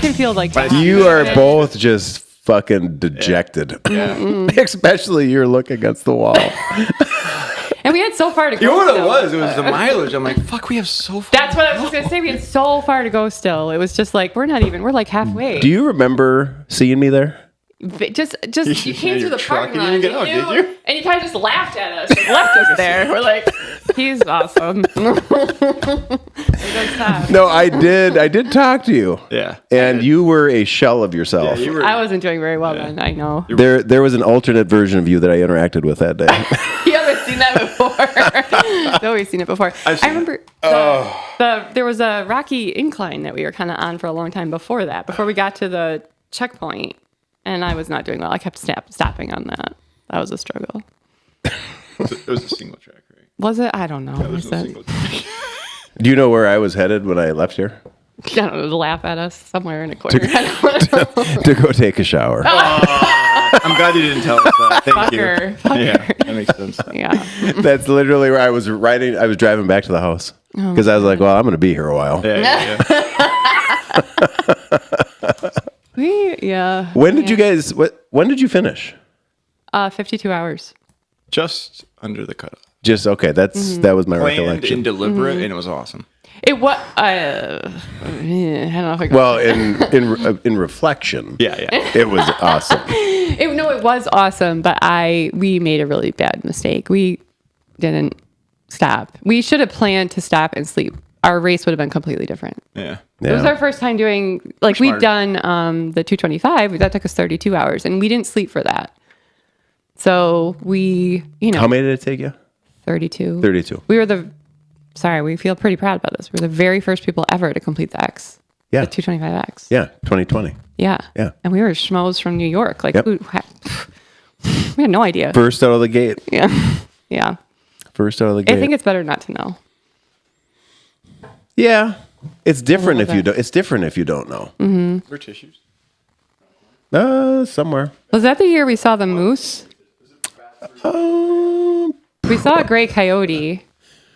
can feel like you are both just fucking dejected. Yeah. Especially your look against the wall. And we had so far to go. You know what it was? It was the mileage. I'm like, fuck, we have so far. That's what I was just going to say. We had so far to go still. It was just like, we're like halfway. Do you remember seeing me there? Just you came through the truck parking and you lot. didn't get out, did you? And you kind of just laughed at us and left us there. We're like, he's awesome. No, I did talk to you. Yeah. And you were a shell of yourself. Yeah, you were, I wasn't doing very well then, I know. There was an alternate version of you that I interacted with that day. You haven't seen that before. No, we've seen it before. I remember there was a rocky incline that we were kind of on for a long time before that, before we got to the checkpoint, and I was not doing well. I kept stopping on that. That was a struggle. it was a single track, right? Was it? I don't know. Yeah, there's no single track. Do you know where I was headed when I left here? I don't know, to laugh at us somewhere in a corner. To go take a shower. I'm glad you didn't tell us that. Thank you. Fucker. Yeah, that makes sense. Yeah. That's literally where I was riding. I was driving back to the house because I was like, well, I'm going to be here a while. Yeah. When did you guys, when did you finish? 52 hours. Just under the cutoff. Just, okay, that was my Planned recollection. and deliberate, and it was awesome. It was, I don't know if I can. Well, in reflection, Yeah. it was awesome. It was awesome, but we made a really bad mistake. We didn't stop. We should have planned to stop and sleep. Our race would have been completely different. Yeah. It was our first time doing, like, we'd done the 225. That took us 32 hours, and we didn't sleep for that. So we, How many did it take you? 32. 32. We feel pretty proud about this. We're the very first people ever to complete the X. Yeah. The 225X. Yeah, 2020. Yeah. Yeah. And we were schmoes from New York. Like, Yep. we had no idea. First out of the gate. Yeah. Yeah. First out of the gate. I think it's better not to know. Yeah. It's different if you don't. It's different if you don't know. Mm-hmm. Were tissues? Somewhere. Was that the year we saw the moose? We saw a gray coyote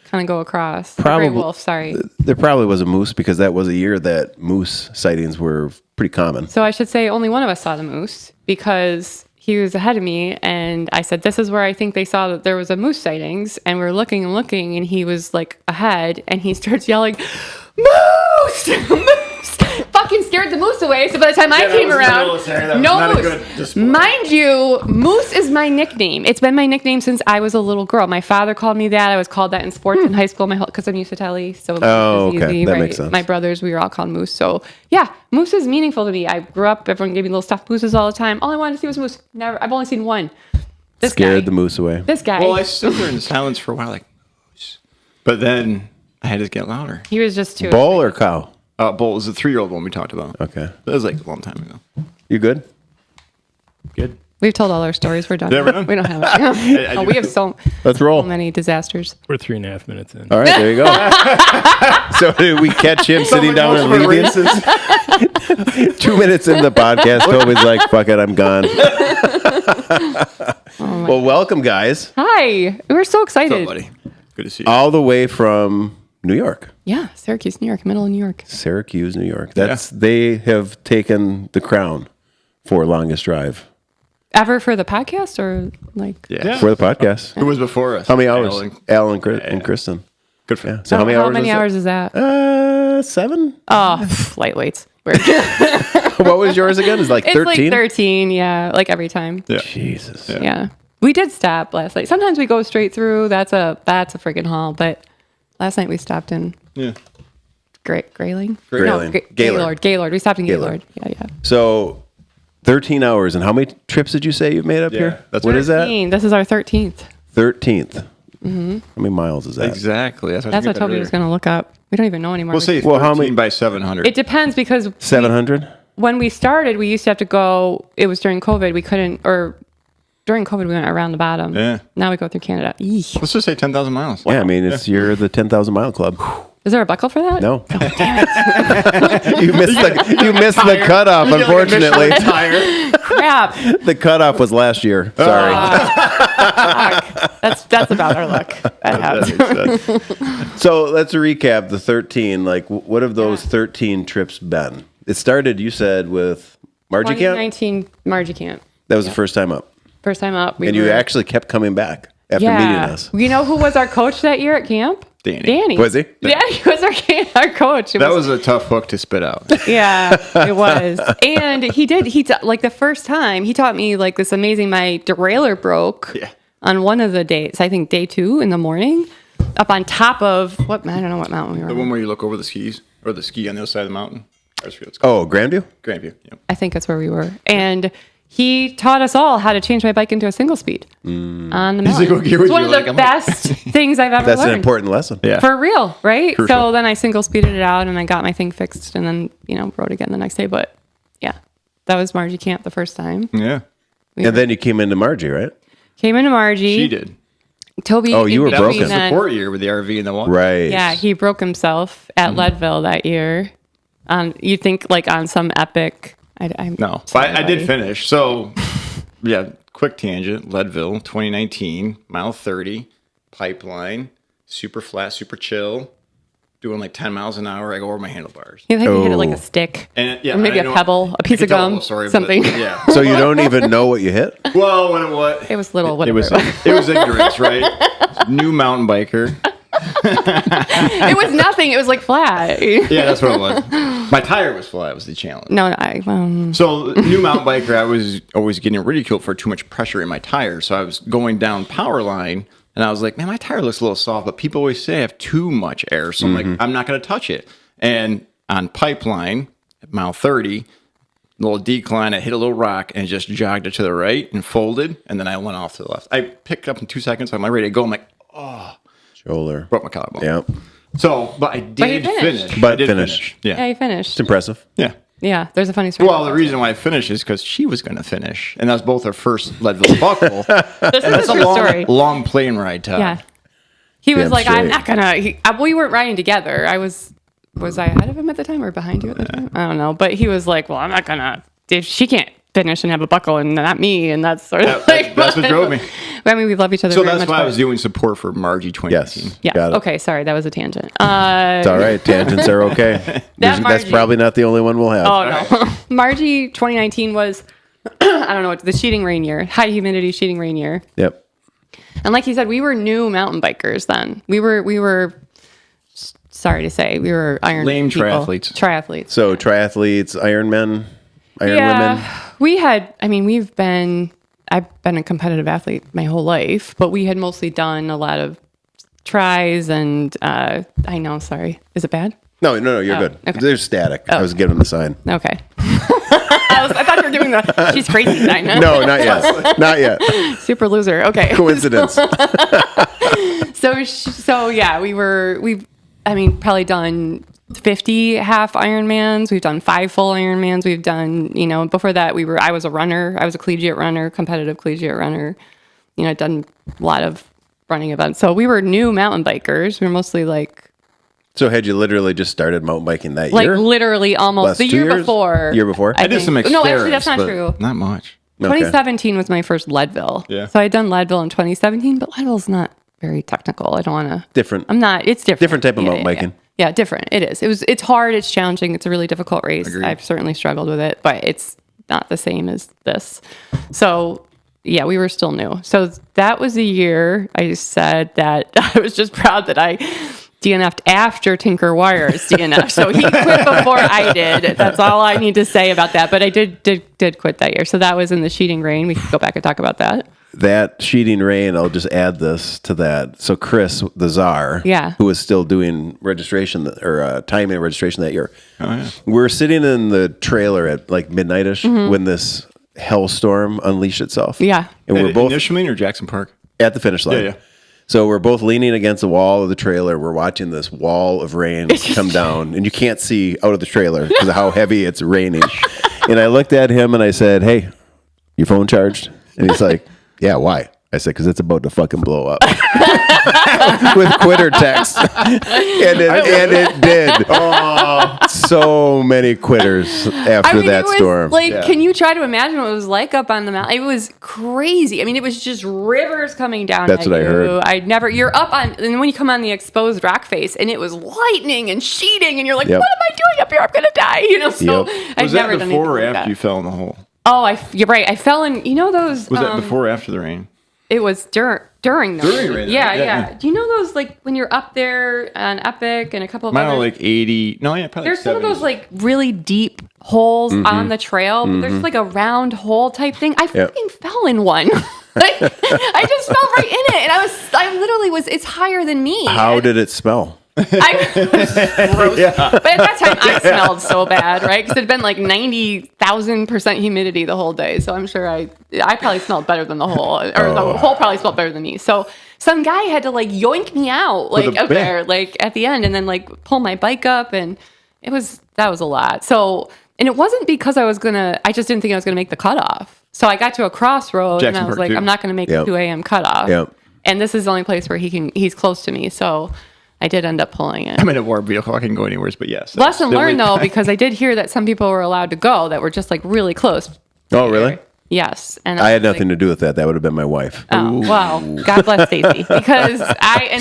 kind of go across. Probably. Gray wolf, sorry. There probably was a moose because that was a year that moose sightings were pretty common. So I should say only one of us saw the moose because he was ahead of me, and I said, this is where I think they saw that there was a moose sightings, and we were looking, and he was like ahead, and he starts yelling, moose! Moose! Fucking scared the moose away, so by the time I came around, no moose. Mind you, Moose is my nickname. It's been my nickname since I was a little girl. My father called me that. I was called that in sports in high school because I'm Mucitelli, so okay. easy, That right? makes sense. My brothers, we were all called Moose, so yeah, Moose is meaningful to me. I grew up, everyone gave me little stuffed mooses all the time. All I wanted to see was Moose. I've only seen one. This Scared guy. the moose away. This guy. Well, I stood there in silence for a while, like, moose. But then I had to get louder. He was just too. Bull or cow? Bull was the 3-year-old one we talked about. Okay. That was like a long time ago. You good? Good. We've told all our stories. We're done. Yeah, we're done. We don't have it. We have so Let's roll. many disasters. We're 3.5 minutes in. All right, there you go. So did we catch him sitting down and leaving? 2 minutes into the podcast, Toby's like, fuck it, I'm gone. Well, welcome, guys. Hi. We're so What's up, excited. buddy? Good to see you. All the way from New York. Yeah, Syracuse, New York, middle of New York. Syracuse, New York. They have taken the crown for longest drive. Ever for the podcast or like? Yeah. For the podcast. Who was before us? How many hours? Al and Kristen. Good for Yeah. So how many hours? Is that? 7. Oh, lightweights. Weird. What was yours again? It's like 13? It's like 13, yeah, like every time. Yeah. Jesus. Yeah. We did stop last night. Sometimes we go straight through. That's a freaking haul. But last night we stopped in Grayling. Grayling. No, Gaylord. We stopped in Gaylord. Gaylord. Yeah. So 13 hours. And how many trips did you say you've made up here? That's what is that? 13. This is our 13th. 13th. Mm-hmm. How many miles is that? Exactly. That's what Toby was going to look up. We don't even know anymore. We'll say 13 by 700. It depends because 700? When we started, we used to have to go. It was during COVID. We couldn't, or during COVID, we went around the bottom. Yeah. Now we go through Canada. Eesh. Let's just say 10,000 miles. Yeah, I mean, you're the 10,000 mile club. Is there a buckle for that? No. Oh, damn it. you missed the cutoff, unfortunately. Crap. The cutoff was last year. Sorry. That's about our luck. So let's recap the 13. Like, what have those 13 trips been? It started, you said, with Margie Camp? 2019 Margie Camp. That was the first time up. First time up. And you actually kept coming back after meeting us. You know who was our coach that year at camp? Danny. Was he? Danny was our coach. That was a tough hook to spit out. Yeah, it was. And like the first time, he taught me like this amazing, my derailleur broke on one of the days, I think day 2 in the morning, up on top of, I don't know what mountain we were on. The one where you look over the skis, or the ski on the other side of the mountain. Oh, Grandview? Grandview, yeah. I think that's where we were. And he taught us all how to change my bike into a single speed on the mountain. He's like, okay, it's one of the best things I've ever learned. That's an important lesson. Yeah. For real, right? Crucial. So then I single speeded it out and I got my thing fixed and then, rode again the next day. But yeah, that was Margie Camp the first time. Yeah. And then you came into Margie, right? Came into Margie. She did. Toby. Oh, you were broken. That was the support year with the RV and the water. Right. Yeah, he broke himself at Leadville that year. You think like on some epic... No, but I did finish. So, yeah, quick tangent. Leadville, 2019, mile 30, pipeline, super flat, super chill, doing like 10 miles an hour. I go over my handlebars. You think you hit it like a stick, and or maybe a pebble, a piece of gum, something. Yeah. So you don't even know what you hit? Well, what? It was little. It was ignorance, right? New mountain biker. It was nothing. It was like flat. Yeah, that's what it was. My tire was flat. Was the challenge. No, So, new mountain biker, I was always getting ridiculed for too much pressure in my tire. So I was going down power line, and I was like, man, my tire looks a little soft, but people always say I have too much air. So I'm like, I'm not going to touch it. And on pipeline, at mile 30, little decline, I hit a little rock and just jogged it to the right and folded, and then I went off to the left. I picked up in 2 seconds. I'm ready to go. I'm like, Shoulder. broke my collarbone. Yeah. So, but I did finish. But I did finish. Yeah, you finished. It's impressive. Yeah. Yeah, there's a funny story. Well, the reason why I finished is because she was going to finish, and that was both our first Leadville buckle. This is a true story. Long plane ride, Todd. Yeah, he was Damn like, straight. I'm not gonna. We weren't riding together. Was I ahead of him at the time or behind you at the time? I don't know. But he was like, well, I'm not gonna. If she can't finish and have a buckle, and not me, and that's sort of like that's what drove me. I mean, we love each other. So very that's much, why I was doing support for Margie 2019. Yes. Yeah. Got it. Okay. Sorry, that was a tangent. It's all right. Tangents are okay. That's Margie- probably not the only one we'll have. Oh no, Margie 2019 was I don't know, the sheeting rain year, high humidity sheeting rain year. Yep. And like you said, we were new mountain bikers then. We were sorry to say, we were iron Lame people. triathletes. So triathletes, Ironmen, Iron Yeah, women. we had. I mean, I've been a competitive athlete my whole life, but we had mostly done a lot of tries and I know. Sorry, is it bad? No, you're good. Okay. There's static. I was giving the sign. Okay. I thought you were doing the she's crazy sign. No, not yet. Not yet. Super loser. Okay. Coincidence. So yeah, we've probably done 50 half Ironmans. We've done 5 full Ironmans. We've done, before that I was a runner. I was a collegiate runner, competitive collegiate runner. I'd done a lot of running events. So we were new mountain bikers. We were mostly like. So had you literally just started mountain biking that Like year? literally almost Last the 2 year years? before. Year before? I did some Xterras. No, actually, that's not but true. Not much. Okay. 2017 was my first Leadville. Yeah. So I'd done Leadville in 2017, but Leadville's not very technical. I don't want to. Different. It's different. Different type of mountain biking. Yeah, different. It is. It's hard. It's challenging. It's a really difficult race. Agreed. I've certainly struggled with it, but it's not the same as this. So yeah, we were still new. So that was the year I said that I was just proud that I DNF'd after Tinker Wires DNF. So he quit before I did. That's all I need to say about that. But I did quit that year. So that was in the sheeting rain. We can go back and talk about that. That sheeting rain, I'll just add this to that. So Chris, the czar, who was still doing registration or timing registration that year, we're sitting in the trailer at like midnight-ish when this hellstorm unleashed itself. Yeah. And we're both Initially or Jackson Park? at the finish line. Yeah. So we're both leaning against the wall of the trailer. We're watching this wall of rain come down, and you can't see out of the trailer because of how heavy it's raining. And I looked at him and I said, "Hey, your phone charged?" And he's like, "Yeah, why?" I said, "Because it's about to fucking blow up." with quitter text, and it did. Oh, so many quitters after that storm. Can you try to imagine what it was like up on the mountain? It was crazy. I mean, it was just rivers coming down. That's what I heard. You're up on, and when you come on the exposed rock face, and it was lightning and sheeting, and you're like, what am I doing up here? I'm gonna die. So I've never done anything before or like after that. you fell in the hole? Oh, you're right. I fell in. You know those? Was that before or after the rain? It was during the rain. Yeah. Do you know those when you're up there on Epic and a couple of Mine other, are like 80. No, yeah, probably. There's 70s. some of those really deep holes on the trail, but there's a round hole type thing. I fucking fell in one. I just fell right in it, and I literally was. It's higher than me. How did it smell? Gross. But at that time, I smelled so bad, right? Because it had been 90,000% humidity the whole day. So I'm sure I probably smelled better than the hole, or the hole probably smelled better than me. So some guy had to yoink me out up there at the end, and then pull my bike up, and that was a lot. So, and it wasn't because I just didn't think I was gonna make the cutoff. So I got to a crossroad, and I was like, I'm not gonna make the 2 a.m. cutoff. Yep. And this is the only place where he's close to me. So I did end up pulling it. I'm in a war vehicle. I can go anywhere, but yes. Lesson learned, though, because I did hear that some people were allowed to go that were just really close. Oh, really? Yes. And I had nothing to do with that. That would have been my wife. Oh, well, God bless Stacey. Because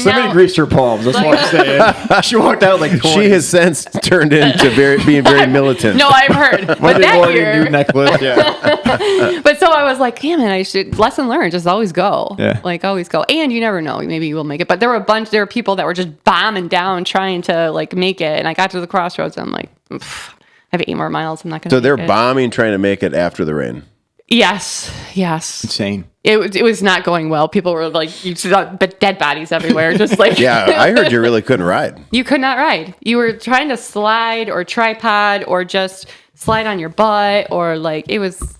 somebody greased her palms. That's what I'm saying. She walked out 20. She has since turned into being very militant. No, I've heard. But that year, new necklace. Yeah. But so I was like, damn it, I should, lesson learned, just always go. Yeah. Always go. And you never know, maybe you will make it. But there were people that were just bombing down trying to make it. And I got to the crossroads and I'm like, I have 8 more miles. I'm not going to So they're bombing trying to make it after the rain. Yes. Insane. It was not going well. People were you saw dead bodies everywhere. Just yeah, I heard you really couldn't ride. You could not ride. You were trying to slide or tripod or just slide on your butt or it was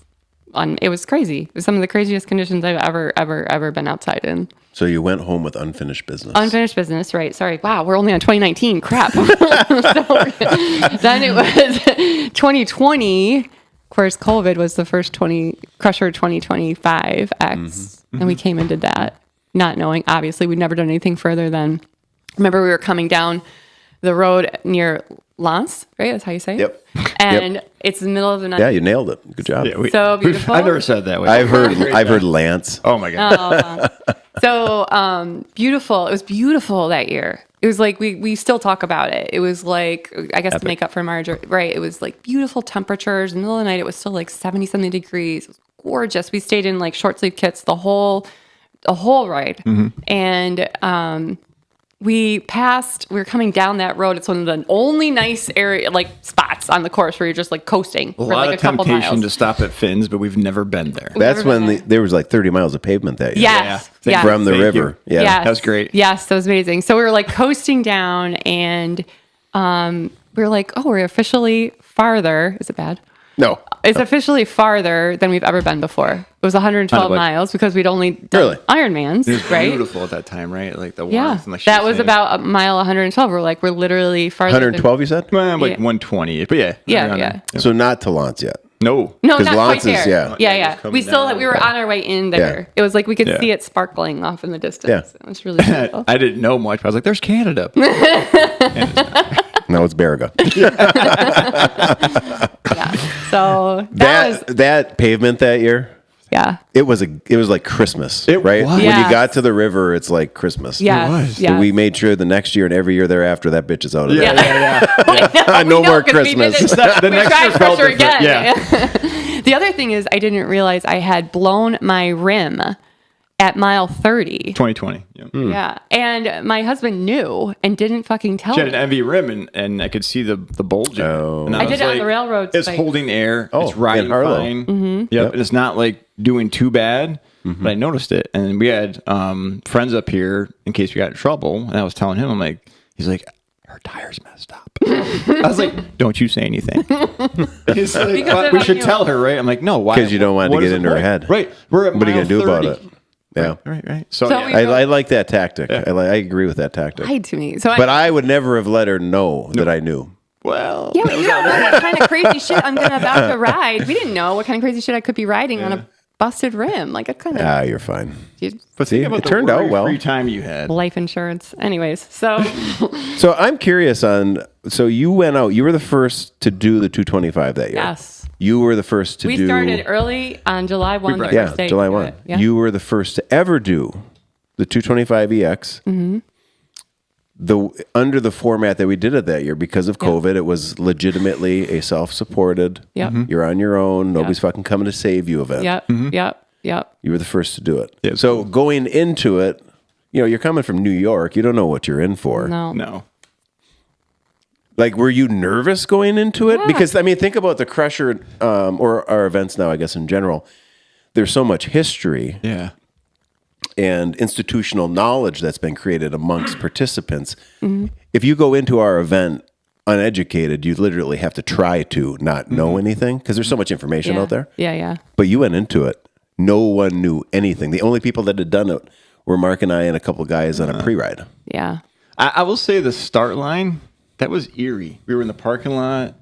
crazy. It was some of the craziest conditions I've ever been outside in. So you went home with unfinished business. Unfinished business, right? Sorry. Wow, we're only on 2019. Crap. Then it was 2020. Of course, COVID was the first Crusher 2025 X, and we came and did that, not knowing. Obviously, we'd never done anything further than. Remember, we were coming down the road near Lance, right? That's how you say it. Yep. And it's the middle of the night. Yeah, you nailed it. Good job. Yeah, so beautiful. I've never said that way. I've heard Lance. Oh my god. So beautiful. It was beautiful that year. It was we still talk about it. It was I guess to make up for Marge, right? It was beautiful temperatures. In the middle of the night, it was still 70-something degrees. It was gorgeous. We stayed in short sleeve kits the whole ride. And we were coming down that road. It's one of the only nice area, spots on the course where you're just coasting a for lot a of couple temptation miles. to stop at Finn's, but we've never been there. That's when there was 30 miles of pavement that year. Yes. Yeah. From the Thank river. you. Yeah. Yes. That was great. Yes, that was amazing. So we were coasting down and we were we're officially farther. Is it bad? No. It's officially farther than we've ever been before. It was 112 miles because we'd only done Ironmans, It was right? beautiful at that time, right? The Yeah, warmth. And that was about a mile 112. We're literally farther. 112, you said? Well, 120. But yeah. Yeah. So not to Lance yet. No. No, 'Cause not Lance quite is- there. yeah. We were on our way in there. Yeah. It was we could Yeah. see it sparkling off in the distance. Yeah. It was really beautiful. I didn't know much, but I was like, there's Canada. No, it's Baraga. Yeah. So that pavement that year, yeah. it was like Christmas, It right? was. When Yes. you got to the river, it's like Christmas. Yes. was. Yes. So we made sure the next year and every year thereafter that bitch is out of there. Yeah. No We know more 'cause we did Christmas. it. The We next tried year felt Crusher different. again. Yeah. The other thing is I didn't realize I had blown my rim at mile 30. 2020. Yeah. Yeah. And my husband knew and didn't fucking tell She had me. an MV rim, and I could see the bulge. Oh. And I was did it on the railroad It's site. holding air. Oh, it's riding in Harlow. fine. Mm-hmm. Yep. And it's not doing too bad. But I noticed it, and we had friends up here in case we got in trouble. And I was telling him, he's like, her tire's messed up. I was like, don't you say anything. He's like, Because we of should you. tell her, right? I'm like, no, why? Because you don't want it to What get is into her point? head. Right. We're at What are you mile going to do about 30. it? Yeah. Right. So So, we- yeah. I like that tactic. I agree with that tactic. Lied to me. So But I would never have let her know that I knew. well, yeah, but you don't know what kind of crazy shit I'm about to ride. We didn't know what kind of crazy shit I could be riding on a busted rim. Like it kind of. You're fine. But see, it turned out well. Free time you had. Life insurance. Anyways, so. So I'm curious on. So you went out. You were the first to do the 225 that year. Yes. You were the first to do. We started early on July 1. The first day July 1. Yeah. You were the first to ever do the 225 EX. Mm-hmm. Under the format that we did it that year because of COVID, it was legitimately a self-supported. Yep. Mm-hmm. You're on your own. Nobody's fucking coming to save you event. Yep. Mm-hmm. Yep. You were the first to do it. Yeah, so going into it, you're coming from New York. You don't know what you're in for. No. Like, were you nervous going into it? Yeah. Because, I mean, think about the Crusher or our events now, I guess, in general. There's so much history. Yeah. And institutional knowledge that's been created amongst participants. Mm-hmm. If you go into our event uneducated, you literally have to try to not know anything because there's so much information out there. Yeah. But you went into it. No one knew anything. The only people that had done it were Mark and I and a couple guys on a pre-ride. Yeah. I will say the start line, that was eerie. We were in the parking lot.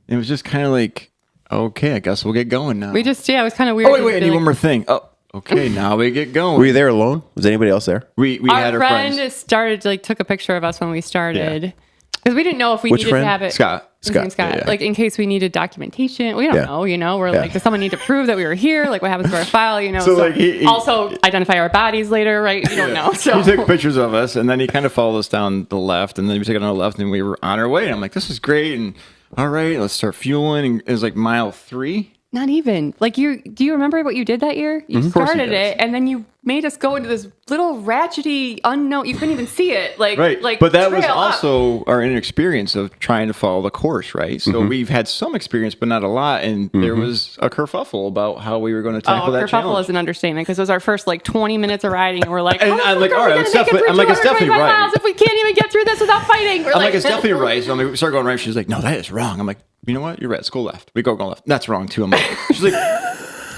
It was just kind of like, okay, I guess we'll get going now. It was kind of weird. Oh, wait, I need one more thing. Oh. Okay, now we get going. Were you there alone? Was anybody else there? We had our friends. Our friend took a picture of us when we started. Because we didn't know if we needed to have it. Scott. Yeah. Like in case we needed documentation. We don't know, We're like, does someone need to prove that we were here? Like what happens to our file, So like he also identify our bodies later, right? You don't know. So he took pictures of us and then he kind of followed us down the left and then we took it on the left and we were on our way. And I'm like, this is great. And all right, let's start fueling. And it was like mile 3. Not even. Like do you remember what you did that year? You started it and then you made us go into this little ratchety unknown. You couldn't even see it. Like but that was also our inexperience of trying to follow the course, right? So we've had some experience, but not a lot. And there was a kerfuffle about how we were going to tackle that challenge. Kerfuffle is an understatement because it was our first 20 minutes of riding, and we're like, and I'm like, all right, it's definitely right. If we can't even get through this without fighting, I'm like, it's definitely right. So we start going right. She's like, no, that is wrong. I'm like, you know what? You're right. Let's go left. We go left. That's wrong too. I'm like, she's like,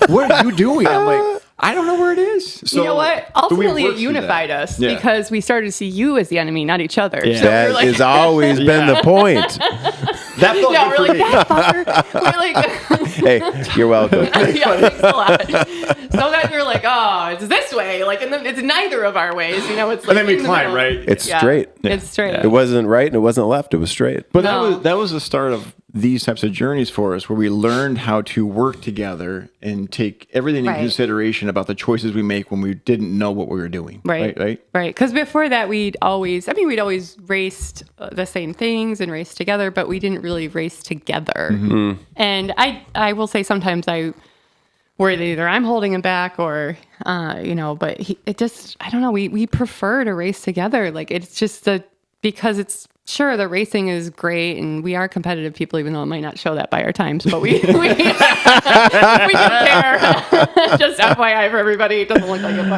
what are you doing? I'm like, I don't know where it is. So, you know what? Ultimately, it unified us because we started to see you as the enemy, not each other. Yeah. So that has always been the point. That felt good for me. That fucker. We're like, hey, you're welcome. Thanks a lot. So then you're like, oh, it's this way. Like, and then it's neither of our ways. It's like, and then we climb, right? It's straight. It's straight. It wasn't right and it wasn't left. It was straight. But that was the start of these types of journeys for us, where we learned how to work together and take everything into consideration about the choices we make when we didn't know what we were doing. Right. Because before that, we'd always raced the same things and raced together, but we didn't really race together. Mm-hmm. And I will say sometimes I worry that either I'm holding him back or, but I don't know. We prefer to race together. Like it's just because it's, sure, the racing is great, and we are competitive people, even though it might not show that by our times. But we don't care. Just FYI for everybody, it doesn't look like it.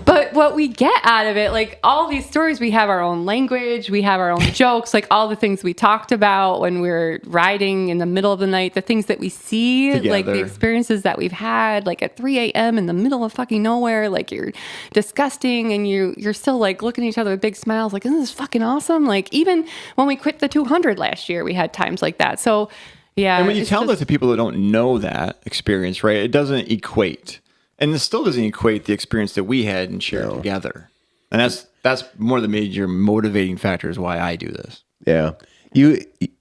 But what we get out of it, like all these stories, we have our own language, we have our own jokes, like all the things we talked about when we were riding in the middle of the night, the things that we see, together. Like the experiences that we've had, like at 3 a.m. in the middle of fucking nowhere, like you're disgusting, and you're still like looking at each other with big smiles, like, isn't this fucking awesome? Like even when we quit the 200 last year, we had times like that. So yeah. And when you tell that to people that don't know that experience, right, it doesn't equate. And it still doesn't equate the experience that we had and shared together. And that's one of the major motivating factors why I do this. Yeah. It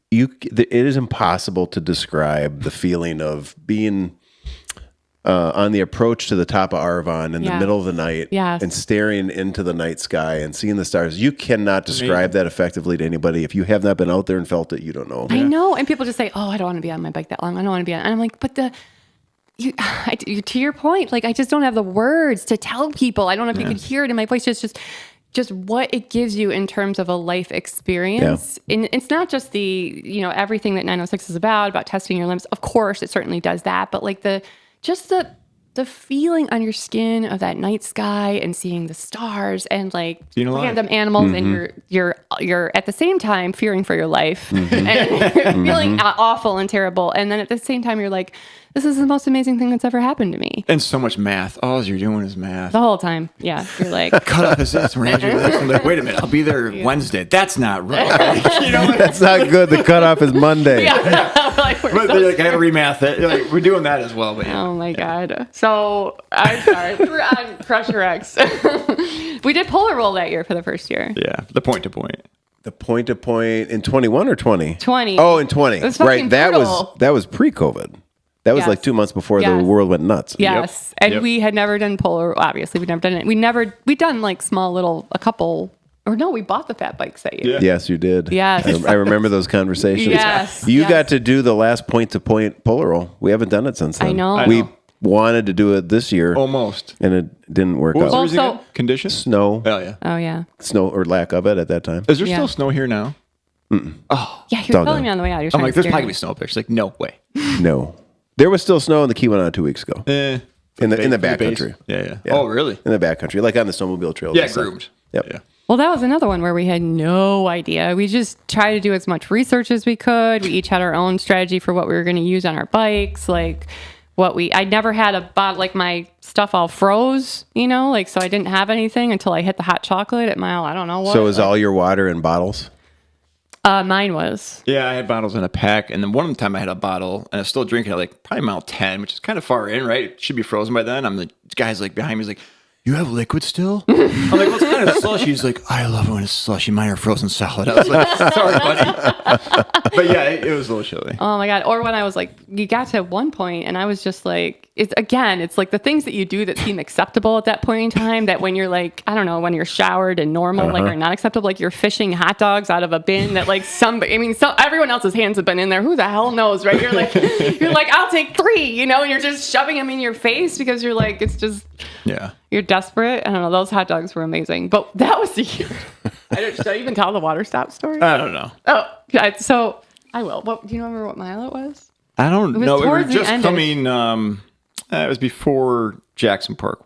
is impossible to describe the feeling of being on the approach to the top of Arvon in the middle of the night and staring into the night sky and seeing the stars. You cannot describe that effectively to anybody. If you have not been out there and felt it, you don't know. I know. And people just say, oh, I don't want to be on my bike that long. I don't want to be on. And I'm like, but to your point, like I just don't have the words to tell people. I don't know if you could hear it in my voice. Just what it gives you in terms of a life experience. Yeah. And it's not just everything that 906 is about testing your limbs. Of course, it certainly does that. But like the feeling on your skin of that night sky and seeing the stars and like random animals, and you're at the same time fearing for your life and you're feeling awful and terrible. And then at the same time, you're like, this is the most amazing thing that's ever happened to me. And so much math. All you're doing is math. The whole time. Yeah. You're like, cut off is this. We're doing this. I'm like, wait a minute. I'll be there Wednesday. That's not right. That's not good. The cutoff is Monday. yeah. Like, but they're like, I got to remath it. Like, we're doing that as well. But Oh my God. So I'm sorry. We're on Crusher X. We did polar roll that year for the first year. yeah, the point to point. The point to point in 21 or 20? 20. Oh, in 20. It was Right. fucking That brutal. was pre-COVID. That was Yes. like 2 months before the Yes. world went nuts. Yes. Yep. And we had never done polar. Obviously, we'd never done it. We'd done like small little, we bought the fat bikes that year. Yeah. Yes, you did. Yes. I remember those conversations. Yes. You Yes. got to do the last point-to-point polar roll. We haven't done it since then. I know. I We know. wanted to do it this year. Almost. And it didn't work What was out. the reason Also- again? Conditions? Snow. Oh, yeah. Oh, yeah. Snow or lack of it at that time. Is there Yeah. still snow here now? Yeah, you were Don't telling know. me on the way out. You're I'm trying like, to there's scare probably me. going to be snow up there. She's like, no way. No. There was still snow and the key went out 2 weeks ago. Eh. In the The back base? country. Yeah. Yeah. Oh, really? In the back country, like on the snowmobile trails. Yeah, and stuff. groomed. Yep. Yeah. Well, that was another one where we had no idea. We just tried to do as much research as we could. We each had our own strategy for what we were going to use on our bikes. Like I never had a bottle, like my stuff all froze, so I didn't have anything until I hit the hot chocolate at mile, I don't know what. So is all your water in bottles? Mine was. Yeah, I had bottles in a pack, and then one time I had a bottle, and I was still drinking it like probably mile 10, which is kind of far in, right? It should be frozen by then. The guy's like behind me, he's like, you have liquid still? I'm like, well, it's kind of slushy. He's like, I love it when it's slushy. Mine are frozen solid. I was like, sorry, buddy. But yeah, it was a little chilly. Oh my God. Or when I was like, you got to one point and I was just like, it's like the things that you do that seem acceptable at that point in time that when you're like, I don't know, when you're showered and normal, like are not acceptable, like you're fishing hot dogs out of a bin that like everyone else's hands have been in there. Who the hell knows, right? You're like, I'll take 3, and you're just shoving them in your face because you're like, it's just, Yeah. you're desperate. I don't know. Those hot dogs were amazing, but that was the year. Should I even tell the water stop story? I don't know. Oh, so I will. Do you remember what mile it was? I don't know. We were towards the just end coming, it was before Jackson Park.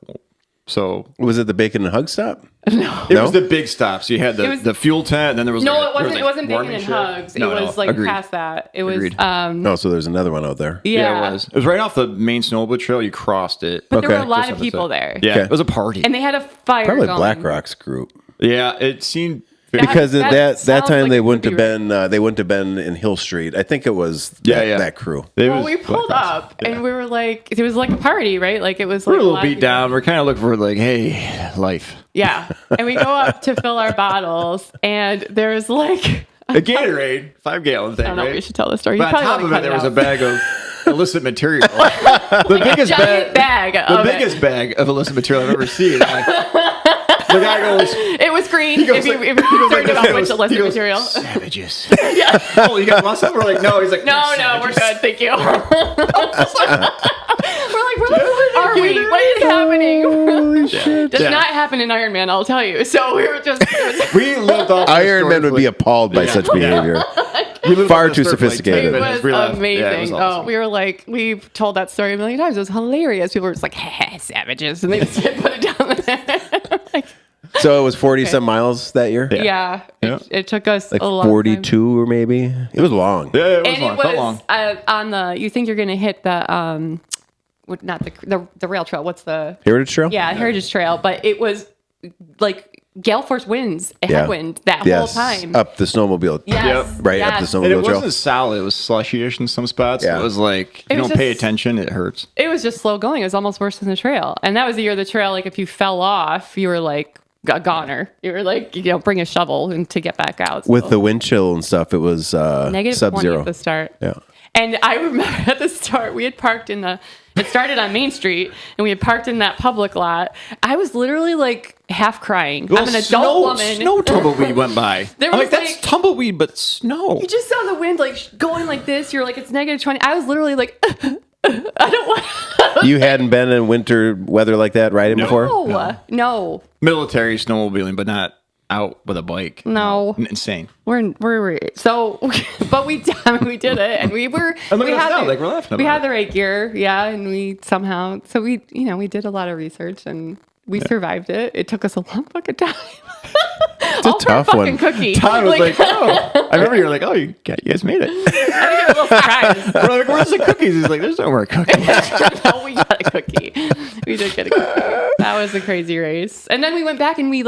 So Was it the Bacon and Hug stop? No. it was the big stop. So you had the fuel tent, and then there was No, like, it wasn't. there It was, wasn't like, Bacon and warming shit. Hugs. It was like agreed. past that. It was. Agreed. No, so there's another one out there. Yeah. It was. It was right off the main snowmobile trail. You crossed it. But there Okay. were a lot Just of off the people side. there. Yeah, Okay. it was a party. And they had a fire. Probably going. BlackRock's group. Yeah, it seemed Because That that sounds time like they it wouldn't could have be been they wouldn't have been in Hill Street. I think it was that crew. It Well, was we pulled Black up Rocks. and we were like, it was like a party, right? Like it was We're like a little lot of beat people. down. We're kind of looking for like, hey, life. Yeah. And we go up to fill our bottles and there's like, A Gatorade, 5-gallon thing, I don't know if we right? should tell the story. You But on probably top want of to it, cut there was a out. bag of illicit material. The biggest giant bag The of it. biggest bag of illicit material I've ever seen. The guy goes, It was green. goes If you like- if you're concerned about he which goes- illicit he goes, material. Savages. Oh, you got muscle? We're like, no. He's like, No, we're good. Thank you. We're like, where the fuck are we? What is happening? Holy shit. Does Yeah. not happen in Iron Man, I'll tell you. So we were just. We lived off Iron Man would be appalled by such behavior. Far too sophisticated. It It was was amazing. Yeah, it was awesome. Oh, we were like, we've told that story a million times. It was hilarious. People were just like, savages. And they just put it down there. Like, So it was 40 some miles that year? yeah. Yeah. It took us Like a long time. 42 or maybe. It was long. Yeah, it was And long. it Felt was long. on the, you think you're going to hit the, not the rail trail. What's the, Heritage Trail? yeah, Heritage Trail. But it was like gale force winds, a Yeah. headwind that Yes. whole time. Up the snowmobile. Yes. Yep. Right, up the yes. snowmobile And it trail. wasn't solid. It was slushy-ish in some spots. Yeah. It was like, if It you was don't pay just- attention, it hurts. It was just slow going. It was almost worse than the trail. And that was the year the trail, like if you fell off, you were like a goner. You were like, bring a shovel and to get back out. So With the wind chill and stuff, it was negative 20 sub-zero. at the start. Yeah. And I remember at the start, we had parked it started on Main Street, and we had parked in that public lot. I was literally like half crying. I'm an adult woman. Snow tumbleweed went by. There I'm was, like, that's like- tumbleweed, but snow. You just saw the wind like going like this. You're like, it's negative 20. I was literally like, I don't want. You hadn't been in winter weather like that riding before? No. Military snowmobiling, but not out with a bike. No. Insane. We're so, but we did it, and we were. And look we at us had now, the- like, we're laughing We about had it. the right gear, yeah, and we somehow. So we did a lot of research, and we survived it. It took us a long fucking time. It's a tough one. Cookie. Todd was like, oh. I remember you were like, oh, you guys made it. I think I was a little surprised. We're like, where's the cookies? He's like, there's no more cookies. No, we got a cookie. We did get a cookie. That was a crazy race. And then we went back and we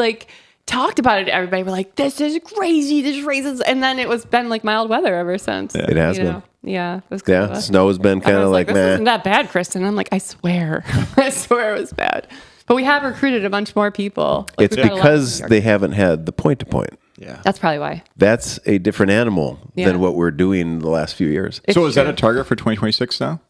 talked about it to everybody. We're like, this is crazy. This race is... And then it was been mild weather ever since. Yeah. It has been. Yeah. It was snow has been kind of this isn't that bad, Kristen. I'm like, I swear. I swear it was bad. But we have recruited a bunch more people. It's because they haven't had the point-to-point. Yeah. That's probably why. That's a different animal than what we're doing the last few years. So is that a target for 2026 now?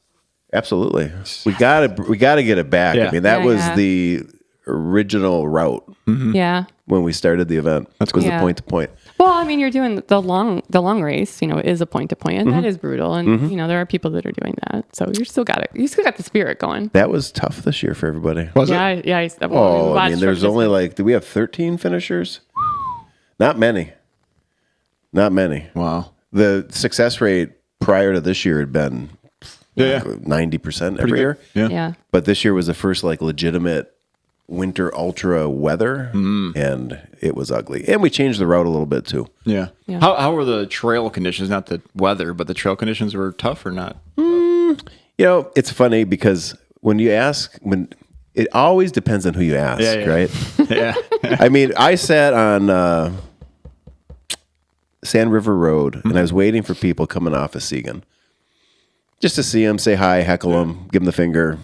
Absolutely. We gotta get it back. Yeah. I mean, that was the original route. Mm-hmm. Yeah. When we started the event. That was the point-to-point. Well, I mean, you're doing the long race, it is a point-to-point, and that is brutal. And, there are people that are doing that. So you still got the spirit going. That was tough this year for everybody. Was it? Yeah. I mean, there's only do we have 13 finishers? Not many. Wow. The success rate prior to this year had been 90% every year. Yeah. But this year was the first legitimate winter ultra weather, and it was ugly. And we changed the route a little bit too. Yeah. How were the trail conditions? Not the weather, but the trail conditions were tough or not? It's funny because it always depends on who you ask, right? Yeah. I mean, I sat on Sand River Road, and I was waiting for people coming off of Segan. Just to see them, say hi, heckle them, give them the finger,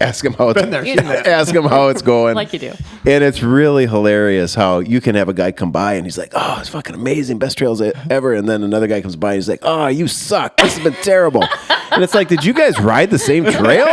ask them how it's going. Like you do. And it's really hilarious how you can have a guy come by and he's like, oh, it's fucking amazing, best trails ever. And then another guy comes by and he's like, oh, you suck. This has been terrible. And it's like, did you guys ride the same trail?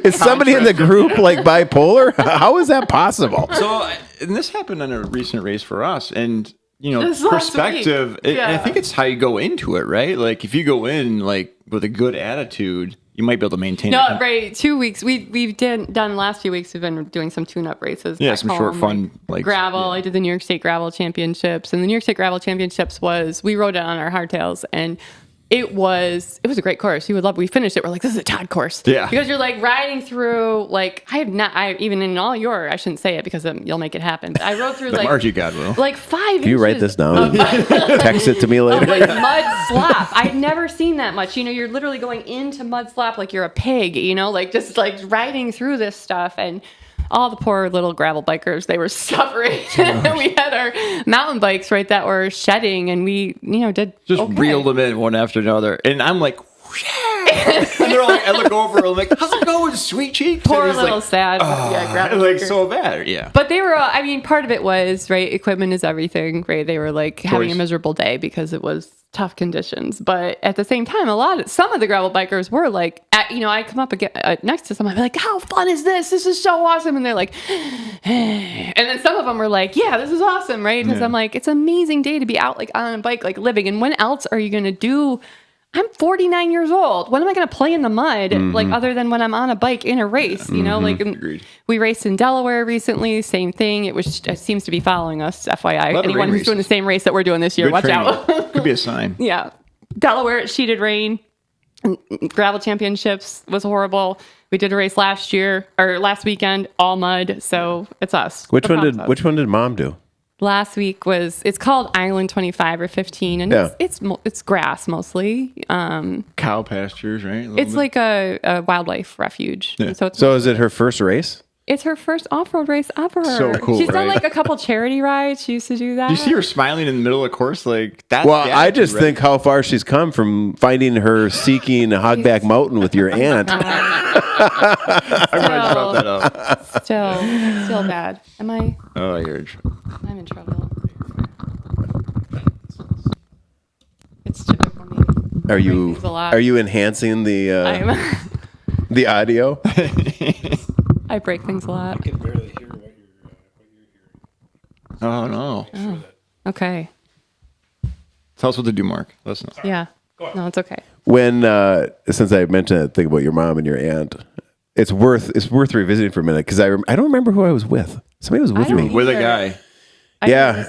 Is somebody in the group bipolar? How is that possible? So, and this happened on a recent race for us. And This perspective, I think it's how you go into it, right? If you go in with a good attitude, you might be able to maintain it. No, right. 2 weeks. We've done the last few weeks. We've been doing some tune-up races. Yeah, some short fun gravel. Yeah. I did the New York State Gravel Championships, and the New York State Gravel Championships we rode it on our hardtails, and it was a great course. You would love. We finished it. We're like, this is a Todd course. Yeah. Because you're riding through even in all your, I shouldn't say it because you'll make it happen. But I rode through Margie God will. 5 Can you write this down? Text it to me later. Mud slop. I've never seen that much. You're literally going into mud slop like you're a pig, just riding through this stuff. And all the poor little gravel bikers, they were suffering. We had our mountain bikes, right, that were shedding, and we, did just reeled them in one after another. And I'm like, and they're I look over, I'm like, how's it going, sweet cheeks? Poor little sad. Gravel bikers. So bad, yeah. But they were, part of it was, right, equipment is everything, right? They were having a miserable day because it was tough conditions. But at the same time, some of the gravel bikers were I come up next to someone, I'd be like, how fun is this? This is so awesome. And they're like, and then some of them were like, yeah, this is awesome, right? Because I'm like, it's an amazing day to be out on a bike, living. And when else are you going to do? I'm 49 years old. When am I going to play in the mud, other than when I'm on a bike in a race? Agreed. We raced in Delaware recently. Same thing. It seems to be following us. FYI, anyone who's doing the same race that we're doing this year, watch out. Could be a sign. Yeah, Delaware, it sheeted rain. Gravel Championships was horrible. We did a race last weekend, all mud. So it's us. Which one did Mom do? Last week it's called Island 25 or 15, and it's grass mostly. Cow pastures, right? It's like a wildlife refuge. Yeah. So is it her first race? It's her first off-road race ever. So cool. She's done a couple charity rides. She used to do that. Do you see her smiling in the middle of the course? That's well, I just think how far she's come from finding her seeking Hogback Mountain with your aunt. I'm glad you brought that up. Still bad. Am I? Oh, you're in trouble. I'm in trouble. It's typical me. Are you enhancing the the audio? I break things a lot. I can barely hear what you're hearing. Oh no. Oh, okay. Tell us what to do, Mark. Listen. Yeah. No, it's okay. When since I mentioned that thing about your mom and your aunt, it's worth revisiting for a minute because I don't remember who I was with. Somebody was with me. With a guy. Yeah.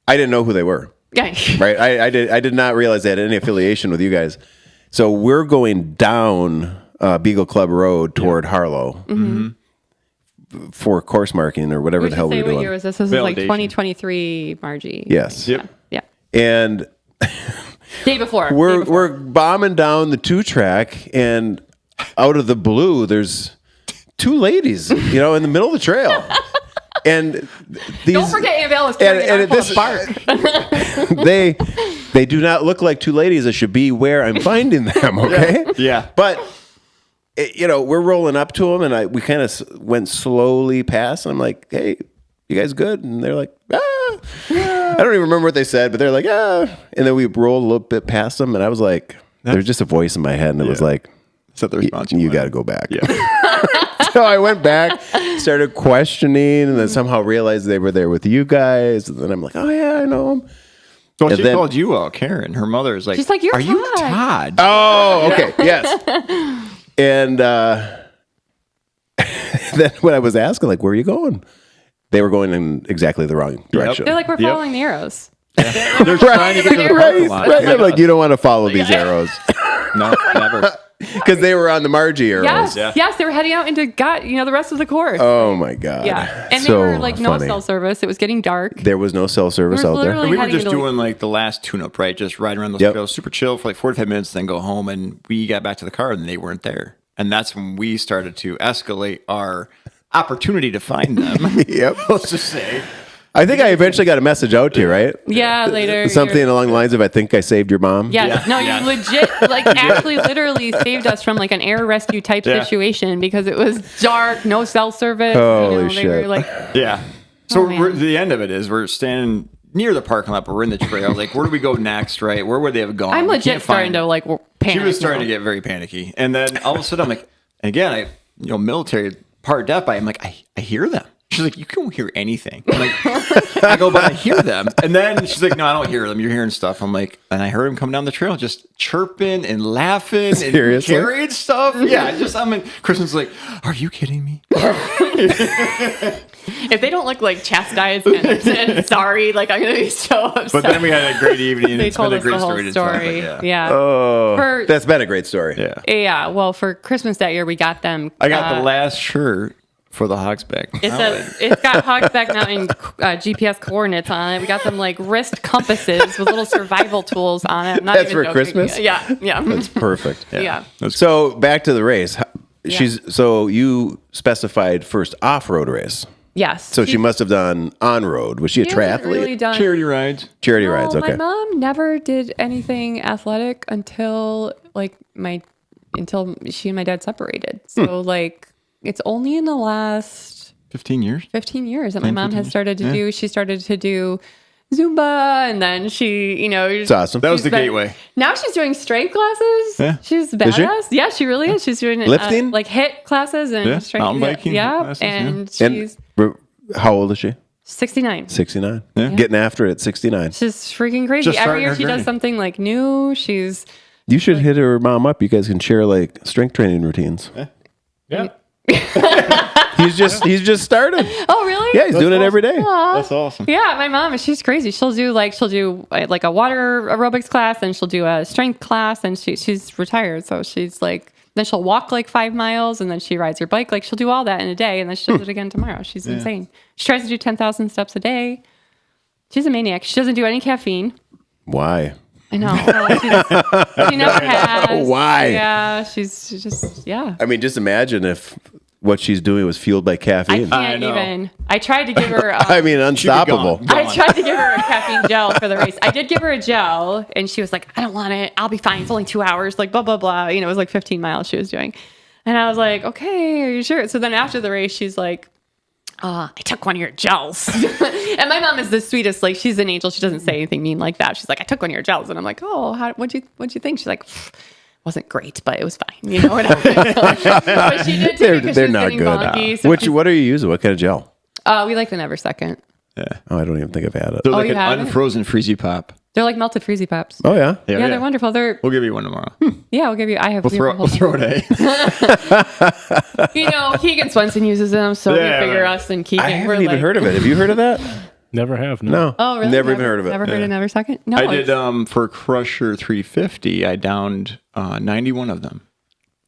I didn't know who they were. Yeah. Right. I did not realize they had any affiliation with you guys. So we're going down Beagle Club Road toward Harlow. Mm-hmm. for course marking or whatever the hell we were doing. What year was this? This was like 2023, Margie. Yes. Yep. Yeah. And Day before. we're bombing down the 2-track, and out of the blue, there's 2 ladies, in the middle of the trail. And these, don't forget Annabelle was carrying an armful of bark. they do not look like 2 ladies that should be where I'm finding them. Okay. Yeah. But we're rolling up to them, and we kind of went slowly past. And I'm like, "Hey, you guys good?" And they're like, "Ah." I don't even remember what they said, but they're like, "Ah." And then we rolled a little bit past them, and I was like, "There's just a voice in my head," and it was like, "Is that the response you got to go back." Yeah. So I went back, started questioning, and then somehow realized they were there with you guys. And then I'm like, "Oh yeah, I know them." Well, she called you out, Karen. Her mother is like, she's like, "Are you Todd?" Oh, okay, yes. And then when I was asking, like, "Where are you going?" They were going in exactly the wrong direction. They're like, "We're following the arrows." They're trying to get to the parking lot. Right. I'm like, "You don't want to follow these arrows." No, never. Because they were on the Margie arrows. Yes, they were heading out into the rest of the course. Oh my god. Yeah, and so they were like no funny. cell service. It was getting dark. There was no cell service out there. We were heading just into, doing like the last tune-up, right? Just riding around those trails, super chill for like 45 minutes, then go home. And we got back to the car, and they weren't there. And that's when we started to escalate our opportunity to find them. Yep. Let's just say. I think I eventually got a message out to you, right? Yeah, later. Something along the lines of, "I think I saved your mom." Yes. No, you legit, actually literally saved us from like an air rescue type situation because it was dark, no cell service. Holy shit. They were like, yeah. So man. the end of it is we're standing near the parking lot, but we're in the trail. Like, where do we go next, right? Where would they have gone? I'm legit starting to like panic. She was starting to get very panicky. And then all of a sudden I'm like, and again, military, part deaf, I'm like, I hear them. She's like, "You can't hear anything." I'm like, I go, "But I hear them." And then she's like, "No, I don't hear them. You're hearing stuff." I'm like, and I heard him come down the trail just chirping and laughing Seriously? and carrying stuff. Yeah, Kristen's like, "Are you kidding me?" If they don't look like chastised and sorry, like I'm gonna be so upset. But then we had a great evening. And They it's told been a us great the whole story. story. To tell, Yeah. Oh, that's been a great story. Yeah. Yeah. Well, for Christmas that year, we got them. I got the last shirt for the Hogsback. It's got Hogsback Mountain GPS coordinates on it. We got them like wrist compasses with little survival tools on it. I'm not That's even for joking. Christmas? Yeah. That's perfect. Yeah. So back to the race. So you specified first off-road race. Yes. So she must have done on-road. Was she a triathlete? Really done. Charity rides. Charity rides. Okay. My mom never did anything athletic until she and my dad separated. So it's only in the last 15 years. 15 years that my mom has started to do. She started to do Zumba, and then she, It's awesome. That was the gateway. Now she's doing strength classes. Yeah. She's badass. Yeah, she really is. She's doing Lifting? like HIIT classes and strength. Mountain biking classes, and she's How old is she? 69. 69. Yeah. Getting after it at 69. She's freaking crazy. Just Every year starting she her does journey. something like new. You should hit her mom up. You guys can share strength training routines. Yeah. He's just started. Oh, really? Yeah, he's doing it every day. Aw. That's awesome. Yeah, my mom, she's crazy. She'll do like a water aerobics class, and she'll do a strength class, and she's retired, so she's like, then she'll walk 5 miles, and then she rides her bike. She'll do all that in a day, and then she does it again tomorrow. She's insane. She tries to do 10,000 steps a day. She's a maniac. She doesn't do any caffeine. Why? I know. She never has. Why? Yeah, she's just, yeah. I mean, just imagine if what she's doing was fueled by I caffeine. can't even. I tried to give her. I mean, unstoppable. Gone. I tried to give her a caffeine gel for the race. I did give her a gel, and she was like, "I don't want it. I'll be fine. It's only 2 hours." Blah blah blah. It was 15 miles she was doing, and I was like, "Okay, are you sure?" So then after the race, she's like, I took one of your gels. And my mom is the sweetest. She's an angel. She doesn't say anything mean like that. She's like, "I took one of your gels," and I'm like, "Oh, what'd you think?" She's like, "Wasn't great, but it was fine." Whatever. But she did too, because They're she was not getting good. bonky, so What are you using? What kind of gel? we like the Never Second. Yeah. Oh, I don't even think I've had it. They're like you an haven't? unfrozen freezy pop. They're like melted freezy pops. Oh yeah. Yeah, they're wonderful. We'll give you one tomorrow. Yeah, I'll give you. I have. We'll throw it. Keegan Swenson uses them, so Yeah, we figure right. us and Keegan. I haven't even heard of it. Have you heard of that? Never have. No. Oh, really? Never even heard of it. Never heard of Never Second. No, I did for Crusher 350. I downed 91 of them.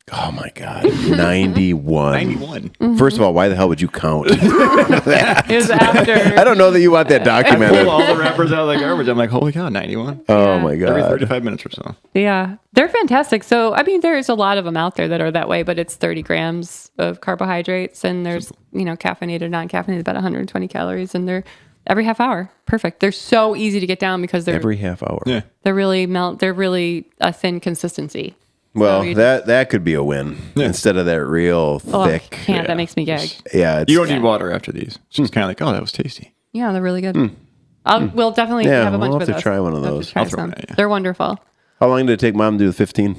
Oh my God. 91. 91. First of all, why the hell would you count? It was after. I don't know that you want that documented. Pull all the rappers out of the garbage. I'm like, holy cow, 91. Oh my Every God. 35 minutes or so. Yeah, they're fantastic. So, I mean, there's a lot of them out there that are that way, but it's 30 grams of carbohydrates, and there's, caffeinated, non-caffeinated, about 120 calories, and they're every half hour. Perfect. They're so easy to get down because they're Every half hour. Yeah. They're really a thin consistency. Well, So that could be a win instead of that real thick. I can't. That makes me gag. Yeah. You don't need water after these. It's just kind of like, oh, that was tasty. Yeah, they're really good. We'll definitely have a bunch we'll with have to us. try one of We'll have those. to try I'll throw some. it at you. They're wonderful. How long did it take Mom to do the 15?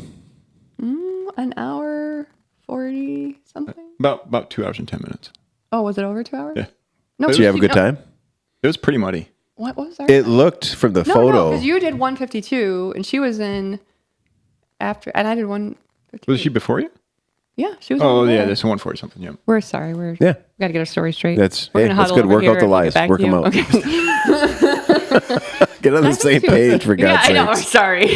An hour 40 something. About 2 hours and 10 minutes. Oh, was it over 2 hours? Yeah. No. Did you have a good time? It was pretty muddy. What was that? It looked from the No, photo. because you did 152 and she was in after, and I did 152. Was she before you? Yeah, she was. Oh, over yeah, there. there's 140 something. Yeah. We're sorry. We got to get our story straight. That's We're gonna that's huddle good. over Work here out the and we'll lies. get back Work to them you. out. Okay. Get on the same page for Yeah, God's I know. We're sake. sorry.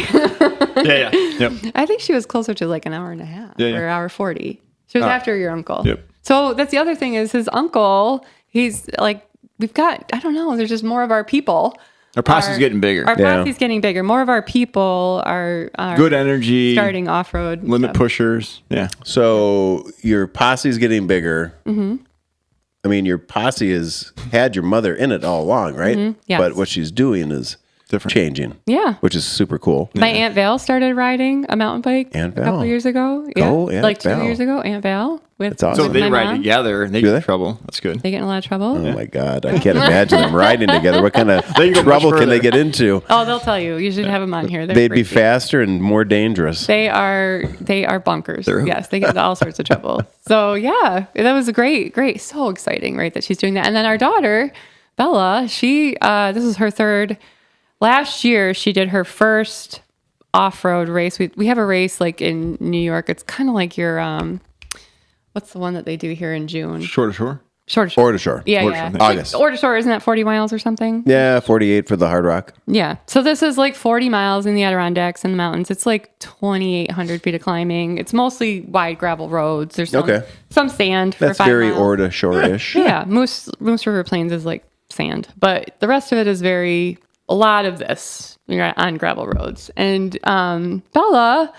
Yeah. Yep. I think she was closer to like an hour and a half Yeah, yeah. or hour 40. She was after your uncle. Yep. So that's the other thing is his uncle, he's like, we've got, I don't know, there's just more of our people. Our posse's getting bigger. Our Yeah. posse's getting bigger. More of our people are Good energy. starting off-road. Limit stuff. pushers. Yeah. So your posse's getting bigger. Mm-hmm. I mean, your posse has had your mother in it all along, right? Mm-hmm. Yes. But what she's doing is Different. changing. Yeah. Which is super cool. My Aunt Val started riding a mountain bike Aunt a couple Val. years ago. Go, Aunt like 2 Val. years ago. Aunt Val. That's awesome. So with they my ride mom. together and they Do get they? in trouble. That's good. They get in a lot of trouble. Oh my God. I can't imagine them riding together. What kind of They can go trouble much can they further. get into? Oh, they'll tell you. You should have them on here. They're They'd be freaky. faster and more dangerous. They are bunkers. They're- Yes, they get into all sorts of trouble. So yeah, that was a great, so exciting, right? That she's doing that. And then our daughter, Bella, she this is her third. Last year, she did her first off-road race. We have a race like in New York. It's kind of like your what's the one that they do here in June? Shore to shore. Shore to shore. Or to shore. Yeah, Or to yeah. shore. August. Or to shore, isn't that 40 miles or something? Yeah, 48 for the Hard Rock. Yeah. So this is like 40 miles in the Adirondacks and the mountains. It's like 2,800 feet of climbing. It's mostly wide gravel roads. There's some sand for That's 5 very miles. or to shore-ish. Yeah. Moose River Plains is like sand, but the rest of it is a lot of this on gravel roads. And Bella,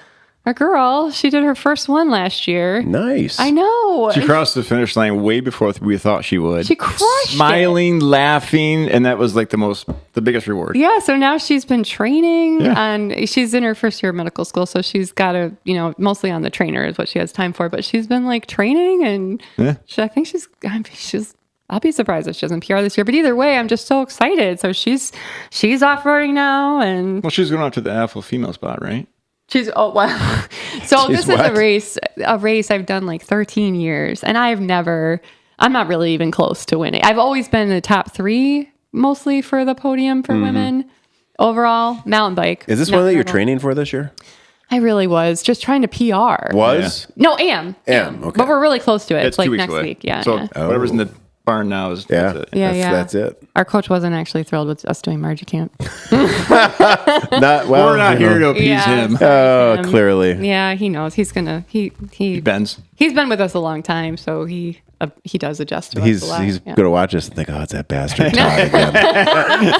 our girl, she did her first one last year. Nice. I know. She crossed the finish line way before we thought she would. She crushed it. Smiling, laughing, and that was like the biggest reward. Yeah, so now she's been training Yeah. and she's in her first year of medical school. So she's got to, mostly on the trainer is what she has time for. But she's been like training and I think I'll be surprised if she doesn't PR this year. But either way, I'm just so excited. So she's off-roading now and Well, she's going out to the alpha female spot, right? she's, oh, wow. So this is what? a race I've done like 13 years and I'm not really even close to winning. I've always been in the top 3 mostly for the podium for women overall mountain bike. Is this not one that you're gravel. training for this year? I really was just trying to PR. Was? No, am. Okay. But we're really close to it. It's It's like 2 weeks next away. week. Yeah. So yeah. whatever's in the barn now is Yeah. that's it. Yeah, yeah. That's it. Our coach wasn't actually thrilled with us doing Margie Camp. Not well. We're not here to appease Yeah. him. Oh, him. clearly. Yeah, he knows. He's gonna he Bends. he's been with us a long time, so he does adjust to He's us a lot. he's yeah. gonna watch this and think, oh, it's that bastard Todd again.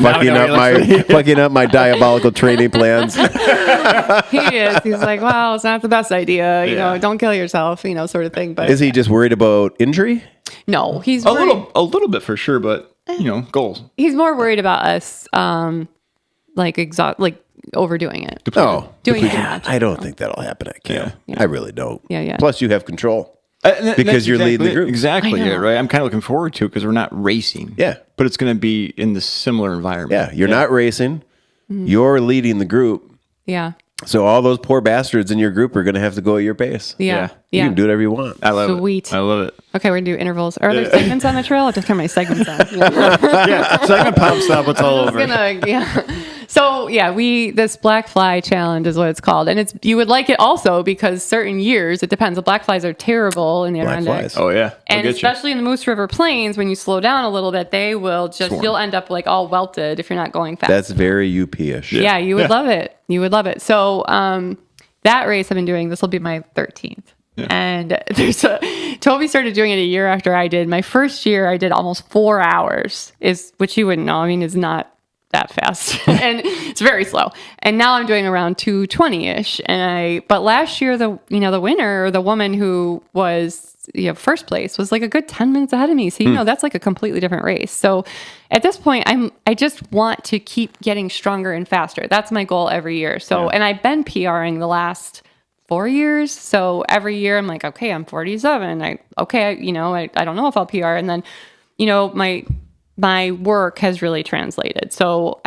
fucking up my diabolical training plans. He is. He's like, well, it's not the best idea. You know, don't kill yourself. Sort of thing. But Is he just worried about injury? no, he's A worried- little bit for sure, but goals. He's more worried about us, like overdoing it. Oh, Doing too much. I don't think that'll happen at camp. Yeah. I really don't. Yeah, yeah. Plus, you have control. Because Because you're leading the group. Exactly I know. it, right? I'm kind of looking forward to it because we're not racing. Yeah. But it's going to be in the similar environment. Yeah, you're not racing. Mm-hmm. You're leading the group. Yeah. So all those poor bastards in your group are going to have to go at your pace. Yeah. You Yeah. can do whatever you want. I love Sweet. it. I love it. Okay, we're gonna do intervals. Are there segments on the trail? I'll just turn my segments on. Yeah. Second pump stop, it's all over. So yeah, this black fly challenge is what it's called, and you would like it also because certain years it depends. The black flies are terrible in the Black Adirondacks. flies. Oh, yeah. They'll And get you. especially in the Moose River Plains, when you slow down a little bit, they will Swarm. you'll end up like all welted if you're not going fast. That's very UP-ish. Yeah, you would love it. You would love it. So that race I've been doing, this will be my 13th. Yeah. And Toby started doing it a year after I did. My first year, I did almost 4 hours, which you wouldn't know. I mean, it's not that fast and it's very slow. And now I'm doing around 220-ish. But last year, the winner, or the woman who was first place, was like a good 10 minutes ahead of me. So, that's like a completely different race. So at this point, I just want to keep getting stronger and faster. That's my goal every year. So, and I've been PRing the last 4 years. So every year I'm like, okay, I'm 47. I don't know if I'll PR. And then, my work has really translated. So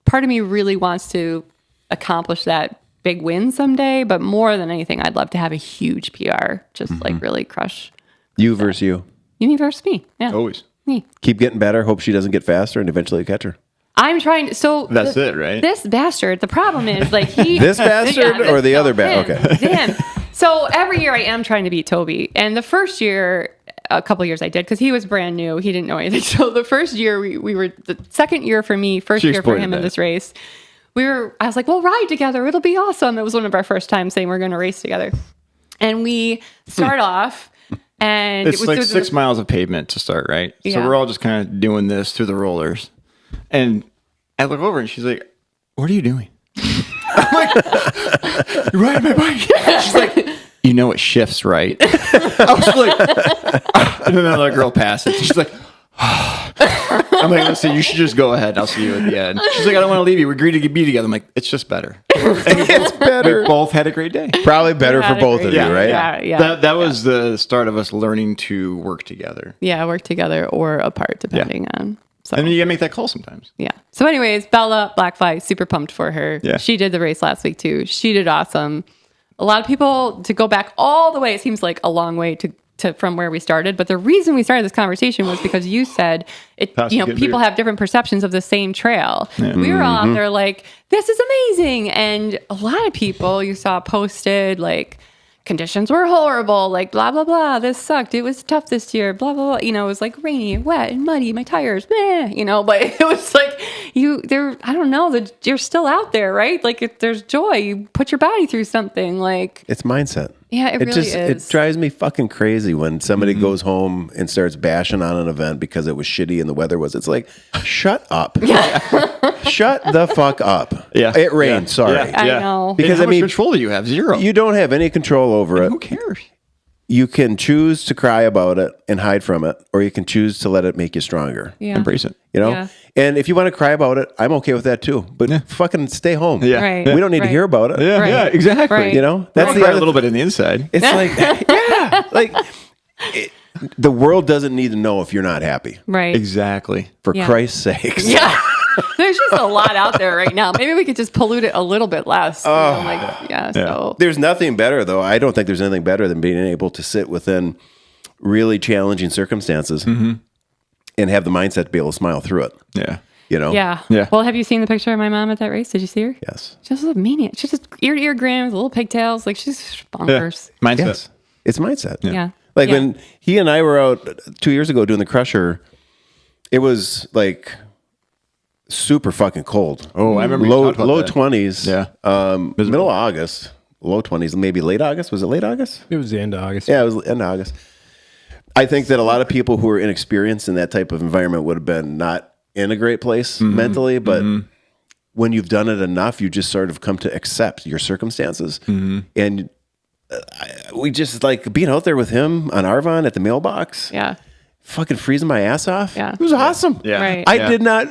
part of me really wants to accomplish that big win someday, but more than anything, I'd love to have a huge PR, just like really crush. You versus you. You versus me. Yeah. Always. Me. Keep getting better. Hope she doesn't get faster and eventually catch her. I'm trying to, so that's it, right? This bastard, the problem is like this bastard or the other bastard? Okay. Him. So every year I am trying to beat Toby. And the first year, a couple years I did, because he was brand new. He didn't know anything. So the first year we were, the second year for me, first year for him in this race, I was like, we'll ride together. It'll be awesome. It was one of our first times saying we're going to race together. And we start off. And it's like 6 miles of pavement to start, right? Yeah. So we're all just kind of doing this through the rollers. And I look over and she's like, what are you doing? I'm like, you're riding my bike. She's like, it shifts, right? I was like, and then another girl passes. She's like, I'm like, listen, you should just go ahead. I'll see you at the end. She's like, I don't want to leave you. We agreed to be together. I'm like, it's just better. It's better. We both had a great day. Probably better for both of you, right? Yeah. That was the start of us learning to work together. Yeah, work together or apart, depending on. So. And you gotta make that call sometimes. Yeah. So anyways, Bella, Black Fly, super pumped for her. Yeah. She did the race last week too. She did awesome. A lot of people, to go back all the way, it seems like a long way to from where we started. But the reason we started this conversation was because you said people have different perceptions of the same trail. Yeah. We were all out there like, this is amazing. And a lot of people you saw posted like, conditions were horrible, like blah, blah, blah. This sucked. It was tough this year, blah, blah, blah. It was like rainy and wet and muddy, my tires, bleh, but it was like I don't know, you're still out there, right? Like if there's joy, you put your body through something like. It's mindset. Yeah, it really is. It drives me fucking crazy when somebody goes home and starts bashing on an event because it was shitty and the weather was. It's like, shut up. Shut the fuck up. Yeah. It rained, sorry. Yeah. I know. Because how much control do you have? Zero. You don't have any control over it. Who cares? You can choose to cry about it and hide from it, or you can choose to let it make you stronger. Yeah. Embrace it. Yeah. And if you want to cry about it, I'm okay with that too. But fucking stay home. Yeah. Right. We don't need to hear about it. Yeah, yeah, exactly. Right. That's a little bit in the inside. It's the world doesn't need to know if you're not happy. Right. Exactly. For Christ's sakes. Yeah. There's just a lot out there right now. Maybe we could just pollute it a little bit less. So there's nothing better though. I don't think there's anything better than being able to sit within really challenging circumstances and have the mindset to be able to smile through it. Yeah. Yeah. Well, have you seen the picture of my mom at that race? Did you see her? Yes. She's a maniac. She's just ear to ear grins, little pigtails. Like she's bonkers. Yeah. Mindset. Yes. It's mindset. Yeah. Like when he and I were out 2 years ago doing the Crusher, it was like super fucking cold. Oh, I remember low 20s. Yeah. Middle of August, low 20s, maybe late August. Was it late August? It was the end of August. Yeah, it was the end of August. I think that a lot of people who are inexperienced in that type of environment would have been not in a great place mentally, but when you've done it enough, you just sort of come to accept your circumstances. And we just like being out there with him on Arvon at the mailbox. Yeah. Fucking freezing my ass off. Yeah. It was awesome. Yeah. Right. I did not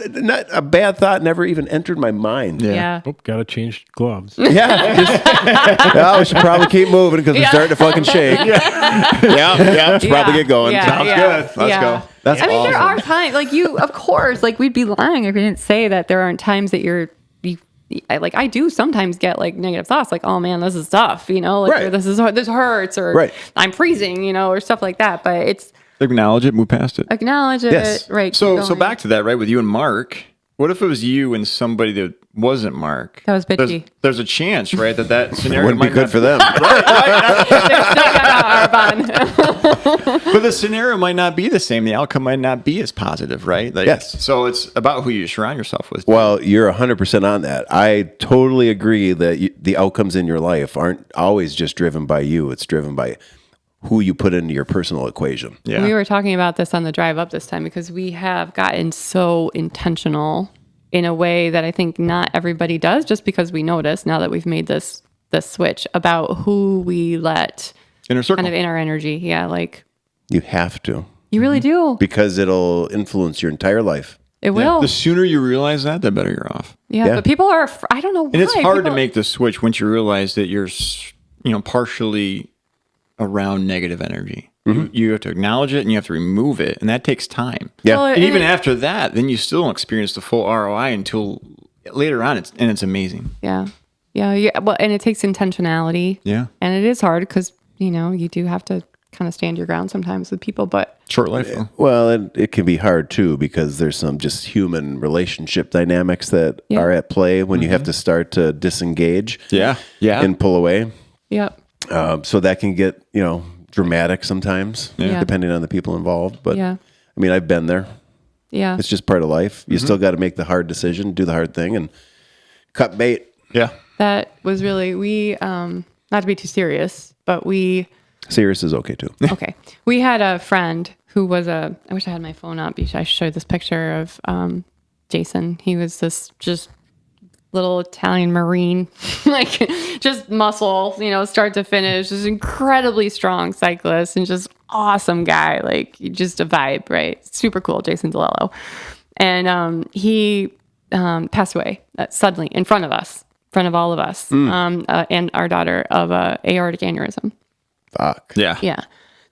a bad thought never even entered my mind. Yeah. Oh, gotta change gloves. Yeah. We should probably keep moving because we're starting to fucking shake. Yeah. Should probably get going. Sounds good. Let's go. That's awesome. There are times like of course, like we'd be lying if we didn't say that there aren't times that I do sometimes get like negative thoughts like, oh man, this is tough, like this hurts or I'm freezing, or stuff like that. But it's acknowledge it, move past it. Acknowledge it. Yes. Right. So back to that, right? With you and Mark, What if it was you and somebody that wasn't Mark? That was bitchy. There's a chance, right, that scenario Wouldn't be might good not, for them. They're still got our bond. but the scenario might not be the same. The outcome might not be as positive, right? Like, Yes. So it's about who you surround yourself with. Well, you're 100% on that. I totally agree that the outcomes in your life aren't always just driven by you. It's driven by who you put into your personal equation. Yeah. We were talking about this on the drive up this time because we have gotten so intentional in a way that I think not everybody does, just because we notice now that we've made this switch about who we let Inner circle. kind of in our energy. Yeah, like You have to, you really do. because it'll influence your entire life. It will. The sooner you realize that, the better you're off. Yeah, but people are. I don't know why. And it's hard to People- make the switch once you realize that you're, partially around negative energy. You have to acknowledge it and you have to remove it, and that takes time. Yeah. Well, And even it- after that, then you still don't experience the full ROI until later on. It's amazing. Yeah. Well, and it takes intentionality. Yeah. And it is hard because you do have to kind of stand your ground sometimes with people, but Short life. Though. Well, it can be hard too, because there's some just human relationship dynamics that Yeah. are at play when you have to start to disengage Yeah. Yeah. and pull away. yep. So that can get, dramatic sometimes, Yeah. depending on the people involved. But Yeah. I mean, I've been there. Yeah. It's just part of life. You still got to make the hard decision, do the hard thing, and cut bait. Yeah. That was really, we, not to be too serious, but Serious is okay too. okay. We had a friend who was I wish I had my phone up. I showed this picture of Jason. He was this just little Italian Marine, like just muscle, start to finish, just incredibly strong cyclist and just awesome guy. Like just a vibe, right? Super cool. Jason DeLello. And he passed away suddenly in front of us, in front of all of us, and our daughter, of a aortic aneurysm. Fuck. Yeah. Yeah.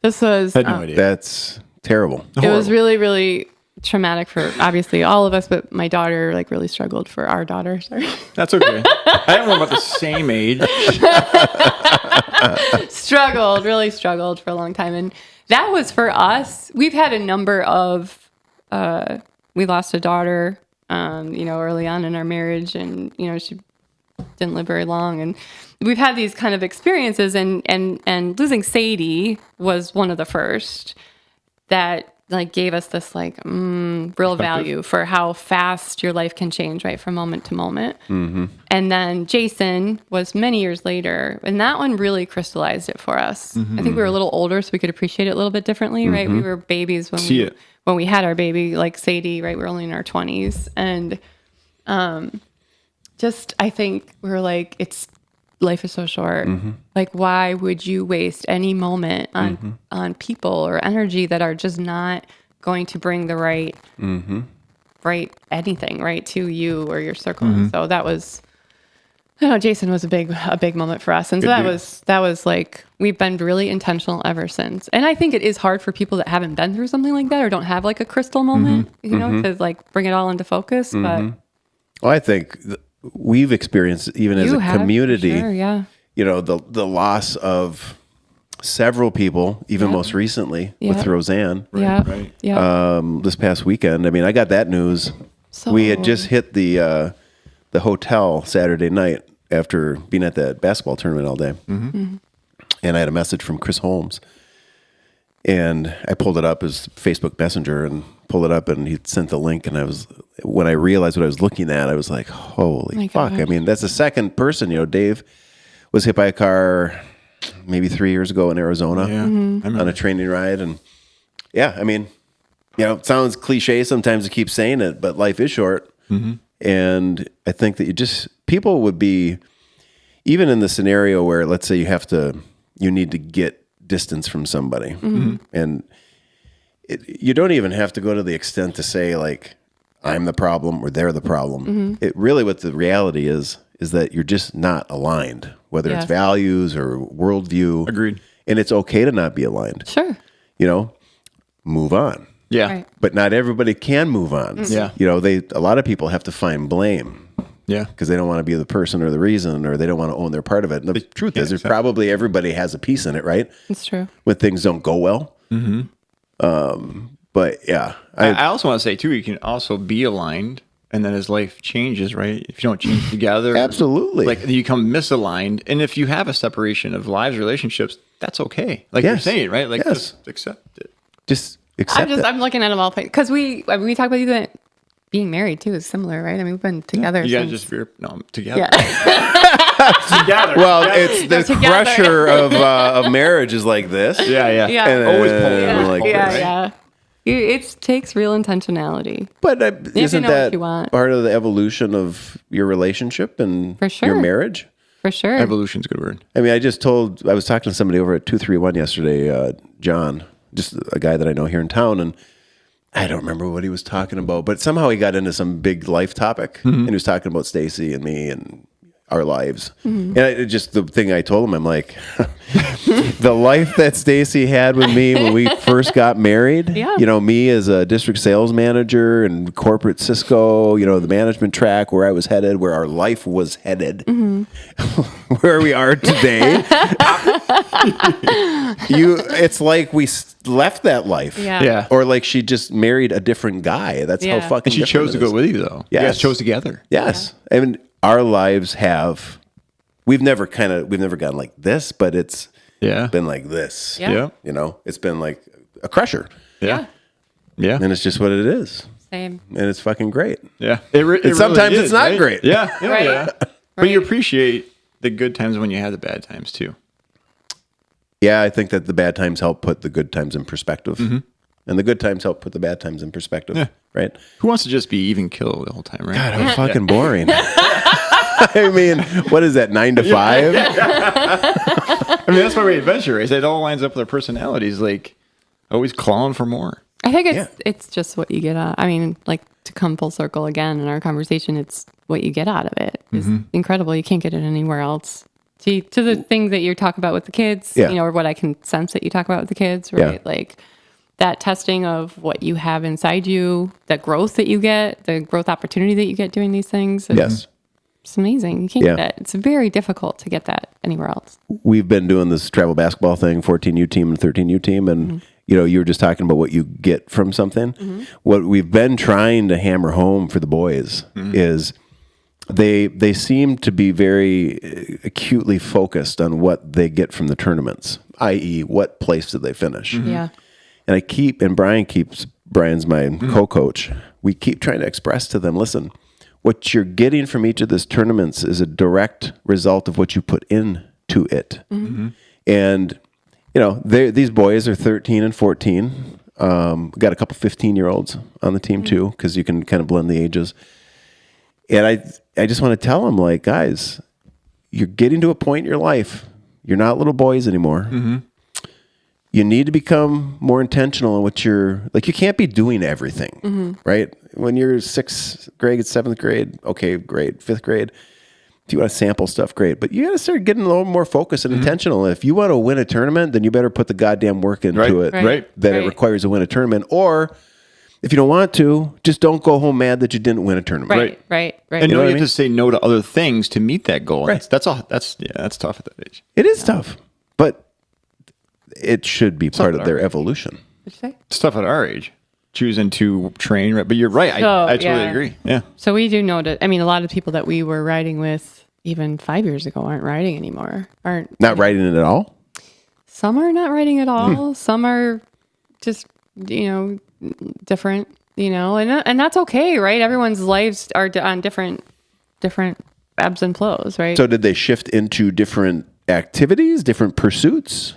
This was, I had no idea. That's terrible. it was really, really traumatic for obviously all of us, but my daughter really struggled for our daughter. Sorry. That's okay. I don't know about the same age. Really struggled for a long time. And that was for us. We've had a number of, we lost a daughter, early on in our marriage, and, she didn't live very long. And we've had these kind of experiences, and losing Sadie was one of the first that gave us this real value for how fast your life can change, right, from moment to moment. Mm-hmm. And then Jason was many years later, and that one really crystallized it for us. Mm-hmm. I think we were a little older, so we could appreciate it a little bit differently, right? We were babies when we had our baby, like Sadie, right? We were only in our 20s, and I think we were life is so short. Mm-hmm. Why would you waste any moment on people or energy that are just not going to bring the right anything, right, to you or your circle? Mm-hmm. So that was, Jason was a big moment for us. And so that was we've been really intentional ever since. And I think it is hard for people that haven't been through something like that or don't have a crystal moment, to bring it all into focus. But Well, I think we've experienced, even as a community, sure, yeah. The loss of several people, even most recently with Roseanne. Right. This past weekend. I mean, I got that news. We had just hit the hotel Saturday night after being at that basketball tournament all day. Mm-hmm. And I had a message from Chris Holmes. And I pulled it up as Facebook Messenger and pulled it up, and he sent the link. And when I realized what I was looking at, I was like, holy fuck. gosh. I mean, that's the second person. Dave was hit by a car maybe 3 years ago in Arizona on a training ride. And I mean, it sounds cliche sometimes to keep saying it, but life is short. Mm-hmm. And I think that people would be, even in the scenario where, let's say you need to get distance from somebody. Mm-hmm. And you don't even have to go to the extent to say I'm the problem or they're the problem. Mm-hmm. It really, what the reality is that you're just not aligned, whether it's values or worldview. Agreed. And it's okay to not be aligned. Sure. Move on. Yeah. Right. But not everybody can move on. Mm-hmm. Yeah. A lot of people have to find blame. Yeah. Because they don't want to be the person or the reason, or they don't want to own their part of it. And the truth is, there's probably everybody has a piece in it, right? It's true. When things don't go well. Mm-hmm. But yeah. I also want to say, too, you can also be aligned and then as life changes, right? If you don't change together, Absolutely. like you become misaligned. And if you have a separation of lives, relationships, that's okay. Like you're saying, right? Like just accept it. Just accept it. I'm looking at them all because we talk about even being married too is similar, right? I mean, we've been together. You guys since... together. Yeah. Together. Well, it's the crusher of marriage is like this. Yeah. And Always then like this. Yeah. It takes real intentionality. But isn't that want. part of the evolution of your relationship and your marriage? For sure. Evolution's a good word. I mean, I was talking to somebody over at 231 yesterday, John, just a guy that I know here in town, and I don't remember what he was talking about, but somehow he got into some big life topic, and he was talking about Stacy and me and our lives. And the thing I told him, I'm like, the life that Stacy had with me when we first got married, me as a district sales manager and corporate Cisco, the management track where I was headed, where our life was headed, where we are today. It's like we left that life. Yeah. Or like she just married a different guy. That's how fucking And she chose to go with you, though. Yes. You guys chose together. Yes. I mean, our lives we've never gotten like this, but it's been like this. Yeah. It's been like a crusher. Yeah. And it's just what it is. Same. And it's fucking great. Yeah. And sometimes really it's not right? great. Yeah. Right. Yeah. But you appreciate the good times when you have the bad times too. Yeah, I think that the bad times help put the good times in perspective. And the good times help put the bad times in perspective. Yeah. Right? Who wants to just be even kill the whole time, right? God, how fucking boring. I mean, what is that, 9 to 5? I mean, that's why we adventure race. It all lines up with our personalities, like always clawing for more. I think it's just what you get out. I mean, like to come full circle again in our conversation, it's what you get out of it. It's incredible. You can't get it anywhere else. To the things that you talk about with the kids, or what I can sense that you talk about with the kids, right? Yeah. Like that testing of what you have inside you, that growth that you get, the growth opportunity that you get doing these things. Yes. It's amazing. You can't get that. It's very difficult to get that anywhere else. We've been doing this travel basketball thing, 14U team and 13U team. And, you were just talking about what you get from something. What we've been trying to hammer home for the boys is they seem to be very acutely focused on what they get from the tournaments, i.e. what place did they finish. Yeah. And Brian's my co-coach. We keep trying to express to them, listen, what you're getting from each of these tournaments is a direct result of what you put into it. And, these boys are 13 and 14. We got a couple 15-year-olds on the team too, because you can kind of blend the ages. And I just want to tell them, like, guys, you're getting to a point in your life. You're not little boys anymore. You need to become more intentional in what you can't be doing everything, right? When you're 6th grade, 7th grade, okay, great. 5th grade, if you want to sample stuff, great. But you got to start getting a little more focused and intentional. If you want to win a tournament, then you better put the goddamn work into it that it requires to win a tournament. Or if you don't want to, just don't go home mad that you didn't win a tournament. Right. And you have to say no to other things to meet that goal. Right. That's all. That's tough at that age. It is tough, but it should be part of their evolution. What'd you say? It's tough at our age, choosing to train. Right? But you're right. I totally agree. Yeah. So we do know that. I mean, a lot of people that we were riding with even 5 years ago aren't riding anymore. Not riding it at all. Some are not riding at all. Some are just different. And that's okay, right? Everyone's lives are on different ebbs and flows, right? So did they shift into different activities, different pursuits?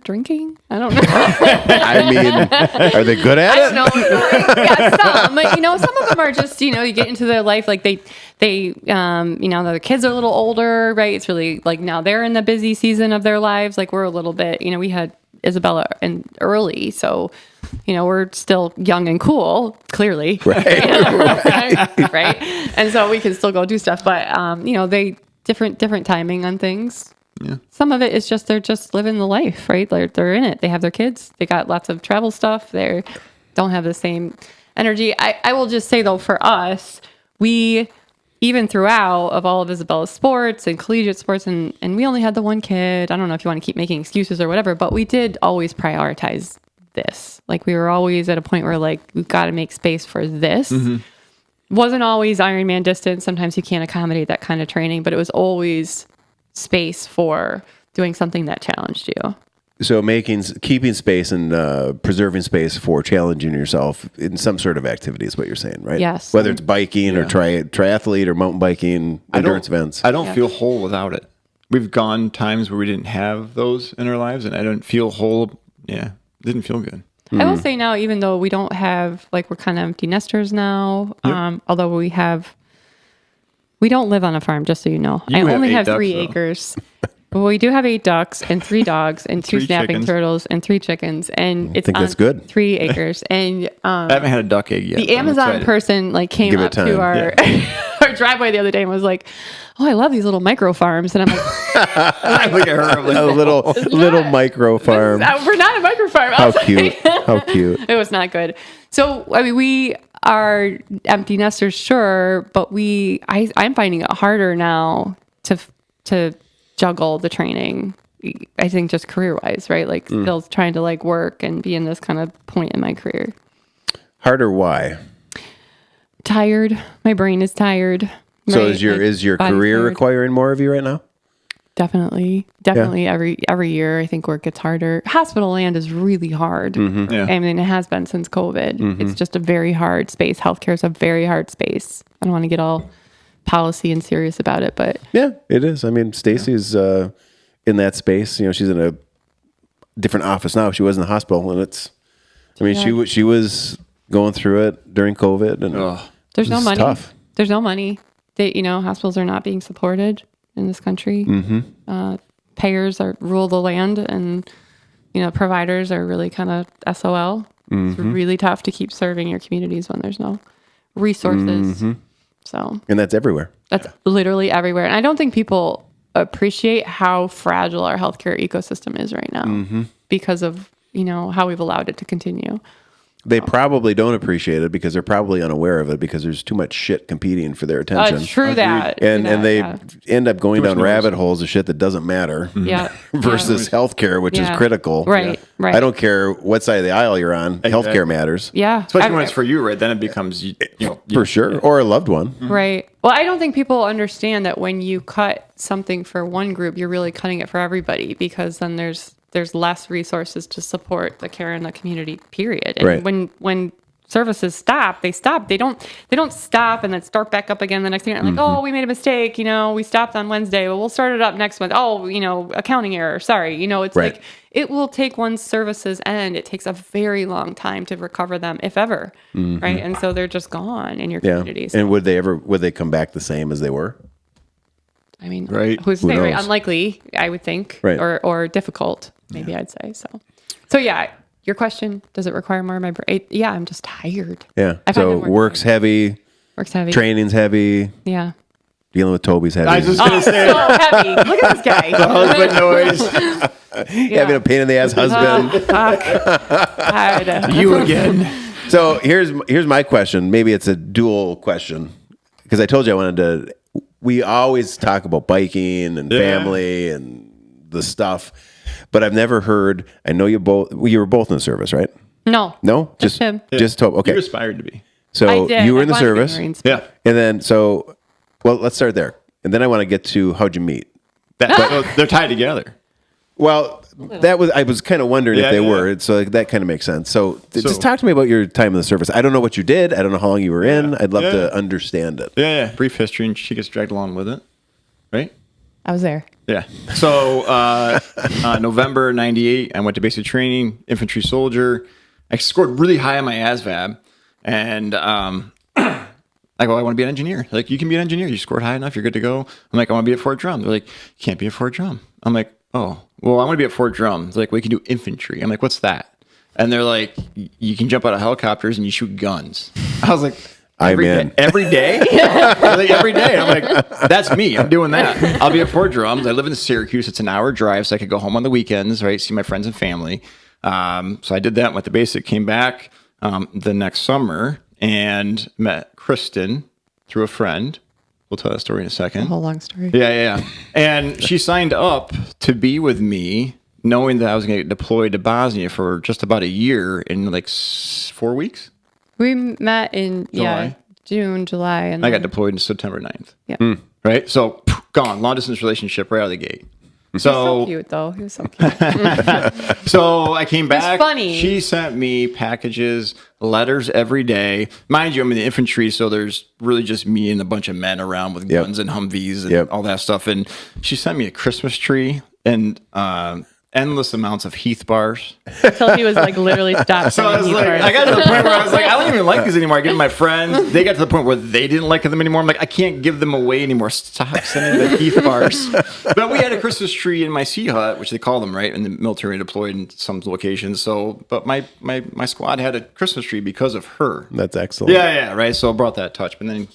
Drinking? I don't know. I mean, are they good at it? I don't know. Yeah, some. But, some of them are just, you get into their life, like they the kids are a little older, right? It's really like now they're in the busy season of their lives. Like we're a little bit, we had Isabella early, so we're still young and cool, clearly, right? Right. And so we can still go do stuff, but they different timing on things. Yeah. Some of it is just they're just living the life, right? They're in it. They have their kids. They got lots of travel stuff. They don't have the same energy. I will just say though, for us, we even throughout of all of Isabella's sports and collegiate sports, and we only had the one kid. I don't know if you want to keep making excuses or whatever, but we did always prioritize this. Like we were always at a point where like we've got to make space for this. Wasn't always Ironman distance. Sometimes you can't accommodate that kind of training, but it was always space for doing something that challenged you. So keeping space and preserving space for challenging yourself in some sort of activity is what you're saying, right? Yes. Whether it's biking or triathlete or mountain biking, endurance events. I don't feel whole without it. We've gone times where we didn't have those in our lives, and I don't feel whole. Yeah, didn't feel good. I will say now, even though we don't have, like, we're kind of empty nesters now, although we don't live on a farm, just so you know. I only have 3 acres. But we do have 8 ducks and 3 dogs and 2 snapping turtles and 3 chickens. And it's on that's good. 3 acres. And I haven't had a duck egg yet. The Amazon person came up to our our driveway the other day and was like, "Oh, I love these little micro farms." And I'm like, I look at her. I'm like, a little micro farm. We're not a micro farm. How cute. How cute. It was not good. So, I mean, we are empty nesters, sure, but I'm finding it harder now to juggle the training. I think just career-wise, right? Like still trying to work and be in this kind of point in my career. Harder? Why? Tired. My brain is tired. So is your career requiring more of you right now? Definitely. Every year, I think work gets harder. Hospital land is really hard. Mm-hmm. Yeah. I mean, it has been since COVID. Mm-hmm. It's just a very hard space. Healthcare is a very hard space. I don't want to get all policy and serious about it, but yeah, it is. I mean, Stacy's in that space. She's in a different office now. She was in the hospital, and she was going through it during COVID, and there's no money. Tough. There's no money. Hospitals are not being supported in this country. Mm-hmm. Payers rule the land, and providers are really kind of SOL. Mm-hmm. It's really tough to keep serving your communities when there's no resources. Mm-hmm. So, and that's everywhere. That's literally everywhere. And I don't think people appreciate how fragile our healthcare ecosystem is right now because of, how we've allowed it to continue. They probably don't appreciate it because they're probably unaware of it because there's too much shit competing for their attention. True that. And they end up going down rabbit holes of shit that doesn't matter. Yeah. versus healthcare, which is critical. Right. I don't care what side of the aisle you're on. Healthcare matters. Yeah. Especially when it's for you, right? Then it becomes, for sure. Or a loved one. Right. Well, I don't think people understand that when you cut something for one group, you're really cutting it for everybody because then there's less resources to support the care in the community, period. And when services stop, they stop. They don't stop and then start back up again the next year. Like, oh, we made a mistake. We stopped on Wednesday. Well, we'll start it up next month. Oh, accounting error. Sorry. It's like it will take one's services end. It takes a very long time to recover them, if ever. Right. And so they're just gone in your communities. And would they come back the same as they were? I mean, right. Who's very unlikely, I would think, right. or difficult, maybe I'd say. So yeah, your question, does it require more of my brain? Yeah, I'm just tired. Yeah. So work's heavy. Work's heavy. Training's heavy. Yeah. Dealing with Toby's heavy. I was just going to say. So heavy. Look at this guy. The husband noise. Having a pain in the ass husband. God. You again. So here's my question. Maybe it's a dual question because I told you I wanted to. We always talk about biking and family and the stuff, but I've never heard. I know you were both in the service, right? No, just him. Just Toby. Okay, You aspired to be. So you were in the service, yeah. And then let's start there, and then I want to get to how'd you meet. So they're tied together. Well, I was kind of wondering if they were. So that kind of makes sense. So just talk to me about your time in the service. I don't know what you did. I don't know how long you were in. I'd love to understand it. Yeah. Brief history, and she gets dragged along with it. Right? I was there. Yeah. So November 98, I went to basic training, infantry soldier. I scored really high on my ASVAB. And I go, I want to be an engineer. They're like, you can be an engineer. You scored high enough. You're good to go. I'm like, I want to be at Fort Drum. They're like, you can't be at Fort Drum. I'm like, oh, well, I want to be at Fort Drum. They're like, well, you can do infantry. I'm like, what's that? And they're like, you can jump out of helicopters and you shoot guns. I was like, every day? Every day? Like, every day. I'm like, that's me. I'm doing that. I'll be at Fort Drums. I live in Syracuse. It's an hour drive, so I could go home on the weekends, right? See my friends and family. So I did that, went to basic, came back the next summer and met Kristen through a friend. We'll tell that story in a second. A whole long story. Yeah. And she signed up to be with me, knowing that I was going to get deployed to Bosnia for just about a year in like 4 weeks. We met in July. June, July, and I got deployed in September 9th. Yeah. Right? So, gone. Long distance relationship right out of the gate. So cute, though. He was so cute. So I came back. It's funny. She sent me packages, letters every day. Mind you, I'm in the infantry, so there's really just me and a bunch of men around with guns and Humvees and all that stuff. And she sent me a Christmas tree and endless amounts of Heath bars. Until he was like literally stopped. So I was like, I got to the point where I was like, I don't even like these anymore. I give them to my friends. They got to the point where they didn't like them anymore. I'm like, I can't give them away anymore. Stop sending the Heath bars. But we had a Christmas tree in my sea hut, which they call them, right? In the military deployed in some locations. So, but my squad had a Christmas tree because of her. That's excellent. Yeah, right. So I brought that touch. But then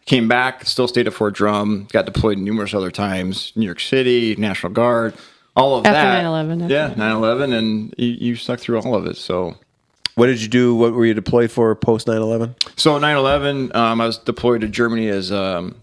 came back, still stayed at Fort Drum, got deployed numerous other times. New York City, National Guard. All of after that. 9/11. Yeah, 9/11, and you stuck through all of it. So, what did you do? What were you deployed for post 9/11? So 9/11, I was deployed to Germany as friend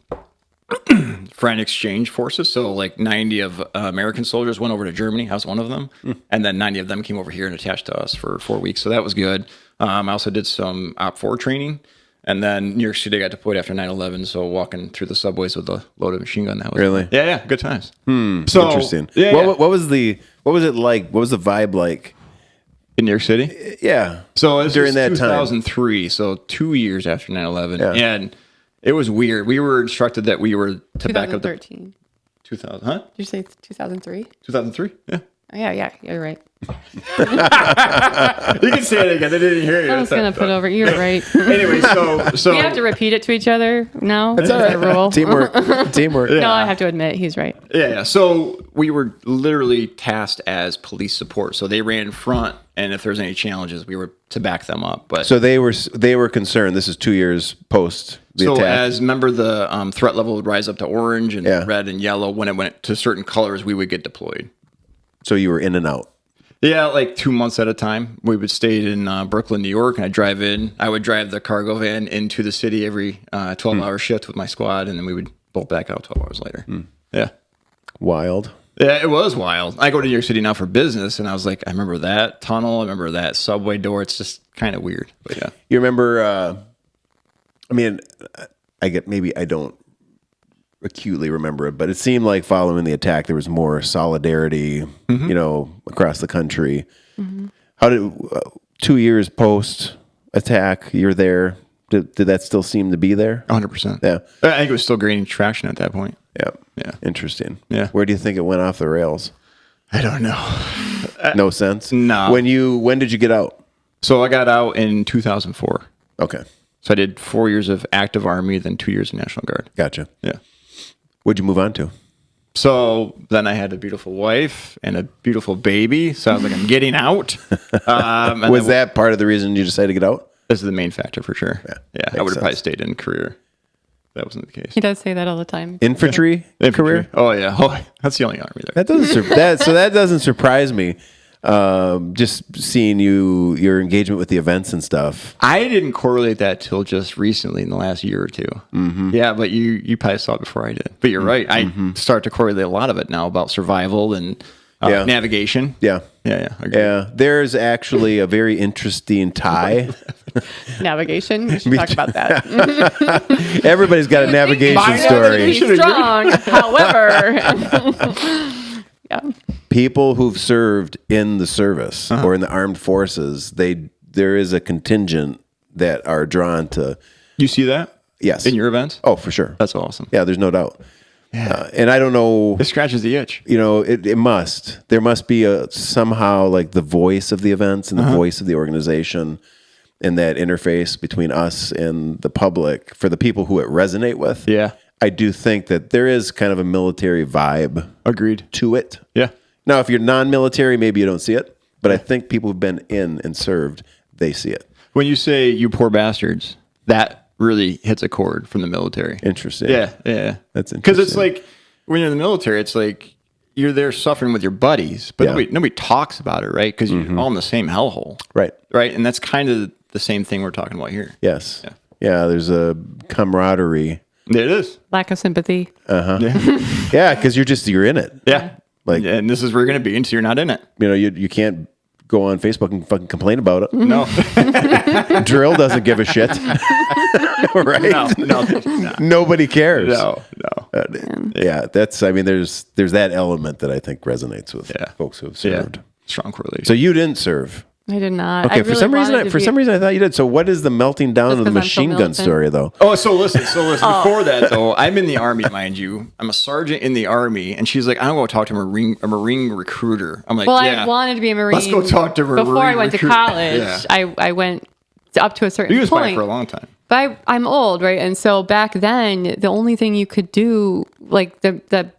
exchange forces. So like 90 of American soldiers went over to Germany. I was one of them, and then 90 of them came over here and attached to us for 4 weeks. So that was good. I also did some Op 4 training. And then New York City got deployed after 9/11, so walking through the subways with a loaded machine gun. That was really, yeah, good times. So interesting. Yeah, what was it like? What was the vibe like in New York City? Yeah. So during that 2003, so 2 years after 9/11, and it was weird. We were instructed that we were to back up. 2013. 2000, huh? Did you say 2003? 2003. Yeah. Yeah, you're right. You can say it again. I didn't hear you. I was gonna put over. You're right. Anyway, so we have to repeat it to each other now. That's all right. Rule. Teamwork. Yeah. No, I have to admit he's right. Yeah. So we were literally tasked as police support. So they ran in front, and if there's any challenges, we were to back them up. But so they were concerned. This is 2 years post the attack. As remember, the threat level would rise up to orange and red and yellow. When it went to certain colors, we would get deployed. So you were in and out. Yeah, like 2 months at a time. We would stay in Brooklyn, New York, and I'd drive in. I would drive the cargo van into the city every 12-hour shift with my squad, and then we would bolt back out 12 hours later. Yeah. Wild. Yeah, it was wild. I go to New York City now for business, and I was like, I remember that tunnel. I remember that subway door. It's just kind of weird. But yeah. You remember, I mean, I get maybe I don't acutely remember it, but it seemed like following the attack there was more solidarity, you know, across the country. How did 2 years post attack you're there, did that still seem to be there? 100%. Yeah, I think it was still gaining traction at that point. Yeah, interesting. Yeah. Where do you think it went off the rails? I don't know. No sense. No. When did you get out? So I got out in 2004. Okay. So I did 4 years of active Army, then 2 years of National Guard. Gotcha. Yeah. What'd you move on to? So then I had a beautiful wife and a beautiful baby. So I was like, I'm getting out. Was that part of the reason you decided to get out? This is the main factor for sure. Yeah. I would have probably stayed in career. That wasn't the case. He does say that all the time. Infantry career? Oh yeah. Oh, that's the only Army there. That doesn't that doesn't surprise me. Just seeing your engagement with the events and stuff. I didn't correlate that till just recently in the last year or two. Yeah, but you probably saw it before I did. But you're right. I start to correlate a lot of it now about survival and navigation. Yeah. There's actually a very interesting tie. Navigation. We should talk about that. Everybody's got a navigation story. Strong, however. Yeah. People who've served in the service or in the armed forces, there is a contingent that are drawn to. You see that? Yes. In your events? Oh, for sure. That's awesome. Yeah, there's no doubt. Yeah. And I don't know. It scratches the itch. You know, it must. There must be somehow like the voice of the events and the voice of the organization and that interface between us and the public for the people who it resonate with. Yeah. I do think that there is kind of a military vibe. Agreed. To it. Yeah. Now, if you're non-military, maybe you don't see it. But I think people who've been in and served, they see it. When you say "you poor bastards," that really hits a chord from the military. Interesting. Yeah. That's interesting. Because it's like when you're in the military, it's like you're there suffering with your buddies, but nobody talks about it, right? Because you're all in the same hellhole. Right. And that's kind of the same thing we're talking about here. Yes. Yeah. There's a camaraderie. It is. Lack of sympathy. Yeah, because you're in it. Yeah. Like, and this is where you're going to be until you're not in it. You know, you can't go on Facebook and fucking complain about it. No. Drill doesn't give a shit. Right? No. Nobody cares. No. Yeah, that's. I mean, there's that element that I think resonates with folks who have served. Yeah. Strong correlation. So you didn't serve. I did not. Okay, for some reason I thought you did. So what is the melting down of the machine gun story, though? Oh, so listen. Before that, though, I'm in the Army, mind you. I'm a sergeant in the Army, and she's like, I'm going to talk to a Marine recruiter. I'm like, well, I wanted to be a Marine. Let's go talk to a Marine before I went recruiter. to college. Yeah. I went up to a certain You was point for a long time. But I'm old, right? And so back then, the only thing you could do, like the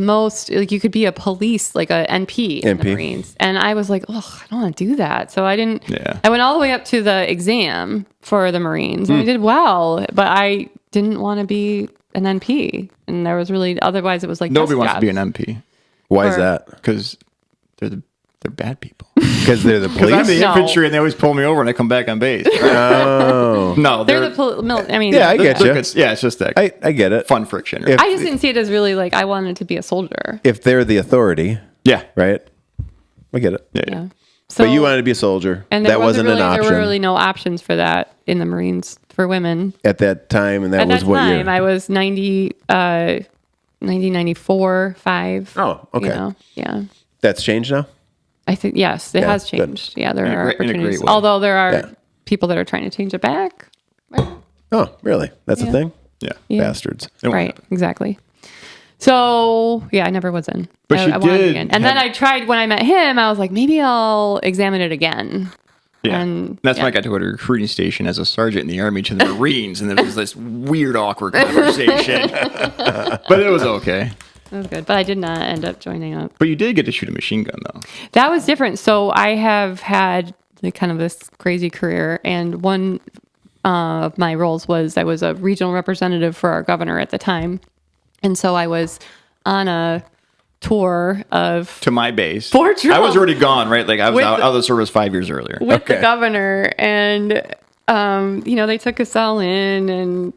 most, like you could be a police, like a NP in the Marines. And I was like, oh, I don't want to do that. So I didn't, I went all the way up to the exam for the Marines and I did well, but I didn't want to be an NP. And there was really, otherwise it was like, nobody wants to be an MP. Why is that? Because they're bad people. Because they're the police? I'm the infantry and they always pull me over when I come back on base. Oh. No, they're the I mean, yeah, I get you. Yeah, it's just that. I get it. Fun friction. Right? I just didn't see it as really like I wanted to be a soldier. If they're the authority. Yeah. Right? I get it. Yeah. So, but you wanted to be a solsoldier. And that wasn't an option. There were really no options for that in the Marines for women. At that time, and that was what year? At that time, I was 1994, 5. Oh, okay. You know? Yeah. That's changed now? I think, yes, it has changed. Good. Yeah, there are opportunities. Although there are people that are trying to change it back. Oh, really? That's a thing? Yeah. Bastards. Right, exactly. So, yeah, I never was in. But I wanted again. And then I tried, when I met him, I was like, maybe I'll examine it again. Yeah. And that's when I got to go to a recruiting station as a sergeant in the Army to the Marines. And there was this weird, awkward conversation. But it was okay. That was good, but I did not end up joining up. But you did get to shoot a machine gun, though. That was different. So I have had like kind of this crazy career, and one of my roles was I was a regional representative for our governor at the time, and so I was on a tour to my base. Fort Drum. I was already gone, right? Like I was out of the service 5 years earlier with the governor, and they took us all in, and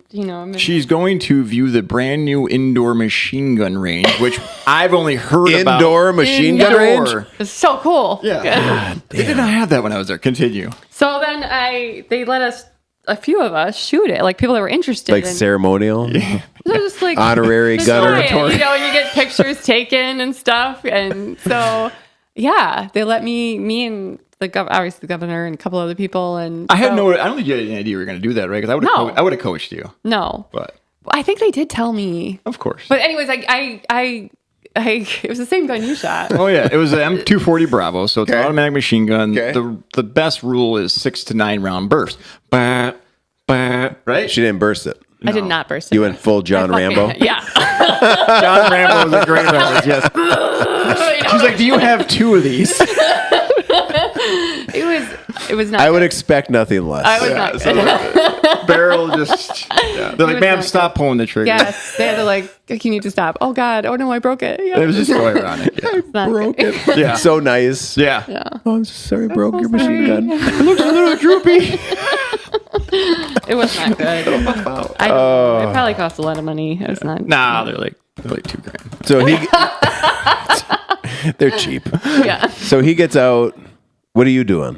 she's going to view the brand new indoor machine gun range, which I've only heard about. Indoor machine gun range? It's so cool. Yeah. They did not have that when I was there. Continue. So then they let us, a few of us, shoot it. Like people that were interested. Like ceremonial? Yeah. Just like honorary gunner. You get pictures taken and stuff. And so, yeah, they let me and obviously the governor and a couple other people. And I don't think you had any idea you were going to do that, right? Because I would have coached you. No. But I think they did tell me. Of course. But anyways, it was the same gun you shot. Oh yeah, it was an M240 Bravo, so it's an automatic machine gun. Okay. The best rule is 6 to 9 round burst. Right? She didn't burst it. No. I did not burst it. You went full John Rambo? Yeah. John Rambo was a great reference, yes. She's like, do you have 2 of these? It was not. I would expect nothing less. I was not good. Barrel just. Yeah. They're like, ma'am, stop pulling the trigger. Yes, they had to like, you need to stop. Oh God, oh no, I broke it. Yeah. It was just so ironic. Yeah. I broke it. Yeah, so nice. Yeah. Oh, I'm so sorry, I broke your machine gun. It looks a little droopy. It was not good. It probably cost a lot of money. It was not. Nah, they're like $2,000. So they're cheap. Yeah. So he gets out. What are you doing?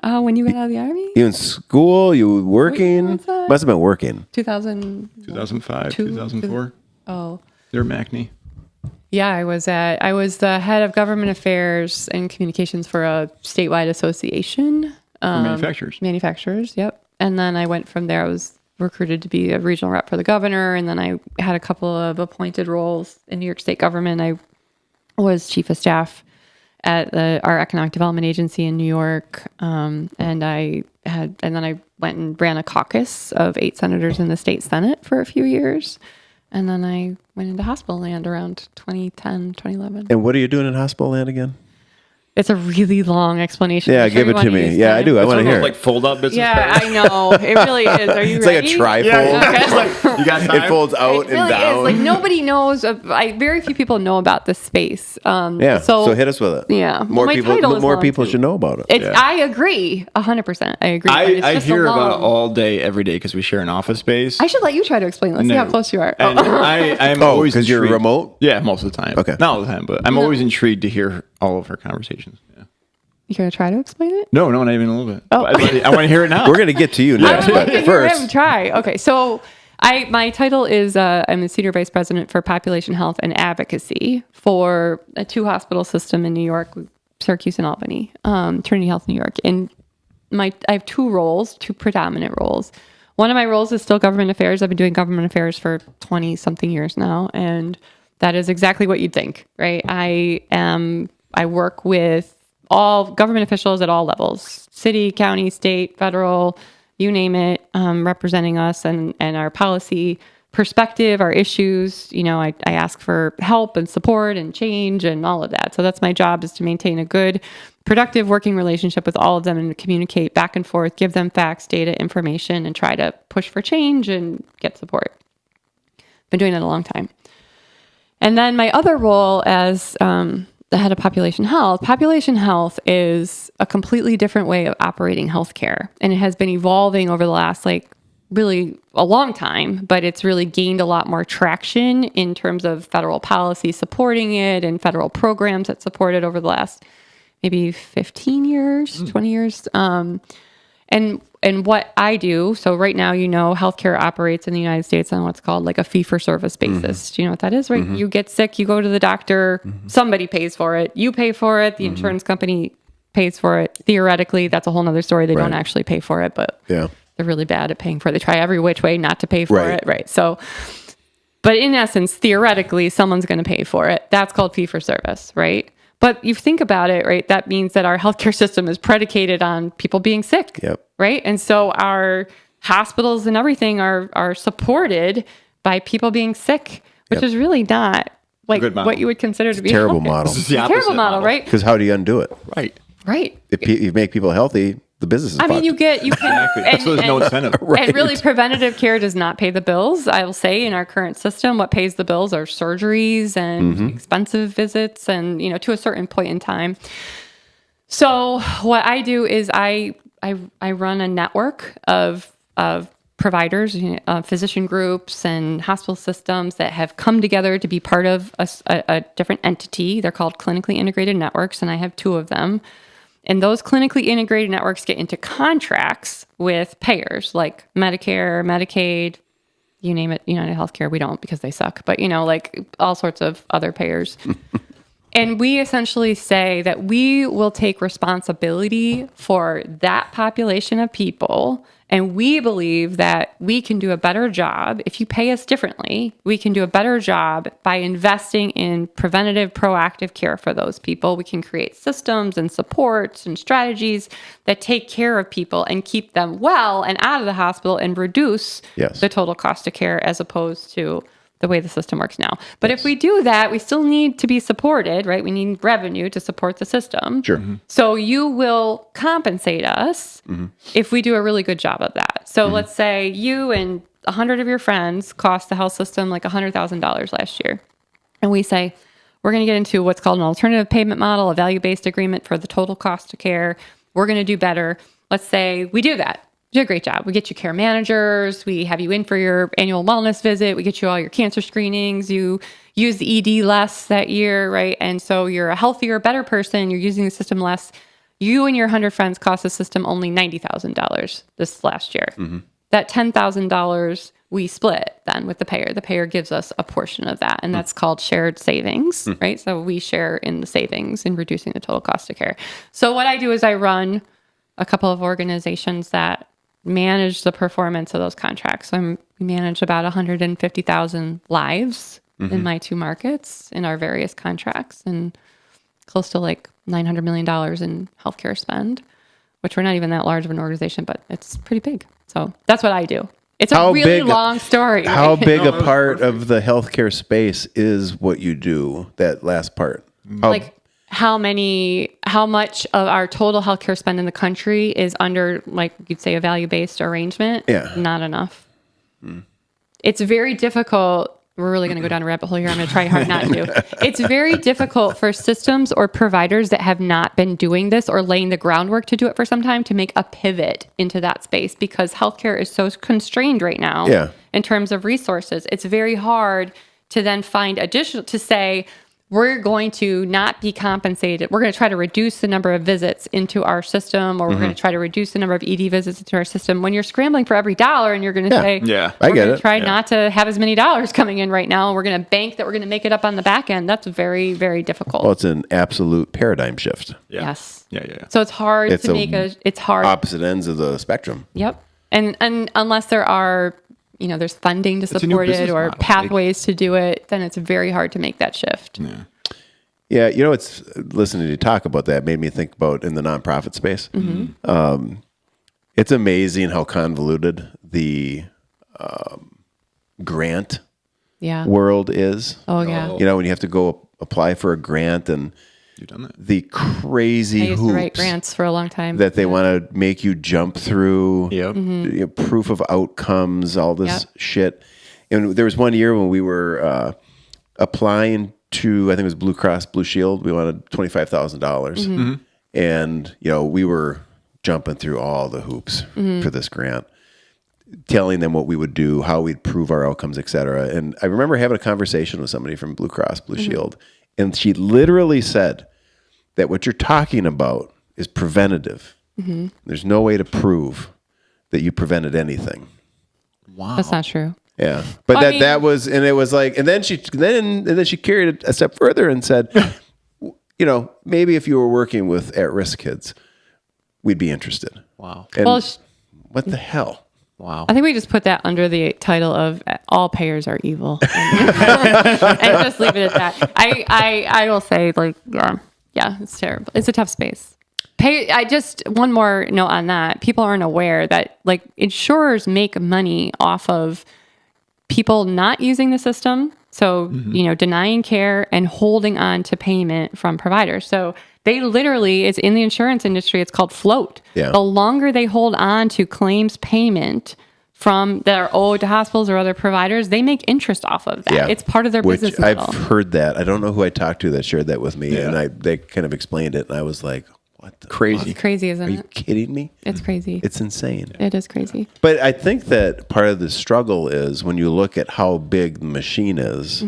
When you got out of the Army? You in school? You working? Must have been working. 2005, 2004. Oh. They're Mackney. Yeah, I was the head of government affairs and communications for a statewide association. Manufacturers, yep. And then I went from there. I was recruited to be a regional rep for the governor, and then I had a couple of appointed roles in New York State government. I was chief of staff at our economic development agency in New York, and then I went and ran a caucus of 8 senators in the state Senate for a few years, and then I went into hospital land around 2010, 2011. And what are you doing in hospital land again? It's a really long explanation. Yeah, give it to me. Yeah, I do. I want to hear it. Like fold up business. Yeah, I know. It really is. Are you ready? It's like a trifold. Yeah, okay. You got time? It folds out and down. Is. Like nobody knows. Very few people know about this space. So hit us with it. Yeah, more people should know about it. I agree, 100%. I agree. I hear about it all day, every day because we share an office space. I should let you try to explain. Let's see how close you are. And I'm always because you're remote. Yeah, most of the time. Okay, not all the time, but I'm always intrigued to hear all of her conversations. You gonna try to explain it? No, not even a little bit. Oh. I want to hear it now. We're going to get to you next, but first. Try. Okay, so my title is I'm the Senior Vice President for Population Health and Advocacy for a 2-hospital system in New York, Syracuse and Albany, Trinity Health New York. And I have 2 predominant roles. One of my roles is still government affairs. I've been doing government affairs for 20 something years now, and that is exactly what you'd think, right? I work with all government officials at all levels, city, county, state, federal, you name it, representing us and our policy perspective, our issues. I ask for help and support and change and all of that. So that's my job, is to maintain a good, productive working relationship with all of them and to communicate back and forth, give them facts, data, information, and try to push for change and get support. Been doing that a long time. And then my other role as the head of population health is a completely different way of operating healthcare. And it has been evolving over the last really a long time, but it's really gained a lot more traction in terms of federal policy supporting it and federal programs that support it over the last maybe 15 years, 20 years. And what I do, so right now, healthcare operates in the United States on what's called a fee-for-service basis. Do you know what that is, right? You get sick, you go to the doctor, somebody pays for it, you pay for it, the insurance company pays for it. Theoretically, that's a whole nother story. They don't actually pay for it, but they're really bad at paying for it. They try every which way not to pay for it, right? So, but in essence, theoretically, someone's going to pay for it. That's called fee-for-service, right? But you think about it, right? That means that our healthcare system is predicated on people being sick, right? And so our hospitals and everything are supported by people being sick, which is really not what you would consider to be terrible model. This is the terrible model, right? Because how do you undo it? Right. If you make people healthy, the business is fucked. You can. Exactly. That's why there's no incentive. And really, preventative care does not pay the bills. I will say in our current system, what pays the bills are surgeries and expensive visits, and to a certain point in time. So what I do is I run a network of providers, physician groups and hospital systems that have come together to be part of a different entity. They're called clinically integrated networks, and I have 2 of them. And those clinically integrated networks get into contracts with payers like Medicare, Medicaid, you name it, United Healthcare. We don't because they suck, but all sorts of other payers. And we essentially say that we will take responsibility for that population of people. And we believe that we can do a better job. If you pay us differently, we can do a better job by investing in preventative, proactive care for those people. We can create systems and supports and strategies that take care of people and keep them well and out of the hospital and reduce the total cost of care as opposed to the way the system works now. But if we do that, we still need to be supported, right? We need revenue to support the system. Sure. So you will compensate us if we do a really good job of that. So let's say you and 100 of your friends cost the health system $100,000 last year. And we say, we're going to get into what's called an alternative payment model, a value-based agreement for the total cost of care. We're going to do better. Let's say we do that. You do a great job. We get you care managers. We have you in for your annual wellness visit. We get you all your cancer screenings. You use the ED less that year, right? And so you're a healthier, better person. You're using the system less. You and your 100 friends cost the system only $90,000 this last year. That $10,000 we split then with the payer. The payer gives us a portion of that, and that's called shared savings, right? So we share in the savings in reducing the total cost of care. So what I do is I run a couple of organizations that manage the performance of those contracts. So we manage about 150,000 lives in my 2 markets in our various contracts, and close to $900 million in healthcare spend, which we're not even that large of an organization, but it's pretty big. So that's what I do. It's a really long story. How big a part of the healthcare space is what you do, that last part? How much of our total healthcare spend in the country is under, you'd say, a value-based arrangement? Yeah. Not enough. It's very difficult. We're really going to go down a rabbit hole here. I'm going to try hard not to. It's very difficult for systems or providers that have not been doing this or laying the groundwork to do it for some time to make a pivot into that space, because healthcare is so constrained right now in terms of resources. It's very hard to then find additional, to say, we're going to not be compensated. We're going to try to reduce the number of visits into our system, or we're going to try to reduce the number of ED visits into our system. When you're scrambling for every dollar and you're going to say, I get it. Try not to have as many dollars coming in right now. We're going to bank that we're going to make it up on the back end. That's very, very difficult. Well, it's an absolute paradigm shift. Yeah. Yes. Yeah. So it's hard to make it's hard. Opposite ends of the spectrum. Yep. And unless there are, there's funding to support it or pathways to do it, then it's very hard to make that shift. Yeah. It's listening to you talk about that made me think about in the nonprofit space. It's amazing how convoluted the grant world is. Oh, yeah. When you have to go apply for a grant and You've done that. the crazy I used hoops to write grants for a long time. that they want to make you jump through, Yep. proof of outcomes, all this shit. And there was one year when we were applying to, I think it was Blue Cross Blue Shield. We wanted $25,000. And, we were jumping through all the hoops for this grant, telling them what we would do, how we'd prove our outcomes, et cetera. And I remember having a conversation with somebody from Blue Cross Blue Shield, and she literally said that what you're talking about is preventative. There's no way to prove that you prevented anything. Wow. That's not true. Yeah, but that was, and it was like, and then she carried it a step further and said, maybe if you were working with at-risk kids, we'd be interested. Wow. And Well, what the hell? Wow. I think we just put that under the title of all payers are evil and just leave it at that. I will say, it's terrible. It's a tough space. One more note on that. People aren't aware that insurers make money off of people not using the system. So, denying care and holding on to payment from providers. So they literally, it's in the insurance industry, it's called float. Yeah. The longer they hold on to claims payment from that are owed to hospitals or other providers, they make interest off of that. Yeah. It's part of their business model. I've heard that. I don't know who I talked to that shared that with me, and they kind of explained it, and I was like, what the Crazy. It's crazy, isn't Are you it? kidding me? It's crazy. It's insane. It is crazy. But I think that part of the struggle is when you look at how big the machine is,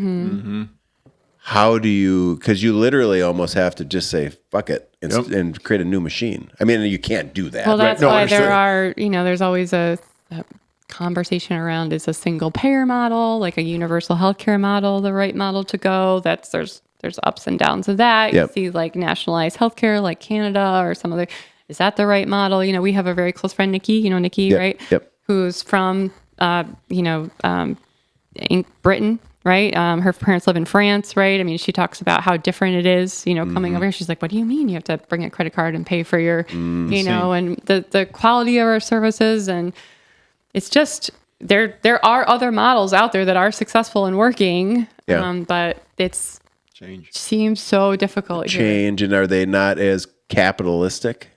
how do you, because you literally almost have to just say, fuck it, and create a new machine. I mean, you can't do that. Well, that's why there are, there's always a conversation around, is a single payer model, like a universal healthcare model, the right model to go? There's ups and downs of that. You see nationalized healthcare like Canada or some other, is that the right model? We have a very close friend, Nikki, Nikki, right? Yep. Who's from, Britain, right? Her parents live in France, right? I mean, she talks about how different it is, coming over here. She's like, what do you mean you have to bring a credit card and pay for your, and the quality of our services. And it's just, there are other models out there that are succursual and working, but it's seems so difficult. Change, and are they not as capitalistic?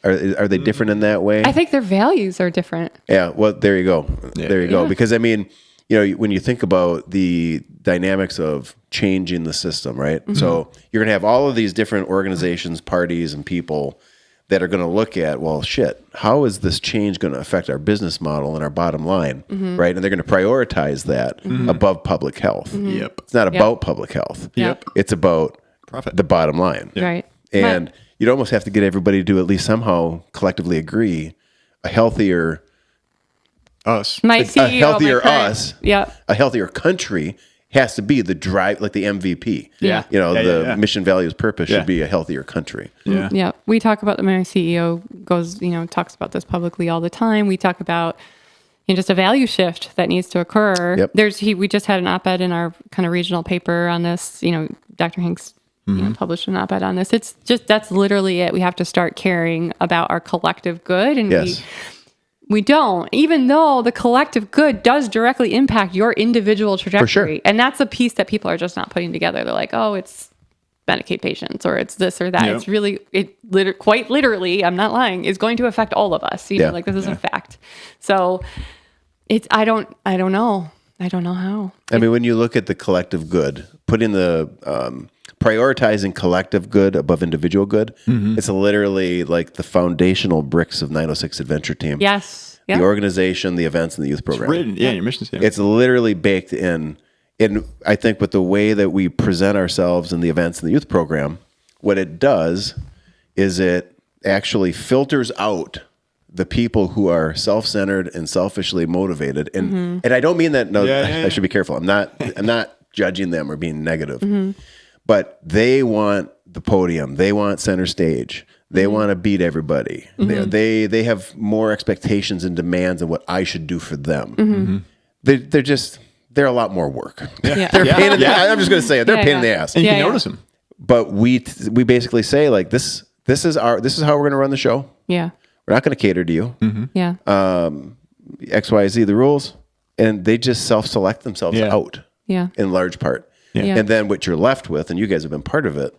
Are they different in that way? I think their values are different. Yeah, well, there you go. There you go. Because, I mean, when you think about the dynamics of changing the system, right? So you're going to have all of these different organizations, parties, and people that are going to look at, well, shit, how is this change going to affect our business model and our bottom line, right? And they're going to prioritize that above public health. Yep. It's not about public health. Yep. It's about profit, the bottom line. Right. And you'd almost have to get everybody to at least somehow collectively agree a healthier us. My a CEO, healthier my current, us, Yep. a healthier country has to be the drive, like the MVP. Yeah. The mission, values, purpose should Yeah. be a healthier country. Yeah. Yeah. We talk about, my CEO goes, talks about this publicly all the time. We talk about just a value shift that needs to occur. Yep. We just had an op-ed in our kind of regional paper on this, Dr. Hanks published an op-ed on this. It's just, that's literally it. We have to start caring about our collective good. And we don't, even though the collective good does directly impact your individual trajectory. For sure. And that's a piece that people are just not putting together. They're like, oh, it's Medicaid patients, or it's this or that. Yep. It's really, quite literally, I'm not lying, is going to affect all of us. This is a fact. So I don't know. I don't know how. I mean, when you look at the collective good, putting the prioritizing collective good above individual good, it's literally like the foundational bricks of 906 Adventure Team. Yes. Yep. The organization, the events, and the youth program. Written, your mission statement. It's literally baked in And I think with the way that we present ourselves in the events in the youth program, what it does is it actually filters out the people who are self-centered and selfishly motivated. And and I don't mean that, I should be careful. I'm not judging them or being negative. But they want the podium. They want center stage. They want to beat everybody. They have more expectations and demands on what I should do for them. They're a lot more work. They're pain in the ass. I'm just going to say it. They're a pain in the ass. And you can notice them. But we basically say like this is how we're going to run the show. Yeah. We're not going to cater to you. Yeah. X, Y, Z, the rules, and they just self-select themselves out. Yeah. In large part. Yeah. And then what you're left with, and you guys have been part of it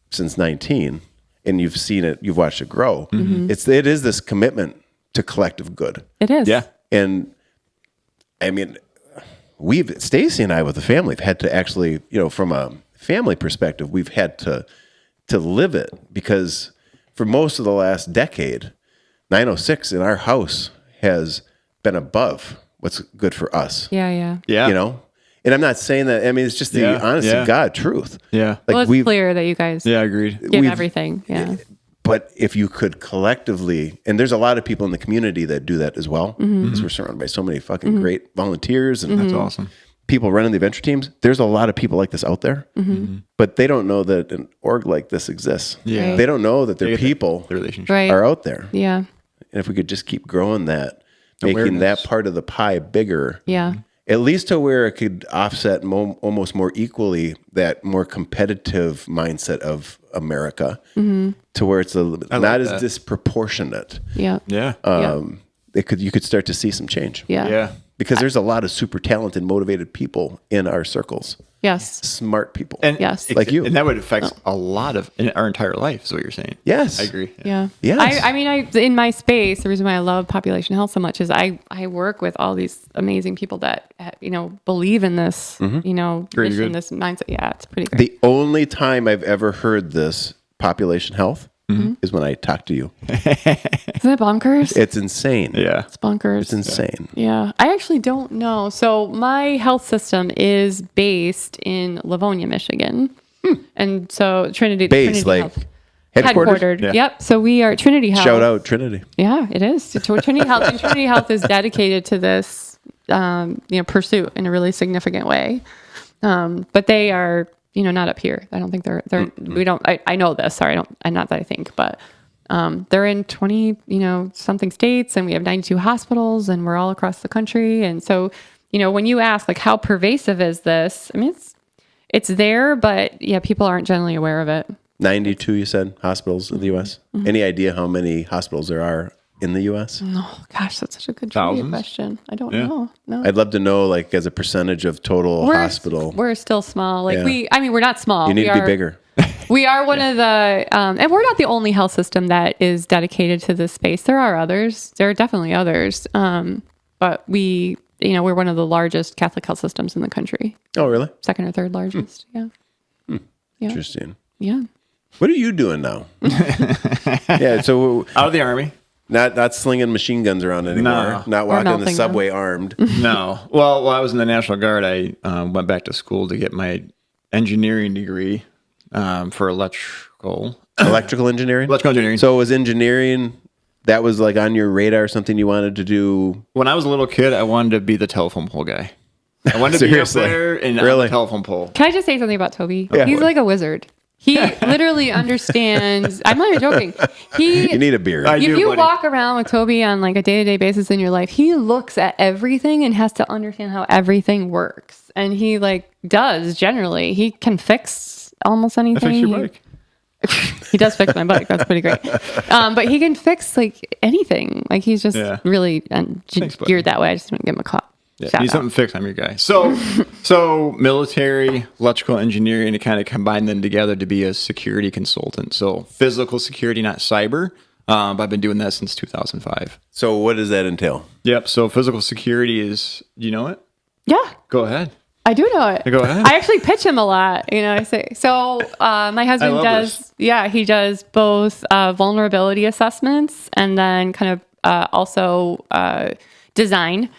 since 19, and you've seen it, you've watched it grow. It is this commitment to collective good. It is. Yeah. And I mean, Stacy and I with the family have had to actually, from a family perspective, we've had to live it, because for most of the last decade, 906 in our house has been above what's good for us. Yeah. And I'm not saying that, I mean, it's just the honest to God truth. Yeah. Like, well, it's clear that you guys agreed. give everything. Yeah. But if you could collectively, and there's a lot of people in the community that do that as well, because we're surrounded by so many fucking great volunteers, and that's awesome. People running the adventure teams. There's a lot of people like this out there, but they don't know that an org like this exists. Yeah. Right. They don't know that their people the relationship are out there. Yeah. And if we could just keep growing that, making awareness. that part of the pie bigger. Yeah. At least to where it could offset almost more equally that more competitive mindset of America, to where it's not as disproportionate. Yeah. Yeah. You could start to see some change. Yeah. Yeah. Because there's a lot of super talented, motivated people in our circles. Yes. Smart people. And Yes. Like you. And that would affect a lot of our entire life, is what you're saying. Yes. I agree. Yeah. Yes. I mean, in my space, the reason why I love population health so much is I work with all these amazing people that, believe in this, mission, this mindset. Yeah, it's pretty great. The only time I've ever heard this population health is when I talk to you. Isn't it bonkers? It's insane. Yeah. It's bonkers. It's insane. Yeah. I actually don't know. So my health system is based in Livonia, Michigan. And so Trinity Health. Headquartered. Headquartered. Yep. So we are Trinity Health. Shout out Trinity. Yeah, it is. Trinity Health. And Trinity Health is dedicated to this, pursuit in a really significant way. But they are, not up here. I don't think they're we don't, I know this, sorry, not that I think, but, they're in 20, something states, and we have 92 hospitals, and we're all across the country. And so, when you ask like, how pervasive is this? I mean, it's there, but yeah, people aren't generally aware of it. 92, you said, hospitals in the U.S. Any idea how many hospitals there are in the U.S.? Oh gosh, that's such a good trivia question. I don't know. No. I'd love to know, like, as a percentage of total hospital. We're still small. Like we're not small. You need to be bigger. We are one of the, and we're not the only health system that is dedicated to this space. There are others. There are definitely others. But we're one of the largest Catholic health systems in the country. Oh, really? Second or third largest. Yeah. Yeah. Interesting. Yeah. What are you doing now? Yeah, so Out of the Army. not slinging machine guns around anymore. No. Not walking the melting subway armed. No. Well, while I was in the National Guard, I went back to school to get my engineering degree for electrical engineering. Electrical engineering. So was engineering, that was like on your radar, something you wanted to do? When I was a little kid, I wanted to be the telephone pole guy. I wanted to be up there and on the telephone pole. Can I just say something about Toby? Yeah. He's like a wizard. He literally understands. I'm not even joking. You need a beard. I If do, you buddy. walk around with Toby on like a day-to-day basis in your life, he looks at everything and has to understand how everything works. And he does generally. He can fix almost anything. I fix your bike. He does fix my bike. That's pretty great. But he can fix like anything. Like he's just really Thanks, buddy. geared that way. I just want to give him a clap. Yeah, Shout need out. something fixed, I'm your guy. So military, electrical engineering, to kind of combine them together to be a security consultant. So physical security, not cyber. I've been doing that since 2005. So what does that entail? Yep. So physical security is, you know it? Yeah. Go ahead. I do know it. Go ahead. I actually pitch him a lot. I say, so my husband love does, this. he does both vulnerability assessments and then kind of also design.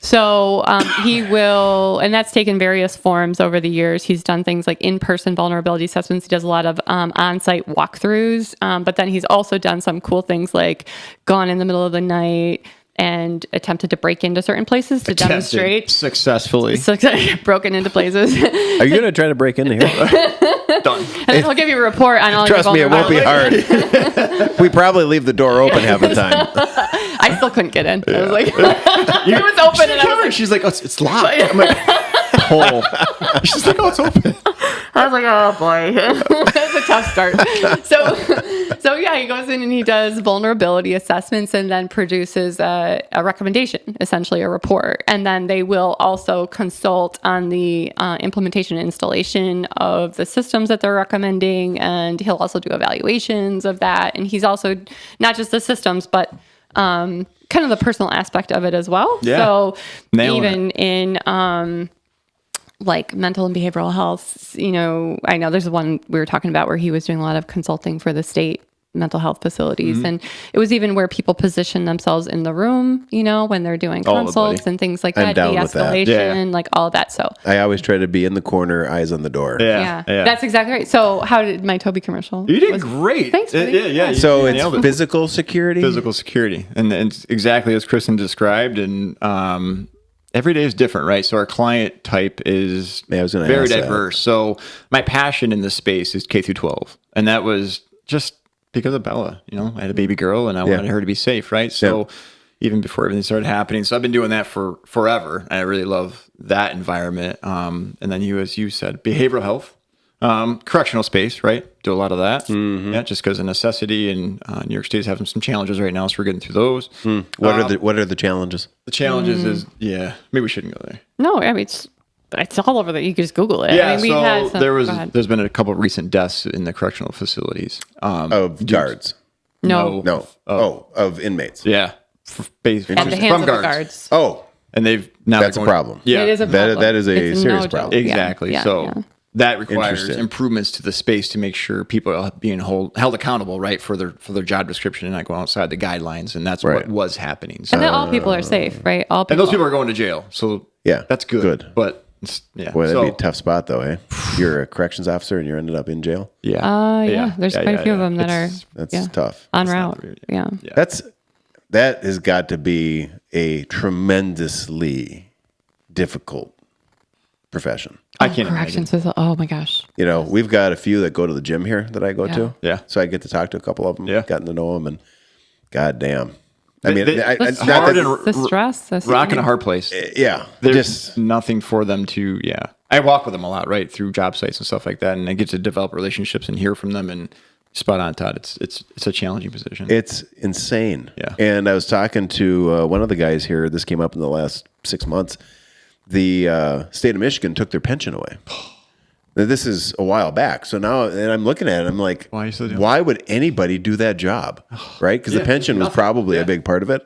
So he will, and that's taken various forms over the years. He's done things like in-person vulnerability assessments. He does a lot of on-site walkthroughs, but then he's also done some cool things like gone in the middle of the night and attempted to break into certain places to demonstrate. Successfully. Broken into places. Are you going to try to break into here? Done. And then he'll give you a report on all Trust me, your it won't be hard. We probably leave the door open half the time. I still couldn't get in. I was like, it was open. And I was like, she's like, oh, it's locked. I'm like, pull. She's like, oh, it's open. I was like, oh boy, that's a tough start. So yeah, he goes in and he does vulnerability assessments and then produces a recommendation, essentially a report. And then they will also consult on the implementation and installation of the systems that they're recommending. And he'll also do evaluations of that. And he's also not just the systems, but kind of the personal aspect of it as well. Yeah. So Nailing even in like mental and behavioral health, you know, I know there's one we were talking about where he was doing a lot of consulting for the state mental health facilities. And it was even where people position themselves in the room, you know, when they're doing consults and things like that, de-escalation, like all that. So I always try to be in the corner, eyes on the door. yeah, that's exactly right. So how did my Toby commercial? You did great. Thanks, buddy. Yeah. So it's physical security? Physical security. And it's exactly as Kristen described. And every day is different, right? So our client type is very diverse. So my passion in this space is K through 12. And that was just because of Bella. You know, I had a baby girl and I wanted her to be safe, right? So even before everything started happening. So I've been doing that for forever. And I really love that environment. And then as you said, behavioral health, correctional space, right? Do a lot of that. Yeah, just because of necessity. And New York State is having some challenges right now. So we're getting through those. What are the challenges? The challenges is, maybe we shouldn't go there. No, I mean, it's all over you can just Google it. Yeah, I mean, there's been a couple of recent deaths in the correctional facilities. Of guards? No. Of inmates. Yeah. At the hands of the guards. Oh. And they've now that's a problem. Yeah. It is a problem. That is a serious problem. Exactly. That requires improvements to the space to make sure people are being held accountable, right, for their job description and not go outside the guidelines. And that's what was happening. So. And then all people are safe, right? All people. And those people are going to jail. So that's good. But boy, that'd be a tough spot though, eh? You're a corrections officer and you're ended up in jail. There's quite a few of them that are that's tough. En route. That has got to be a tremendously difficult profession. I can't corrections is, oh my gosh. You know, we've got a few that go to the gym here that I go to. Yeah. So I get to talk to a couple of them. Yeah. Gotten to know them, and goddamn. I mean, it's hard and the stress. Rock in a hard place. Yeah. There's nothing for them to, I walk with them a lot, right, through job sites and stuff like that, and I get to develop relationships and hear from them, and spot on, Todd. It's a challenging position. It's insane. Yeah. And I was talking to one of the guys here. This came up in the last 6 months. The state of Michigan took their pension away. This is a while back. So now, and I'm looking at it, I'm like, why would anybody do that job? Right? Because the pension was probably a big part of it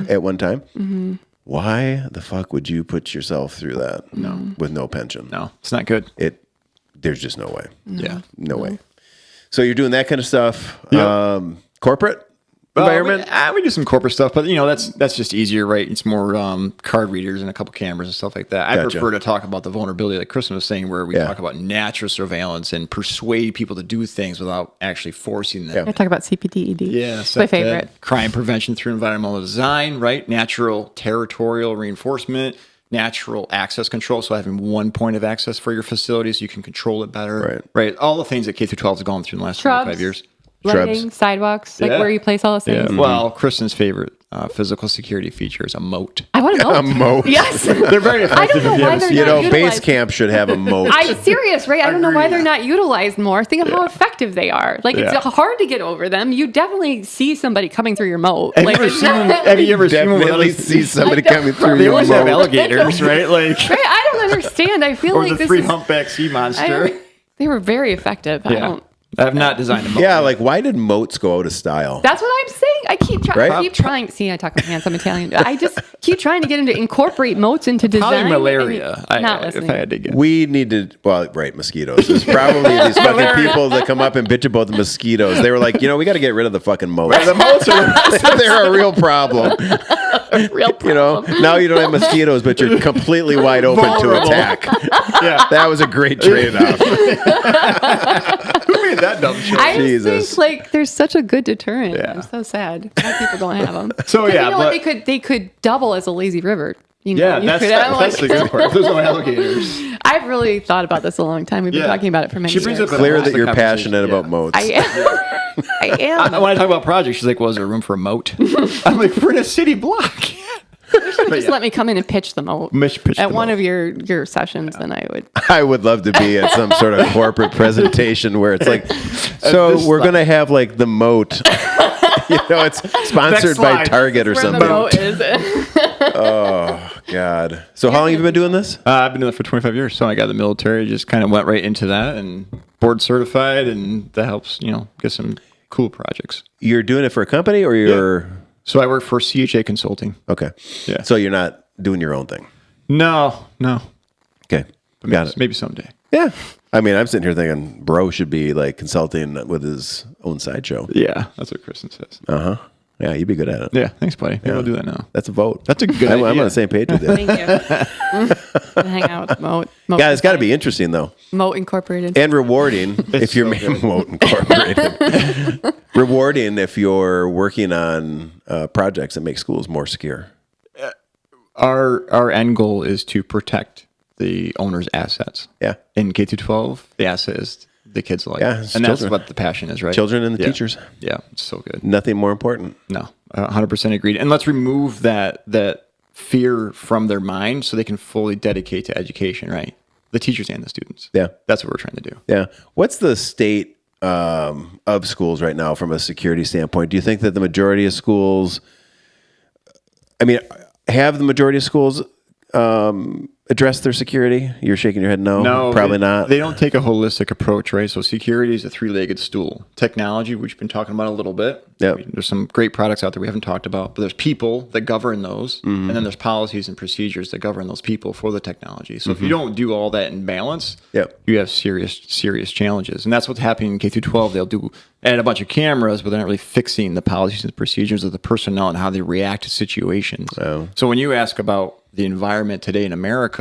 at one time. Mm-hmm. Why the fuck would you put yourself through that with no pension? No, it's not good. There's just no way. No way. So you're doing that kind of stuff. Corporate environment? We do some corporate stuff, but that's just easier, right? It's more card readers and a couple cameras and stuff like that. I prefer to talk about the vulnerability, like Kristen was saying, where we talk about natural surveillance and persuade people to do things without actually forcing them. I talk about CPTED. Yeah, it's my favorite. Crime prevention through environmental design, right? Natural territorial reinforcement, natural access control. So having one point of access for your facility so you can control it better. Right. All the things that K through 12 has gone through in the last 25 years. Lighting, sidewalks, like where you place all those things. Yeah. Well, Kristen's favorite physical security feature is a moat. I want a moat. A moat. Yes. They're very effective. I don't know why they're not utilized. BaseCamp should have a moat. I'm serious, right? I don't know why they're not utilized more. Think of how effective they are. Like, it's hard to get over them. You definitely see somebody coming through your moat. Have you ever seen one? Definitely see somebody coming through your moat. They always have alligators, right? Like, I don't understand. I feel like this is... Or the 3 humpback sea monster. They were very effective. I have not designed a moat. Yeah, like why did moats go out of style? That's what I'm saying. I keep trying. See, I talk about hands. I'm Italian. I just keep trying to get him to incorporate moats into design. Probably malaria. Not listening. If I had to guess. We need to, mosquitoes. There's probably these fucking people that come up and bitch about the mosquitoes. They were like, we got to get rid of the fucking moats. The moats are they're a real problem. Real problem. Now you don't have mosquitoes, but you're completely wide open to attack. Yeah. That was a great trade-off. Who made that dumb shit? I Jesus. just think like there's such a good deterrent. Yeah. I'm so sad. A lot of people don't have them. So yeah, you know what? but They could double as a lazy river. You know, yeah, you that's could have, that's the good part. If there's no alligators. I've really thought about this a long time. We've been talking about it for many She brings years. up a Clear that plastic you're conversation. passionate about moats. I am. I am. When I talk about projects, she's like, "Was there room for a moat?" I'm like, "We're in a city block." Just let me come in and pitch the moat Pitch at the one moat. of your sessions, then I would. I would love to be at some sort of corporate presentation where it's like, so we're going to have like the moat. It's sponsored by slide. Target or Where the something. moat is. Oh, God. So how long have you been doing this? I've been doing that for 25 years. So I got the military, just kind of went right into that and board certified, and that helps, get some cool projects. You're doing it for a company or you're... So I work for CHA Consulting. Okay. Yeah. So you're not doing your own thing. No. Okay. Got it. Maybe someday. Yeah. I mean, I'm sitting here thinking bro should be like consulting with his own sideshow. Yeah, that's what Kristen says. Uh-huh. Yeah, you'd be good at it. Yeah, thanks, buddy. Maybe I'll do that now. That's a vote. That's a good I'm idea. on the same page with you. Thank you. Hang out with Moat. Yeah, it's got to be interesting, though. Moat Incorporated. And rewarding if you're Moat Incorporated. Rewarding if you're working on projects that make schools more secure. Our end goal is to protect the owner's assets. Yeah. In K through 12, the asset is the kids' life. Yeah, it's and that's children. what the passion is, right? Children and the teachers. Yeah, it's so good. Nothing more important. No, 100% agreed. And let's remove that fear from their mind so they can fully dedicate to education, right? The teachers and the students. Yeah. That's what we're trying to do. Yeah. What's the state of schools right now from a security standpoint? Do you think that the majority of schools, have the majority of schools address their security? You're shaking your head no? No, Probably not. They don't take a holistic approach, right? So security is a three-legged stool. Technology, which we've been talking about a little bit. Yep. There's some great products out there we haven't talked about, but there's people that govern those, Mm-hmm. and then there's policies and procedures that govern those people for the technology. So if you don't do all that in balance, Yep. you have serious challenges. And that's what's happening in K through 12. They'll add a bunch of cameras, but they're not really fixing the policies and procedures of the personnel and how they react to situations. Oh. So when you ask about the environment today in America,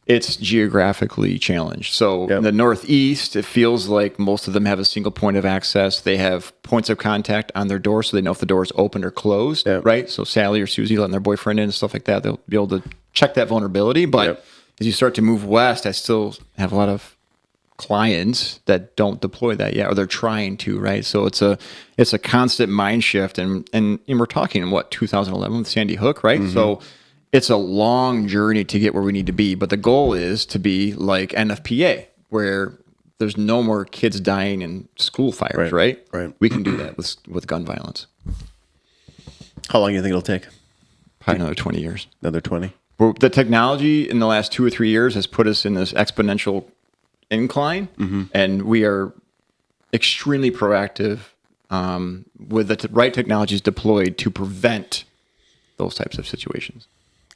it's geographically challenged. So in the Northeast, it feels like most of them have a single point of access. They have points of contact on their door so they know if the door is open or closed, right? So Sally or Susie letting their boyfriend in and stuff like that, they'll be able to check that vulnerability. But as you start to move west, I still have a lot of clients that don't deploy that yet, or they're trying to, right? So it's a constant mind shift. And we're talking in 2011 with Sandy Hook, right? So it's a long journey to get where we need to be, but the goal is to be like NFPA, where there's no more kids dying in school fires, right? Right. We can do that with gun violence. How long do you think it'll take? Probably another 20 years. Another 20? Well, the technology in the last 2 or 3 years has put us in this exponential incline, and we are extremely proactive with the right technologies deployed to prevent those types of situations.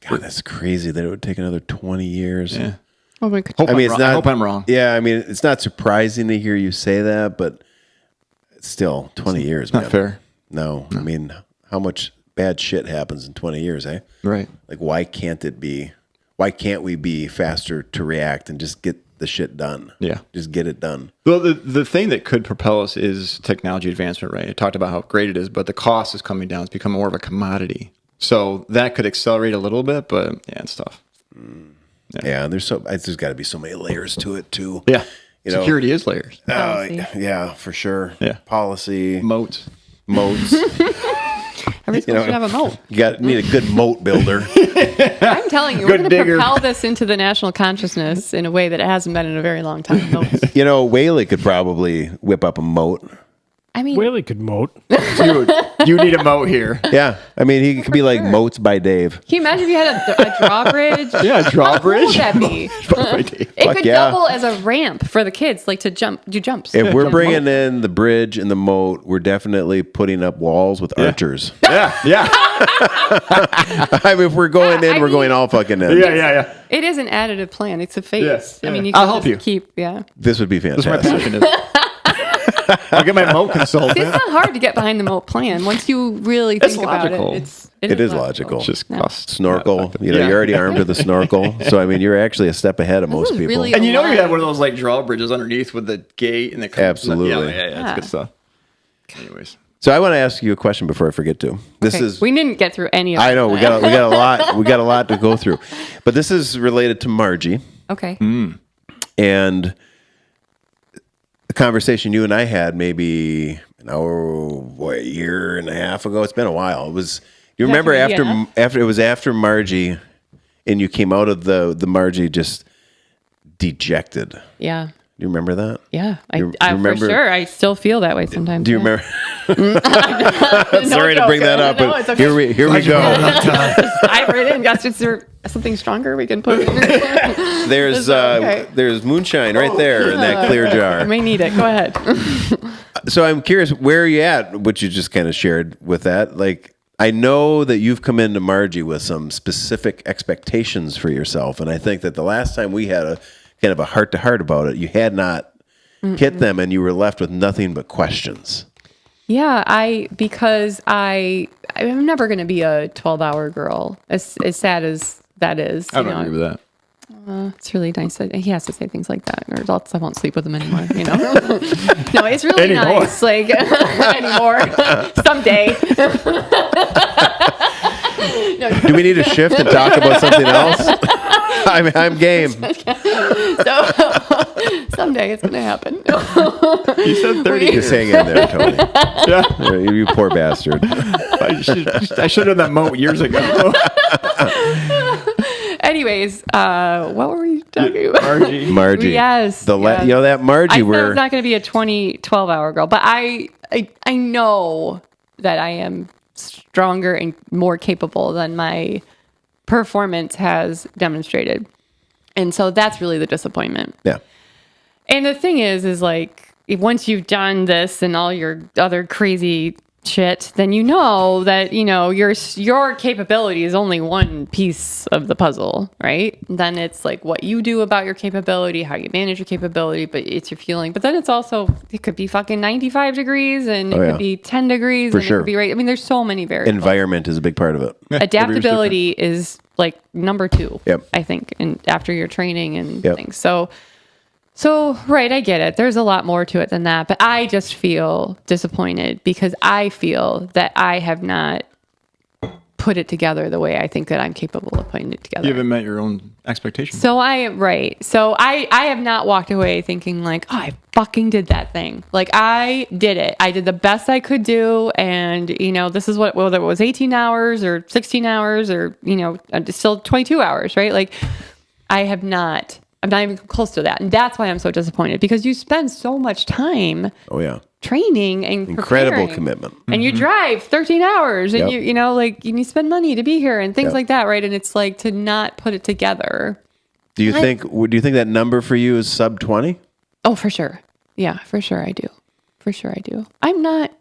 God, that's crazy that it would take another 20 years. Yeah. Well, we could, I hope I'm wrong. Yeah, it's not surprising to hear you say that, but it's still 20 years, man. Not fair. No, how much bad shit happens in 20 years, eh? Right. Like, why can't we be faster to react and just get the shit done? Yeah. Just get it done. Well, the thing that could propel us is technology advancement, right? I talked about how great it is, but the cost is coming down. It's become more of a commodity. So that could accelerate a little bit, but yeah, it's tough. Yeah, there's got to be so many layers to it too. Yeah. You know, Security is layers. Policy. Yeah, for sure. Yeah. Policy, Moats. moats. every school should have a moat. You need a good moat builder. I'm telling you, we're Good going to digger. propel this into the national consciousness in a way that it hasn't been in a very long time. Moats. Whaley could probably whip up a moat. I mean, Whaley could moat. Dude, you need a moat here. Yeah, he could be like Moats by Dave. can you imagine if you had a drawbridge? Yeah, How cool drawbridge. would that be? It Fuck could yeah. double as a ramp for the kids, like to do jumps. If we're bringing in the bridge and the moat, we're definitely putting up walls with archers. Yeah. If we're going in, we're going all fucking in. Yeah. It is an additive plan. It's a phase. Yes, I mean, yeah. you can I'll help just you. keep, This would be That's my fantastic. passion is. I'll get my moat consultant. It's not hard to get behind the moat plan once you really think about logical. it. It is logical. It's just cost. Snorkel. You're already armed with a snorkel. So, I mean, you're actually a step ahead of most people. Really And you know you have one of those like drawbridges underneath with the gate and the Absolutely. Yeah, it's good stuff. Anyways. So I want to ask you a question before I forget to. This is we didn't get through any of it. I know we got a lot. We got a lot to go through. But this is related to Margie. Okay. And the conversation you and I had maybe a year and a half ago. It's been a while. It was. You remember after Margie, and you came out of the Margie just dejected. Yeah. Do you remember that? Yeah, I remember, for sure. I still feel that way sometimes. Do you remember? Sorry to bring that up, but okay. here we go. Dive right in. Guys, is there something stronger we can put in? There's moonshine right there in that clear jar. I may need it. Go ahead. So I'm curious, where are you at? What you just kind of shared with that, like. I know that you've come into Margie with some specific expectations for yourself, and I think that the last time we had a kind of a heart-to-heart about it, you had not hit them, and you were left with nothing but questions. Yeah, because I'm never going to be a 12-hour girl, as sad as that is. I don't agree with that. It's really nice. He has to say things like that, or else I won't sleep with him anymore. You know? No, it's really nice. Like anymore, someday. Do we need a shift and talk about something else? I'm game. So someday it's gonna happen. You said 30 years. Just hang in there, Tony. Yeah, you poor bastard. I should have done that moat years ago. Anyways, what were we talking about? Margie. Yes. You know that Margie. I said I was not going to be a 12-hour girl, but I know that I am stronger and more capable than my performance has demonstrated, and so that's really the disappointment. Yeah. And the thing is like once you've done this and all your other crazy shit, then you know that your capability is only one piece of the puzzle, right? Then it's like what you do about your capability, how you manage your capability, but it's your feeling. But then it could be fucking 95 degrees and it could be 10 degrees. For and sure. It could be right. I mean, there's so many variables. Environment is a big part of it. Adaptability is like number 2, Yep. I think, and after your training and things. So, right, I get it. There's a lot more to it than that. But I just feel disappointed because I feel that I have not put it together the way I think that I'm capable of putting it together. You haven't met your own expectations. So I have not walked away thinking like, oh, I fucking did that thing. Like I did it. I did the best I could do. And, this is whether it was 18 hours or 16 hours or, still 22 hours, right? Like I'm not even close to that. And that's why I'm so disappointed because you spend so much time training and incredible commitment. And you drive 13 hours and you spend money to be here and things like that, right? And it's like to not put it together. Do you think that number for you is sub 20? Oh, for sure. Yeah, for sure I do. I'm not.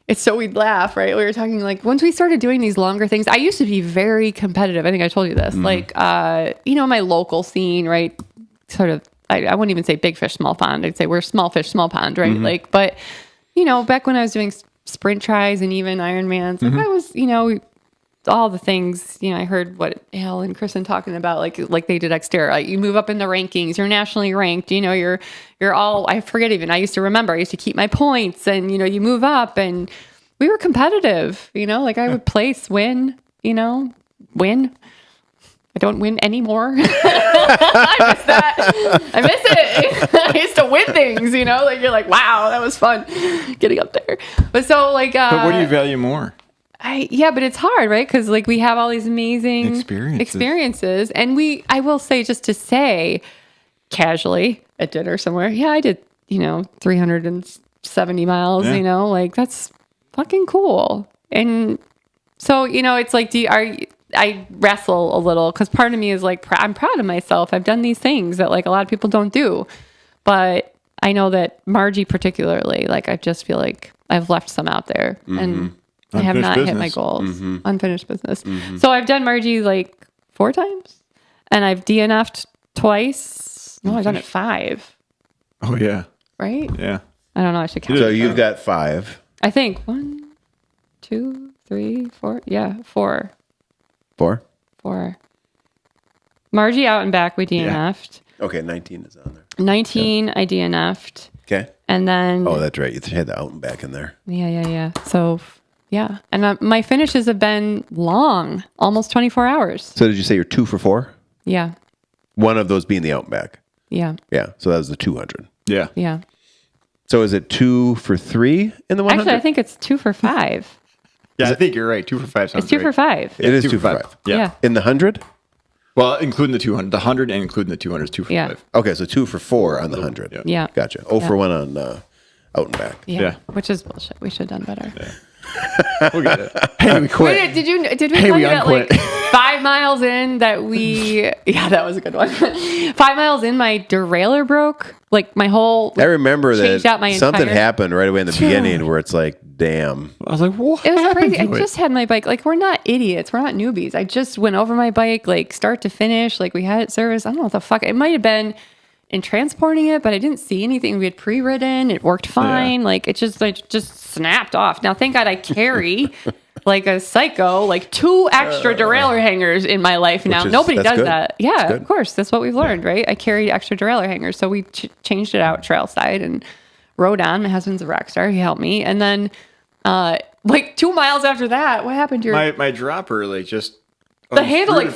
It's so we'd laugh, right? We were talking like once we started doing these longer things, I used to be very competitive. I think I told you this. Like, my local scene, right? Sort of, I wouldn't even say big fish, small pond. I'd say we're small fish, small pond, right? Like, but, back when I was doing sprint tries and even Ironmans, like I was, all the things, I heard what Al and Kristen talking about, like they did Xterra. Like you move up in the rankings, you're nationally ranked, you're all, I forget even, I used to keep my points and, you move up and we were competitive, like I would place, win. I don't win anymore. I miss that. I miss it. I used to win things, like you're like, wow, that was fun getting up there. But so like, but what do you value more? But it's hard, right? Because like we have all these amazing experiences, and I will say, just to say, casually at dinner somewhere, I did 370 miles. Like that's fucking cool. And so it's like, I wrestle a little because part of me is like I'm proud of myself. I've done these things that like a lot of people don't do, but I know that Margie particularly, like I just feel like I've left some out there and. I have not hit my goals. Unfinished business. So I've done Margie like 4 times and I've DNF'd twice. No, I've done it 5. Oh yeah. Right? Yeah. I don't know. I should count. So you've got 5. I think 1, 2, 3, 4. Yeah, 4. 4? 4. Margie out and back, we DNF'd. Okay, 19 is on there. 19, I DNF'd. Okay. And then... Oh, that's right. You had the out and back in there. Yeah. So, yeah. And my finishes have been long, almost 24 hours. So did you say you're 2 for 4? Yeah. One of those being the out and back. Yeah. Yeah. So that was the 200. Yeah. Yeah. So is it 2 for 3 in the 100? Actually, I think it's 2 for 5. Yeah, I think you're right. 2 for 5 sounds It's 2 right. for 5. It is 2 for 5. Yeah. In the 100? Well, including the 200. The 100 and including the 200 is 2 for 5. Okay, so 2 for 4 on the 100. Yeah. Gotcha. 0 for 1 on out and back. Yeah. Which is bullshit. We should have done better. We'll get it. Hey, we quit. Did we Hey, tell we you that unquit. 5 miles in that we... Yeah, that was a good one. 5 miles in, my derailleur broke. Like my whole... I remember changed that out my something entire... happened right away in the beginning where it's like, damn. I was like, what? It was happened crazy. I to it? just had my bike. Like, we're not idiots. We're not newbies. I just went over my bike, like, start to finish. Like, we had it serviced. I don't know what the fuck. It might have been in transporting it, but I didn't see anything. We had pre-ridden. It worked fine. Like, it just snapped off. Now, thank God I carry, like a psycho, like 2 extra derailleur hangers in my life now. Nobody does good. that. Yeah, of course. That's what we've learned, right? I carried extra derailleur hangers. So we changed it out trail side and rode on. My husband's a rock star. He helped me. And then... like 2 miles after that, what happened to your... My dropper, like, just... The handle, like,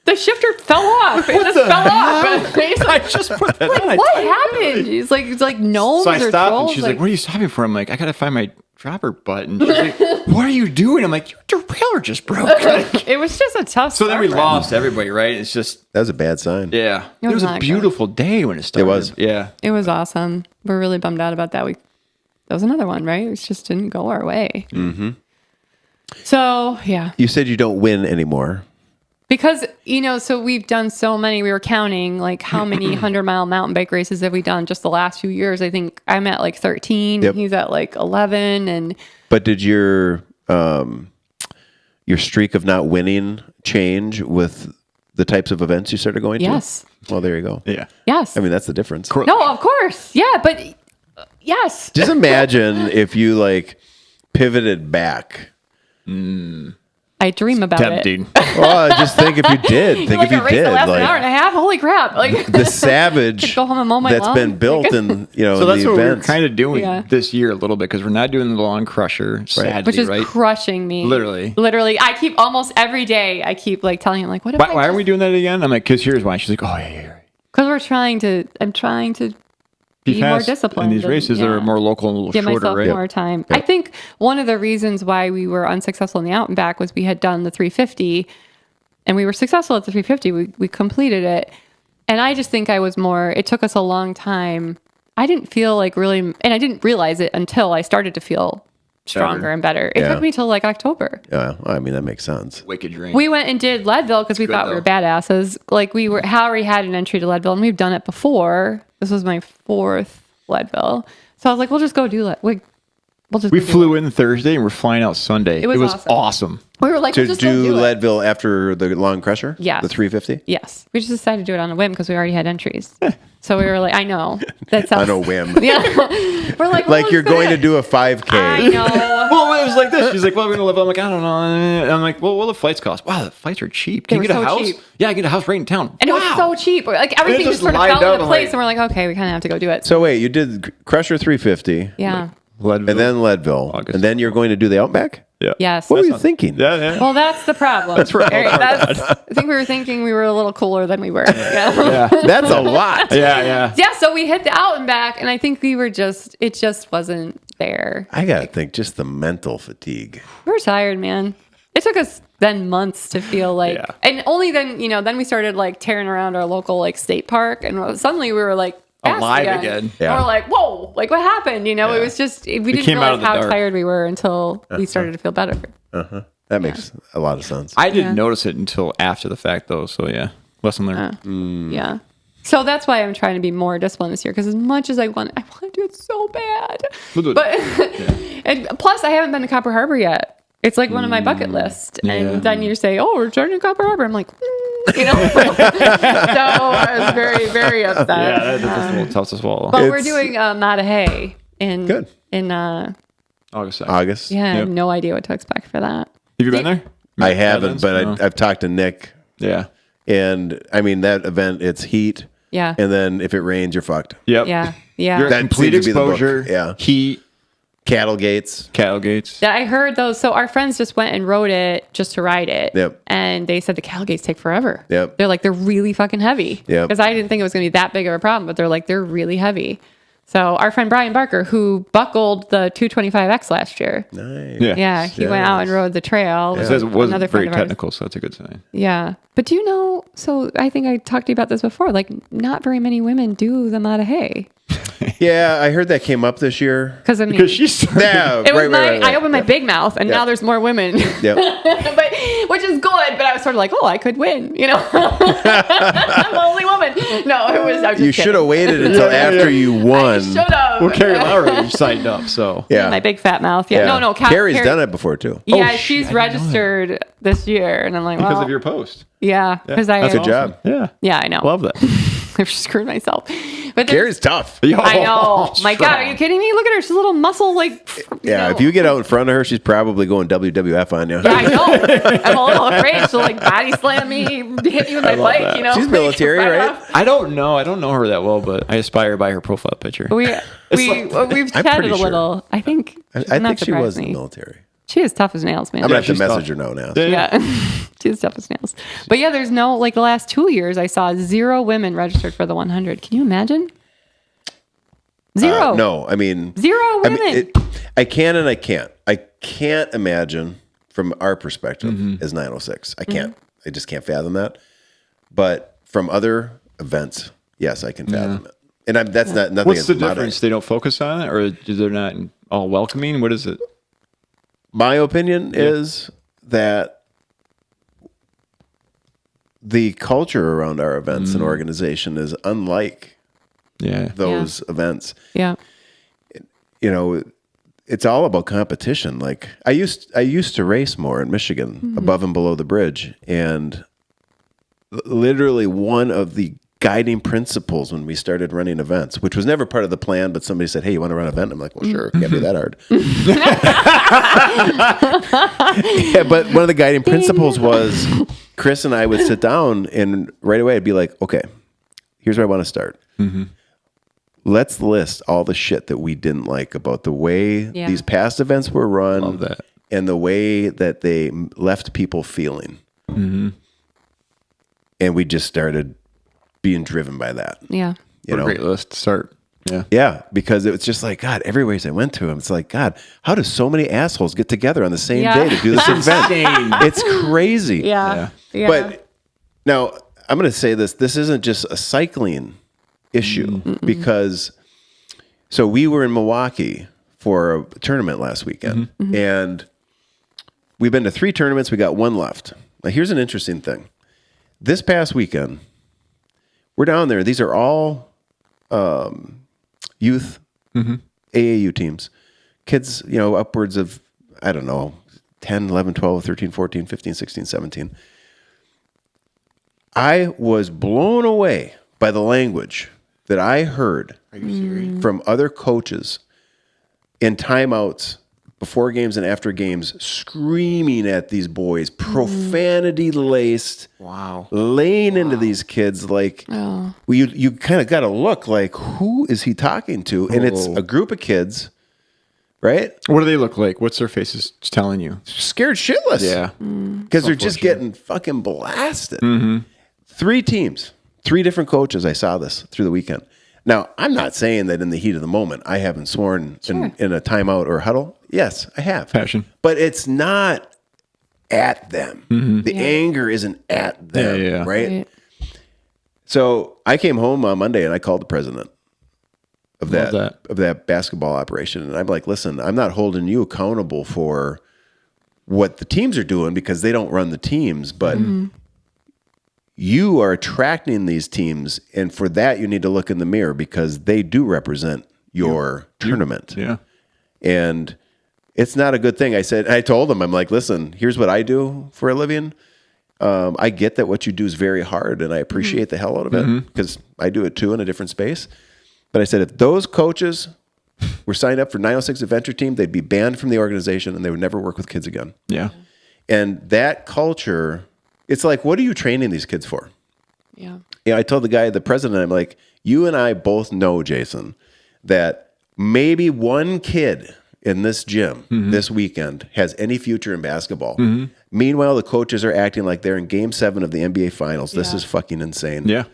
the shifter fell off. It just fell off. I just put that on. What happened? It's like gnomes So I or stopped, trolls. and she's like, what are you stopping for? I'm like, I got to find my dropper button. She's like, what are you doing? I'm like, your derailleur just broke. It was just a tough So then we start. lost everybody, right? It's just... That was a bad sign. Yeah. It was was a not good. beautiful day when it started. It was. Yeah. It was awesome. We're really bummed out about that. That was another one, right? It just didn't go our way. Mm-hmm. So, yeah. You said you don't win anymore. Because, so we've done so many, we were counting like how many 100-mile mountain bike races have we done just the last few years. I think I'm at like 13, Yep. he's at like 11. But did your streak of not winning change with the types of events you started going Yes. to? Well, there you go. Yeah. Yes. I mean, that's the difference. No, of course. Yeah, but yes. Just imagine if you like pivoted back. I dream about Tempting. it. Well, just think if you did. Think like if a you race did. that lasts an hour Like and a half. Holy crap! Like the savage go home and mow my that's lawn. been built in So that's the what we're events. kind of doing Yeah. this year a little bit because we're not doing the lawn crusher, sadly, which is right? crushing me. Literally. I keep almost every day. I keep like telling him like, what? Why are we doing that again? I'm like, because here's why. She's like, oh yeah. Because I'm trying to be more fast disciplined in these races that are more local and a little give shorter, myself right? more time. I think one of the reasons why we were unsuccessful in the out and back was we had done the 350 and we were successful at the 350. We completed it. And I just think it took us a long time. I didn't feel like really, and I didn't realize it until I started to feel stronger and better. It took me till like October. Yeah, well, I mean that makes sense. Wicked drink. We went and did Leadville because we thought we were badasses. Like Hallery had an entry to Leadville and we've done it before. This was my 4th Leadville. So I was like, we'll just go do it. We flew in Thursday and we're flying out Sunday. It was awesome. We were like, To we'll just go do do it. Leadville after the long crusher? Yeah. The 350? Yes. We just decided to do it on a whim because we already had entries. So we were like, I know. That sounds, On a whim. Yeah. We're like, Like you're going to do a 5K. I know. Well, it was like this. She's like, well, we're going to live. I'm like, I don't know. And I'm like, well, what do the flights cost? Wow, the flights are cheap. Can you They get a were so house? cheap. Yeah, I get a house right in town. And it was so cheap. Like everything just just sort of lined fell up, into I'm place. like- And we're like, okay, we kind of have to go do it. So wait, you did Crusher 350. Yeah. Leadville. And then Leadville. August. And then you're going to do the Outback? Yeah. Yes. What were you thinking? Yeah. Well, that's the problem. That's right. I think we were thinking we were a little cooler than we were. Yeah. That's a lot. Yeah. Yeah, so we hit the out and back, and I think it just wasn't there. I got to think just the mental fatigue. We were tired, man. It took us then months to feel like, and only then, then we started like tearing around our local like state park, and suddenly we were like fast alive again. And Yeah. we're like, whoa, like what happened? It was just, we didn't came out of realize the how dark. tired we were until we started to feel better. That makes a lot of sense. I didn't notice it until after the fact, though. So, yeah. Lesson learned. Yeah. So that's why I'm trying to be more disciplined this year, because as much as I want to do it so bad. We'll do it. But and plus, I haven't been to Copper Harbor yet. It's like one of my bucket lists. And then you say, oh, we're starting to Copper Harbor. I'm like, so I was very, very upset. Yeah, that's a little tough to swallow. But we're doing Mattahay in August. August. Yeah, I have no idea what to expect for that. Have you been there? I haven't, but I've talked to Nick. Yeah. And I mean, that event, it's heat. Yeah. And then if it rains, you're fucked. Yep. Yeah. Yeah. You're That complete seems to be the book. exposure. Yeah. Heat. Cattle gates. Yeah, I heard those. So our friends just went and rode it just to ride it. Yep. And they said the cattle gates take forever. Yep. They're like, they're really fucking heavy. Yep. Because I didn't think it was going to be that big of a problem, but they're like, they're really heavy. So our friend Brian Barker, who buckled the 225X last year. Nice. Yeah, he went out and rode the trail. It says it was Another very friend of ours. technical, so that's a good sign. Yeah. But do you know, so I think I talked to you about this before, like not very many women do them out of hay. Yeah, I heard that came up this year. Because I mean, Because she's Yeah, it was right. I opened my big mouth and now there's more women. Yep. But which is good, but I was sort of like, oh, I could win, you know. I'm the only woman. No, I was just You should have waited until after you won. Should have. Well, Carrie Lowry signed up, so. Yeah. My big fat mouth. Yeah. No, Carrie's done it before too. Yeah, Oh, she's registered this year, and I'm like, Because well, of your post. yeah, because I That's a good job. Yeah. Yeah, I know. Love that. I've screwed myself. But there's- Carrie's tough. I know. My God, are strong. you kidding me? Look at her. She's a little muscle, like. Yeah, if you get out in front of her, she's probably going WWF on you. Yeah, I know. I'm a little afraid she'll like body slam me, hit me with my bike. that. You know, She's like, military, right? off. I don't know. I don't know her that well, but I aspire by her profile picture. We've I'm chatted pretty a sure. little. I think. I not think she was surprised in the me. military. She is tough as nails, man. I'm going to have to she's message tough. her now. Yeah. She's tough as nails. But yeah, there's no, like the last 2 years, I saw 0 women registered for the 100. Can you imagine? 0. No, I mean... 0 women. I can and I can't. I can't imagine from our perspective as 906. I can't. I just can't fathom that. But from other events, yes, I can fathom it. And that's not nothing. What's the against difference? They don't focus on it, or they're not all welcoming? What is it? My opinion is that the culture around our events and organization is unlike those events. Yeah. You know, it's all about competition. Like I used to race more in Michigan, above and below the bridge, and literally one of the guiding principles when we started running events, which was never part of the plan, but somebody said, "Hey, you want to run an event?" I'm like, "Well, sure, can't be that hard." Yeah, but one of the guiding principles was Chris and I would sit down and right away I'd be like, "Okay, here's where I want to start. Let's list all the shit that we didn't like about the way these past events were run Love that. and the way that they left people feeling." And we just started being driven by that. Yeah. You know? What a great list to start. Yeah. Yeah, because it was just like, God, every race I went to, it's like, God, how do so many assholes get together on the same day to do this event? It's crazy. Yeah. But now I'm going to say this. This isn't just a cycling issue because, so we were in Milwaukee for a tournament last weekend and we've been to 3 tournaments. We got 1 left. Now here's an interesting thing. This past weekend, we're down there. These are all youth AAU teams. Kids, you know, upwards of, I don't know, 10, 11, 12, 13, 14, 15, 16, 17. I was blown away by the language that I heard from other coaches in timeouts before games and after games, screaming at these boys, profanity laced, laying into these kids like, you kind of got to look like, who is he talking to? And it's a group of kids, right? What do they look like? What's their faces telling you? Scared shitless. Yeah. Because they're just getting fucking blasted. 3 teams, 3 different coaches. I saw this through the weekend. Now, I'm not saying that in the heat of the moment, I haven't sworn in a timeout or huddle. Yes, I have. Passion. But it's not at them. The anger isn't at them, right? So I came home on Monday and I called the president of that basketball operation. And I'm like, listen, I'm not holding you accountable for what the teams are doing because they don't run the teams, but you are attracting these teams, and for that you need to look in the mirror because they do represent your tournament. Yeah. And it's not a good thing. I told them, I'm like, listen, here's what I do for a living. I get that what you do is very hard, and I appreciate the hell out of it because I do it too in a different space. But I said, if those coaches were signed up for 906 Adventure Team, they'd be banned from the organization and they would never work with kids again. Yeah. And that culture, it's like, what are you training these kids for? Yeah. Yeah, I told the president, I'm like, you and I both know, Jason, that maybe one kid in this gym this weekend has any future in basketball. Meanwhile, the coaches are acting like they're in Game 7 of the NBA Finals. This is fucking insane. Yeah.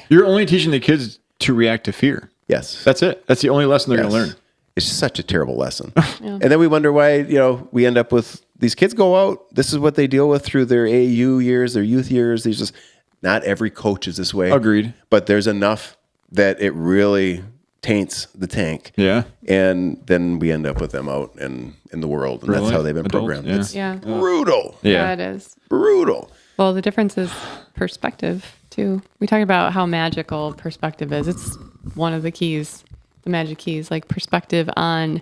You're only teaching the kids to react to fear. Yes. That's it. That's the only lesson they're going to learn. It's such a terrible lesson. And then we wonder why, we end up with these kids go out. This is what they deal with through their AU years, their youth years. These just not every coach is this way. Agreed. But there's enough that it really taints the tank. Yeah. And then we end up with them out in the world. And that's how they've been programmed. Yeah. It's Yeah. brutal. Yeah, it is. Brutal. Well, the difference is perspective, too. We talk about how magical perspective is. It's one of the keys, the magic keys, like perspective on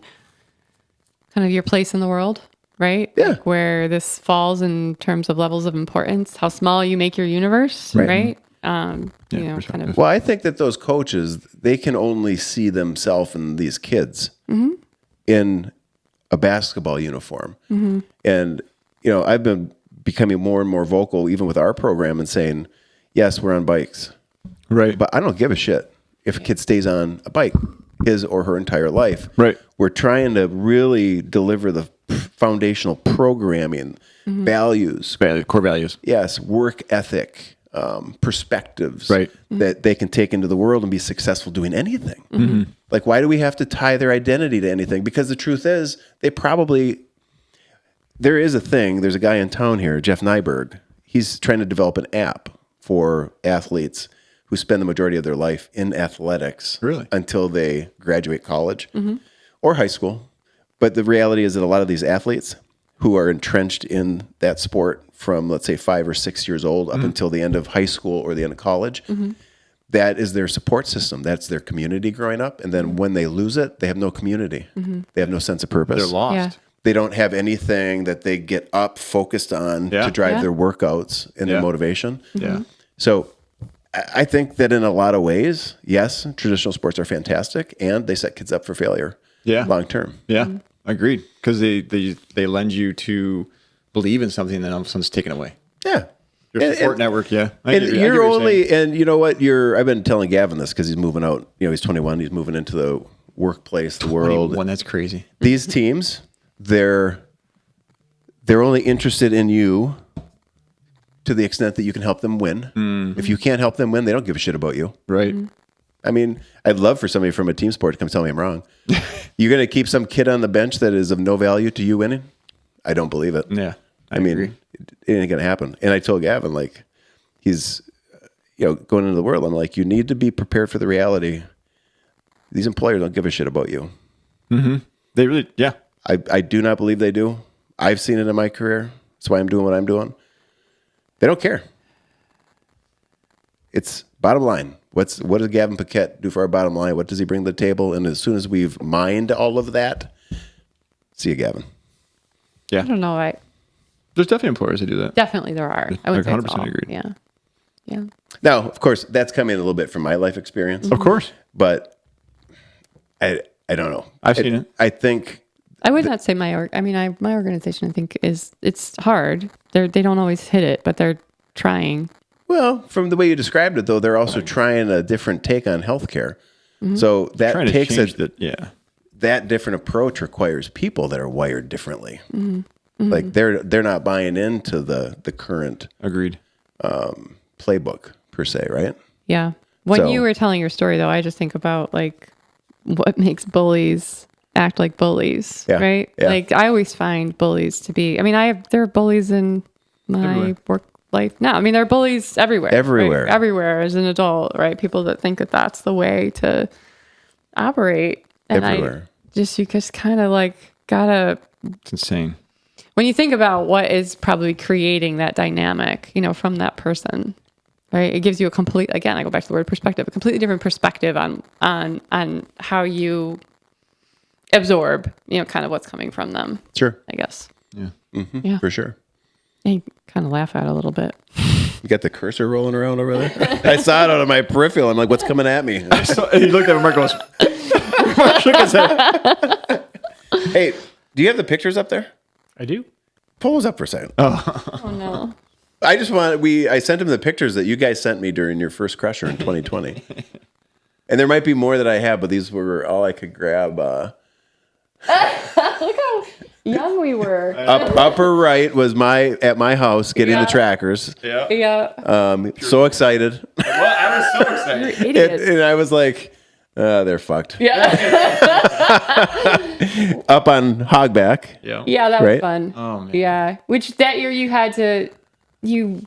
kind of your place in the world, right? Yeah. Like where this falls in terms of levels of importance, how small you make your universe, right? Kind of. Well, I think that those coaches, they can only see themselves and these kids in a basketball uniform. And, I've been becoming more and more vocal, even with our program, and saying, yes, we're on bikes. Right. But I don't give a shit if a kid stays on a bike his or her entire life. Right. We're trying to really deliver the foundational programming, values. Core values. Yes, work ethic, perspectives Right. that they can take into the world and be successful doing anything. Like, why do we have to tie their identity to anything? Because the truth is, there is a thing, there's a guy in town here, Jeff Nyberg. He's trying to develop an app for athletes who spend the majority of their life in athletics until they graduate college or high school. But the reality is that a lot of these athletes who are entrenched in that sport from, let's say, 5 or 6 years old up until the end of high school or the end of college, that is their support system. That's their community growing up. And then when they lose it, they have no community. They have no sense of purpose. They're lost. Yeah. They don't have anything that they get up focused on to drive their workouts and their motivation. Yeah. So I think that in a lot of ways, yes, traditional sports are fantastic and they set kids up for failure long term. Yeah. Agreed. Because they lend you to believe in something and then all of a sudden it's taken away. Yeah. Your support network, I And get you're what only, saying. and you know what? I've been telling Gavin this because he's moving out. He's 21. He's moving into the workplace, the world. That's crazy. These teams, they're only interested in you to the extent that you can help them win. If you can't help them win, they don't give a shit about you. Right. I mean, I'd love for somebody from a team sport to come tell me I'm wrong. You're going to keep some kid on the bench that is of no value to you winning? I don't believe it. Yeah. I mean, agree. it ain't going to happen. And I told Gavin, like, he's, going into the world, I'm like, you need to be prepared for the reality. These employers don't give a shit about you. They really, I do not believe they do. I've seen it in my career. That's why I'm doing what I'm doing. They don't care. It's bottom line. What does Gavin Paquette do for our bottom line? What does he bring to the table? And as soon as we've mined all of that, see you, Gavin. Yeah. I don't know. There's definitely employers that do that. Definily there are. I would say 100% it's all. agreed. Yeah. Yeah. Now, of course, that's coming a little bit from my life experience. Of course. But I don't know. I've seen it. I think I would not say my organization, I think it's hard. They don't always hit it, but they're trying. Well, from the way you described it, though, they're also trying a different take on healthcare. So that takes that different approach requires people that are wired differently. Like they're not buying into the current Agreed. playbook per se, right? Yeah. When you were telling your story, though, I just think about like what makes bullies act like bullies, right? Yeah. Like I always find bullies to be. I mean, there are bullies in my work life now. I mean, there are bullies everywhere. Everywhere. Right? Everywhere as an adult, right? People that think that that's the way to operate. And Everywhere. you just kind of like gotta. It's insane. When you think about what is probably creating that dynamic, from that person, right? It gives you again, I go back to the word perspective, a completely different perspective on how you absorb, kind of what's coming from them. Sure. I guess. Yeah. Yeah. For sure. And you kind of laugh at it a little bit. You got the cursor rolling around over there? I saw it out of my peripheral. I'm like, what's coming at me? And he looked at Mark and goes, Shook his head. Hey, do you have the pictures up there? I do. Pull those up for a second. Oh no. I just want I sent him the pictures that you guys sent me during your first Crusher in 2020. And there might be more that I have, but these were all I could grab. Look how young we were. Upper right was at my house getting the trackers. Yeah. Yeah. So excited. Well, I was so excited. You're idiots. And I was like, they're fucked. Yeah. Up on Hogback. Yeah. Yeah, that was Right? fun. Oh, man. Yeah. Which that year you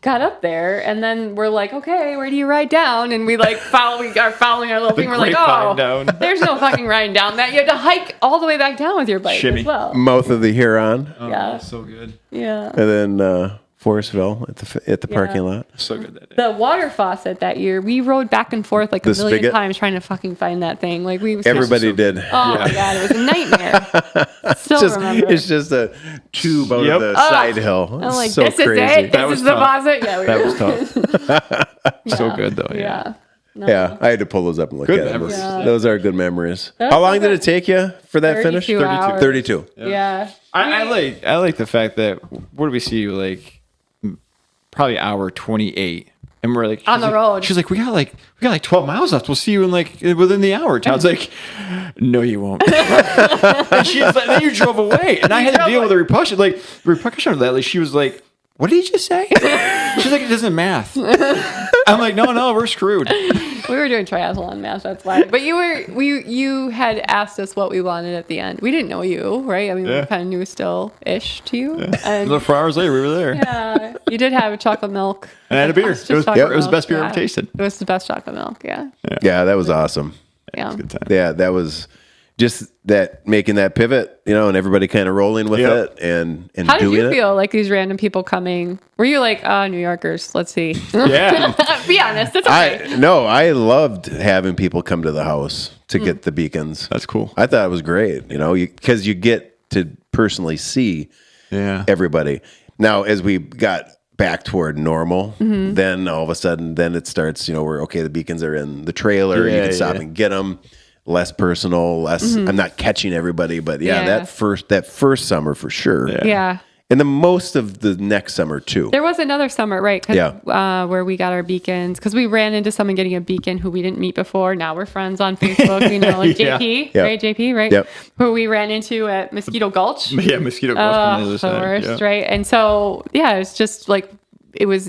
got up there and then we're like, okay, where do you ride down? And we like following our little thing. We're like, grapevine oh, down. there's no fucking riding down that. You had to hike all the way back down with your bike Shimmy. as well. Mouth of the Huron. Oh, Yeah. so good. Yeah. And then Forestville at the parking lot. So good that day. The water faucet that year, we rode back and forth like a The million spigot? times trying to fucking find that thing. Like Everybody did. Oh my God, it was a nightmare. Still remember. It's just a tube out Yep. of the side hill. I'm like, so this crazy. is it. That This was is the tough. faucet. Yeah, That was tough. So good though. Yeah. No. Yeah, I had to pull those up and look Good at them. memories. Yeah. Those are good memories. That's How long so did good. it take you for that finish? 32 hours. 32. Yeah. I like the fact that where did we see you like probably hour 28 and we're like On the she's like- road. she's like we got like 12 miles left, we'll see you in like within the hour. Todd's like no you won't. And she's like then you drove away and I had to deal with the repercussion of that. Like she was like what did he just say? She's like it doesn't math. I'm like no we're screwed. We were doing triathlon math, that's why. But you had asked us what we wanted at the end. We didn't know you, right? I mean, Yeah. we kind of knew still-ish to you. And Look, 4 hours later we were there. yeah, you did have a chocolate milk. And I had a beer. It was, chocolate it was the best beer milk, I've ever tasted. It was the best chocolate milk, yeah. Yeah, that was awesome. Yeah. Good time. Yeah, that was just that making that pivot, and everybody kind of rolling with Yep. it and How did doing you it. feel like these random people coming? Were you like, New Yorkers, let's see. Yeah. Be honest, it's okay. I loved having people come to the house to get the beacons. That's cool. I thought it was great, because you get to personally see Yeah. everybody. Now, as we got back toward normal, then all of a sudden, then it starts, we're okay, the beacons are in the trailer. You Yeah, can stop yeah. and get them. Less personal, I'm not catching everybody, but Yeah. that first summer for sure. Yeah. And the most of the next summer too. There was another summer, right? Yeah. Where we got our beacons because we ran into someone getting a beacon who we didn't meet before. Now we're friends on Facebook. Like JP, Yeah. right? JP, right? Yep. Who we ran into at Mosquito Gulch. Yeah, mosquito gulch on the other The side. worst, Yeah. right? And so it's just like it was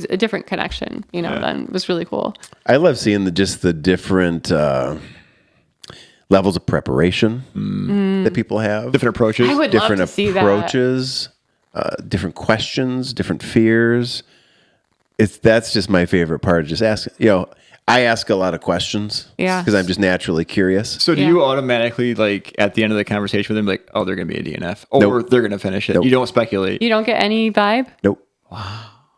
a different connection. Then it was really cool. I love seeing the different levels of preparation that people have. Different approaches. I would different love to see that. approaches, different questions, different fears. That's just my favorite part. Just ask, I ask a lot of questions. Yeah. Because I'm just naturally curious. So do Yeah. you automatically like at the end of the conversation with them like, oh, they're going to be a DNF or Nope. they're going to finish it? Nope. You don't speculate. You don't get any vibe. Nope.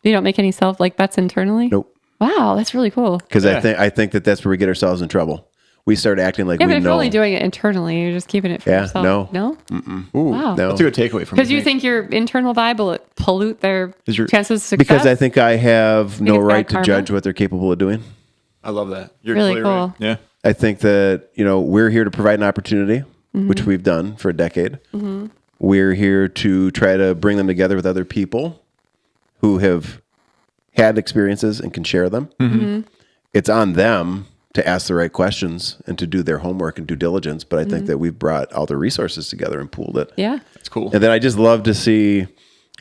You don't make any bets internally. Nope. Wow, that's really cool. Because Yeah. I think that's where we get ourselves in trouble. We start acting like Yeah, we but if know. you're only doing it internally, you're just keeping it for Yeah, yourself. no. Ooh, Wow. No. That's a good takeaway from Because me. you think your internal vibe will pollute their Is your- chances of success? Because I think I have no it's bad right to karma? judge what they're capable of doing. I love that. You're Really totally right. cool. Yeah. I think that, we're here to provide an opportunity, Mm-hmm. which we've done for a decade. We're here to try to bring them together with other people who have had experiences and can share them. Mm-hmm. It's on them to ask the right questions and to do their homework and due diligence. But I think that we've brought all the resources together and pooled it. yeah. That's cool. And then I just love to see,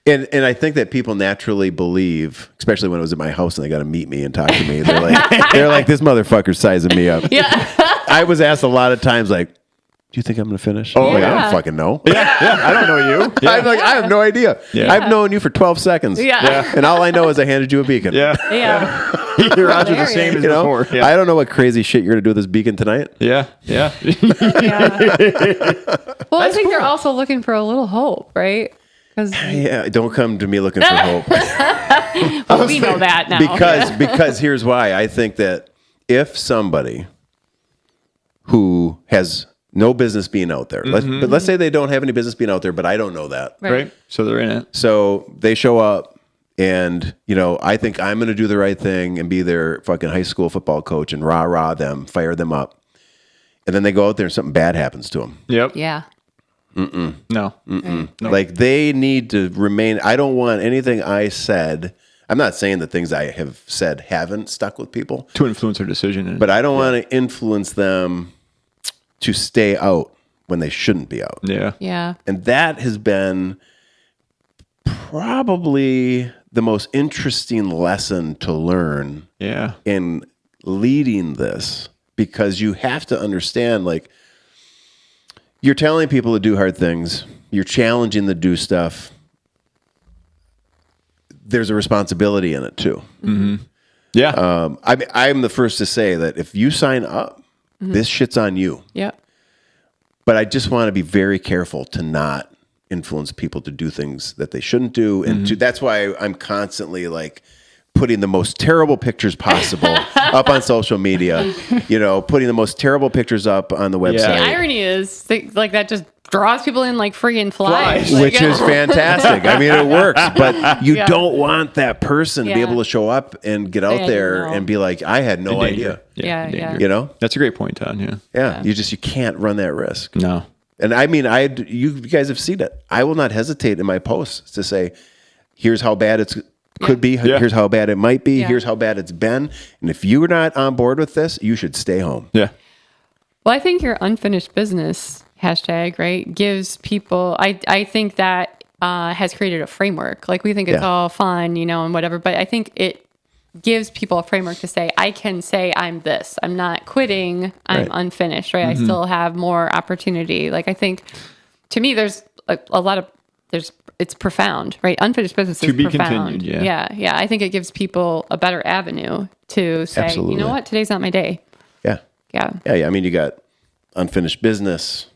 and I think that people naturally believe, especially when it was at my house and they got to meet me and talk to me. They're like, this motherfucker's sizing me up. Yeah. I was asked a lot of times, like, do you think I'm going to finish? Oh, I'm like, I yeah. don't fucking know. yeah. I don't know you. Yeah. I'm like, I have no idea. Yeah. I've known you for 12 seconds. Yeah. And all I know is I handed you a beacon. Yeah. Yeah. Your odds are the same as You know, before. Yeah. I don't know what crazy shit you're going to do with this beacon tonight. Yeah. Yeah. Yeah. Well, I think they're also looking for a little hope, right? Because Yeah, don't come to me looking for hope. we know that now. because here's why. I think that if somebody who has no business being out there, but let's say they don't have any business being out there, but I don't know that. Right. So they're in it. So they show up and, I think I'm going to do the right thing and be their fucking high school football coach and rah them, fire them up. and then they go out there and something bad happens to them. Yep. Yeah. No. Right. Like they need to remain. I don't want anything I said. I'm not saying the things I have said haven't stuck with people To influence their decision. but I don't want to influence them to stay out when they shouldn't be out. Yeah. Yeah. And that has been probably the most interesting lesson to learn Yeah. in leading this, because you have to understand, like, you're telling people to do hard things, you're challenging them to do stuff. There's a responsibility in it too. Yeah. I'm the first to say that if you sign up, this shit's on you. Yep. But I just want to be very careful to not influence people to do things that they shouldn't do. And that's why I'm constantly like putting the most terrible pictures possible up on social media, putting the most terrible pictures up on the website. The irony is, like, that just draws people in like friggin' flies. Like, Which is fantastic. I mean, it works, but you don't want that person to be able to show up and get out there and be like, I had no idea. Yeah. That's a great point, Todd. Yeah. You can't run that risk. No. And I mean, you guys have seen it. I will not hesitate in my posts to say, here's how bad it could be. Yeah. Here's how bad it might be. Yeah. Here's how bad it's been. And if you're not on board with this, you should stay home. Yeah. Well, I think your unfinished business hashtag, right, gives people, I think that has created a framework. Like, we think it's all fun, and whatever, but I think it gives people a framework to say, I can say I'm this. I'm not quitting. I'm unfinished, right? I still have more opportunity. Like, I think, to me, there's a lot of, it's profound, right? Unfinished business is be profound. continued, Yeah. I think it gives people a better avenue to say, Absolutely. you know what, today's not my day. Yeah. Yeah. Yeah. I mean, you got unfinished business.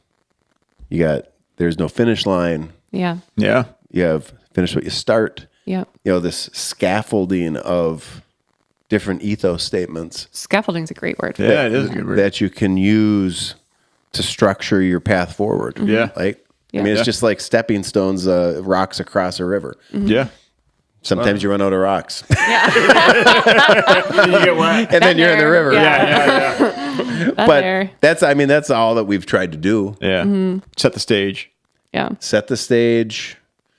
You got, there's no finish line. Yeah. Yeah. You have finish what you start. Yeah. This scaffolding of different ethos statements. Scaffolding's a great word. Yeah, it is a good word. That you can use to structure your path forward. Yeah. Like, I mean, it's just like stepping stones, rocks across a river. Yeah. Sometimes you run out of rocks. Yeah. You get wet. And then you're in the river. Yeah. But that's all that we've tried to do. Yeah. Set the stage. Yeah. Set the stage,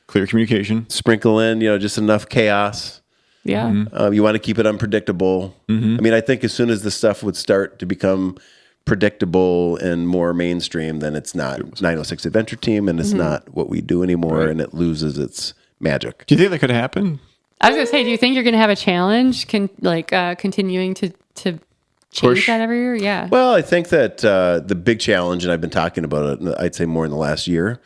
Clear communication. sprinkle in, just enough chaos. Yeah. You want to keep it unpredictable. I mean, I think as soon as the stuff would start to become predictable and more mainstream, then it's not 906 Adventure Team, and it's not what we do anymore, and it loses its magic. Do you think that could happen? I was gonna say, do you think you're gonna have a challenge, continuing to change Push. that every year? Yeah. Well, I think that the big challenge, and I've been talking about it, I'd say more in the last year.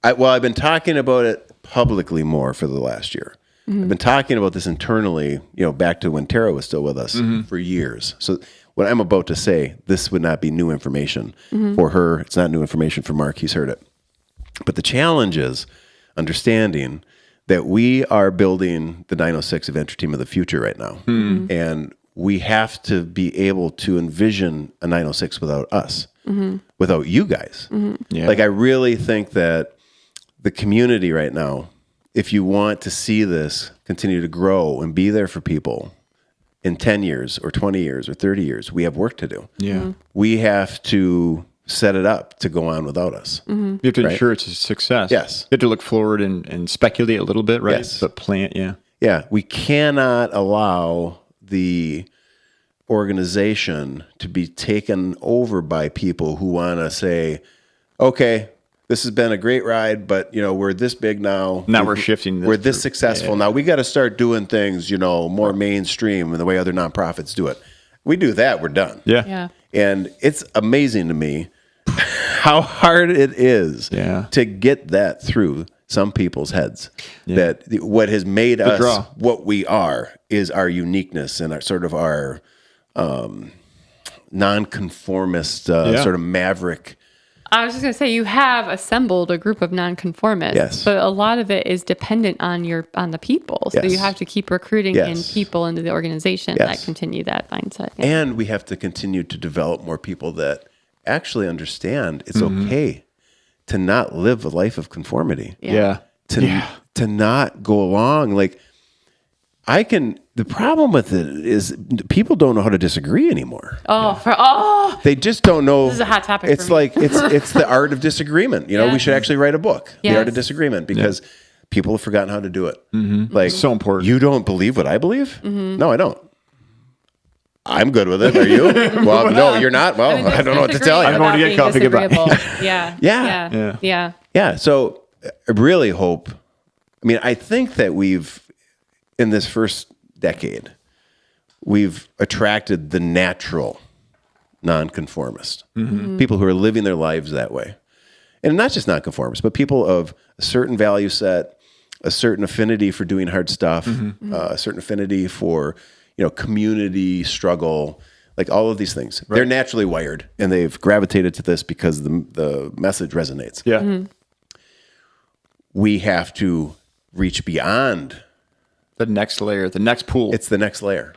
I've been talking about it publicly more for the last year. I've been talking about this internally, back to when Tara was still with us for years. So what I'm about to say, this would not be new information for her. It's not new information for Mark. He's heard it. But the challenge is understanding that we are building the 906 Adventure Team of the future right now. And we have to be able to envision a 906 without us, without you guys. Yeah. Like, I really think that the community right now, if you want to see this continue to grow and be there for people in 10 years or 20 years or 30 years, we have work to do. Yeah. We have to set it up to go on without us. You have to ensure it's a success. Yes. You have to look forward and speculate a little bit, right? Yes. But plan, yeah. Yeah, we cannot allow the organization to be taken over by people who want to say, okay, this has been a great ride, but we're this big now. Now we're shifting this We're this to- successful. yeah. Now we got to start doing things, more mainstream and the way other nonprofits do it. We do that, we're done. Yeah. Yeah. And it's amazing to me how hard it is to get that through some people's heads. Yeah. That what has made us draw. what we are is our uniqueness and our sort of our nonconformist sort of maverick. I was just gonna say, you have assembled a group of nonconformists, Yes. but a lot of it is dependent on the people. So Yes. you have to keep recruiting in Yes. people into the organization Yes. that continue that mindset. Yeah. And we have to continue to develop more people that actually understand it's okay to not live a life of conformity. Yeah. To not go along. Like, I can The problem with it is people don't know how to disagree anymore. They just don't know. This is a hot topic. It's for me. like it's the art of disagreement. You know, we should actually write a book, The Art of Disagreement, because people have forgotten how to do it. Like, so important. You don't believe what I believe? No, I don't. I'm good with it. Are you? Well, no, you're not. Well, I don't know what to tell you. I'm going to get coffee. Goodbye. Yeah. So I really hope. I mean, I think that in this first decade, we've attracted the natural nonconformist, people who are living their lives that way. And not just nonconformists, but people of a certain value set, a certain affinity for doing hard stuff, a certain affinity for, community struggle, like all of these things. Right. They're naturally wired, and they've gravitated to this because the message resonates. Yeah. We have to reach beyond the next layer, the next pool. It's the next layer.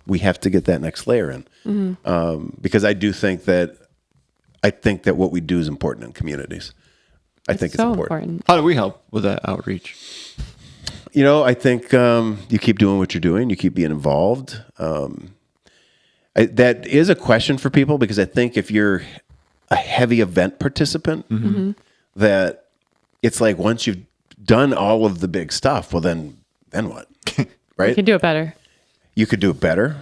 We have to get that next layer in, because I think that what we do is important in communities. I think it's important. How do we help with that outreach? I think you keep doing what you're doing. You keep being involved. That is a question for people, because I think if you're a heavy event participant, that it's like once you've done all of the big stuff, well, then what? Right? You can do it better. You could do it better.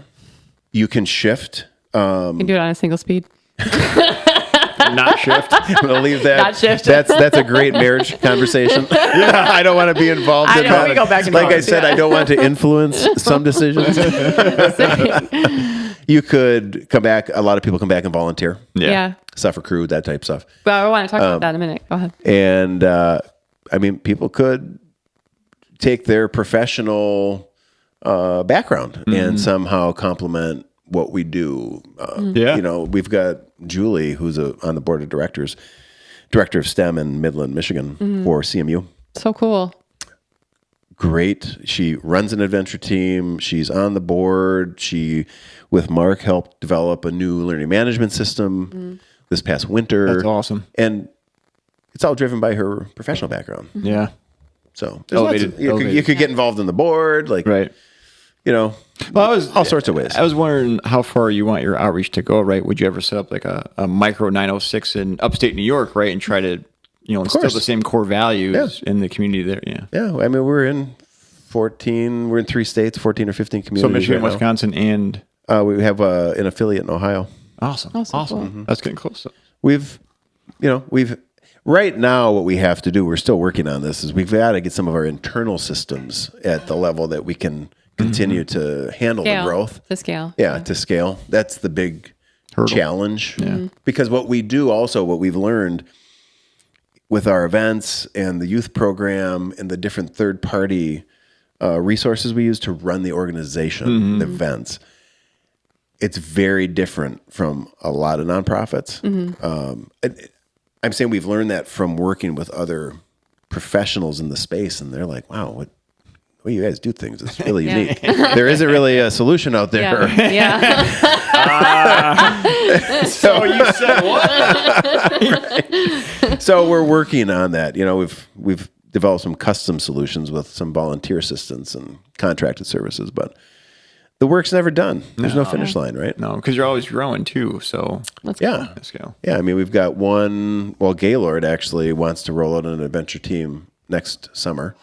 You can shift. You can do it on a single speed. Not shift. I'm going to leave that. Not shift. That's a great marriage conversation. Yeah, I don't want to be involved in that. We go back and like I said, I don't want to influence some decisions. You could come back. A lot of people come back and volunteer. Yeah. Suffer crew, that type of stuff. But I want to talk about that in a minute. Go ahead. And people could take their professional background and somehow complement what we do. We've got Julie, who's on the board of directors, director of STEM in Midland, Michigan for CMU. So cool. Great. She runs an adventure team. She's on the board. She, with Mark, helped develop a new learning management system this past winter. That's awesome. And it's all driven by her professional background. Yeah. So you could get involved in the board, right. Well, all sorts of ways. I was wondering how far you want your outreach to go, right? Would you ever set up like a micro 906 in upstate New York, right? And try to, instill the same core values in the community there? Yeah. Yeah. I mean, we're in 3 states, 14 or 15 communities. So Michigan, Wisconsin, and we have an affiliate in Ohio. Awesome. Cool. That's getting close. We've right now, what we have to do, we're still working on this, is we've got to get some of our internal systems at the level that we can continue to handle the growth. To scale. Yeah, to scale. That's the big challenge. Yeah. Because what we do also, what we've learned with our events and the youth program and the different third-party resources we use to run the organization, the events, it's very different from a lot of nonprofits. I'm saying we've learned that from working with other professionals in the space, and they're like, wow, what you guys do things. It's really unique. There isn't really a solution out there. Yeah. So you said what? Right. So we're working on that. We've developed some custom solutions with some volunteer assistance and contracted services, but the work's never done. There's no finish line, right? No, because you're always growing too. So let's go. Yeah, I mean, we've got one. Well, Gaylord actually wants to roll out an adventure team next summer,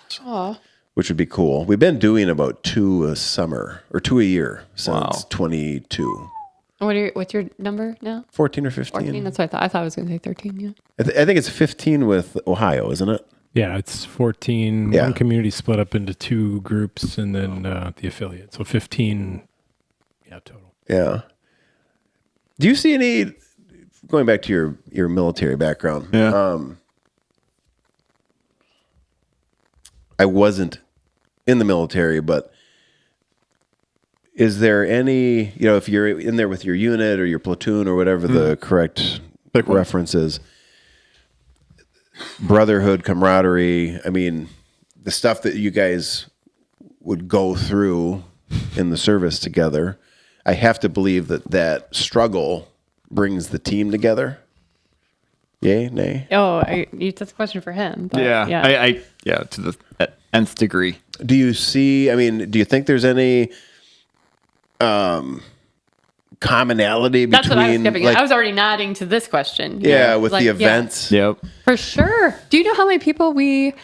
which would be cool. We've been doing about 2 a summer or 2 a year since 22. What's your number now? 14 or 15. 14. That's what I thought. I thought I was going to say 13. Yeah. I think it's 15 with Ohio, isn't it? Yeah, it's 14. One community split up into 2 groups, and then the affiliate. So 15, total. Yeah. Do you see any, going back to your military background? Yeah. I wasn't in the military, but is there any, if you're in there with your unit or your platoon or whatever the correct reference is, brotherhood, camaraderie, I mean, the stuff that you guys would go through in the service together, I have to believe that struggle brings the team together. Yay, nay? Oh, that's a question for him. But I to the nth degree. Do you see, do you think there's any commonality between. That's what I was skipping. I was already nodding to this question. Yeah, with the events. Yeah. Yep. For sure. Do you know how many people we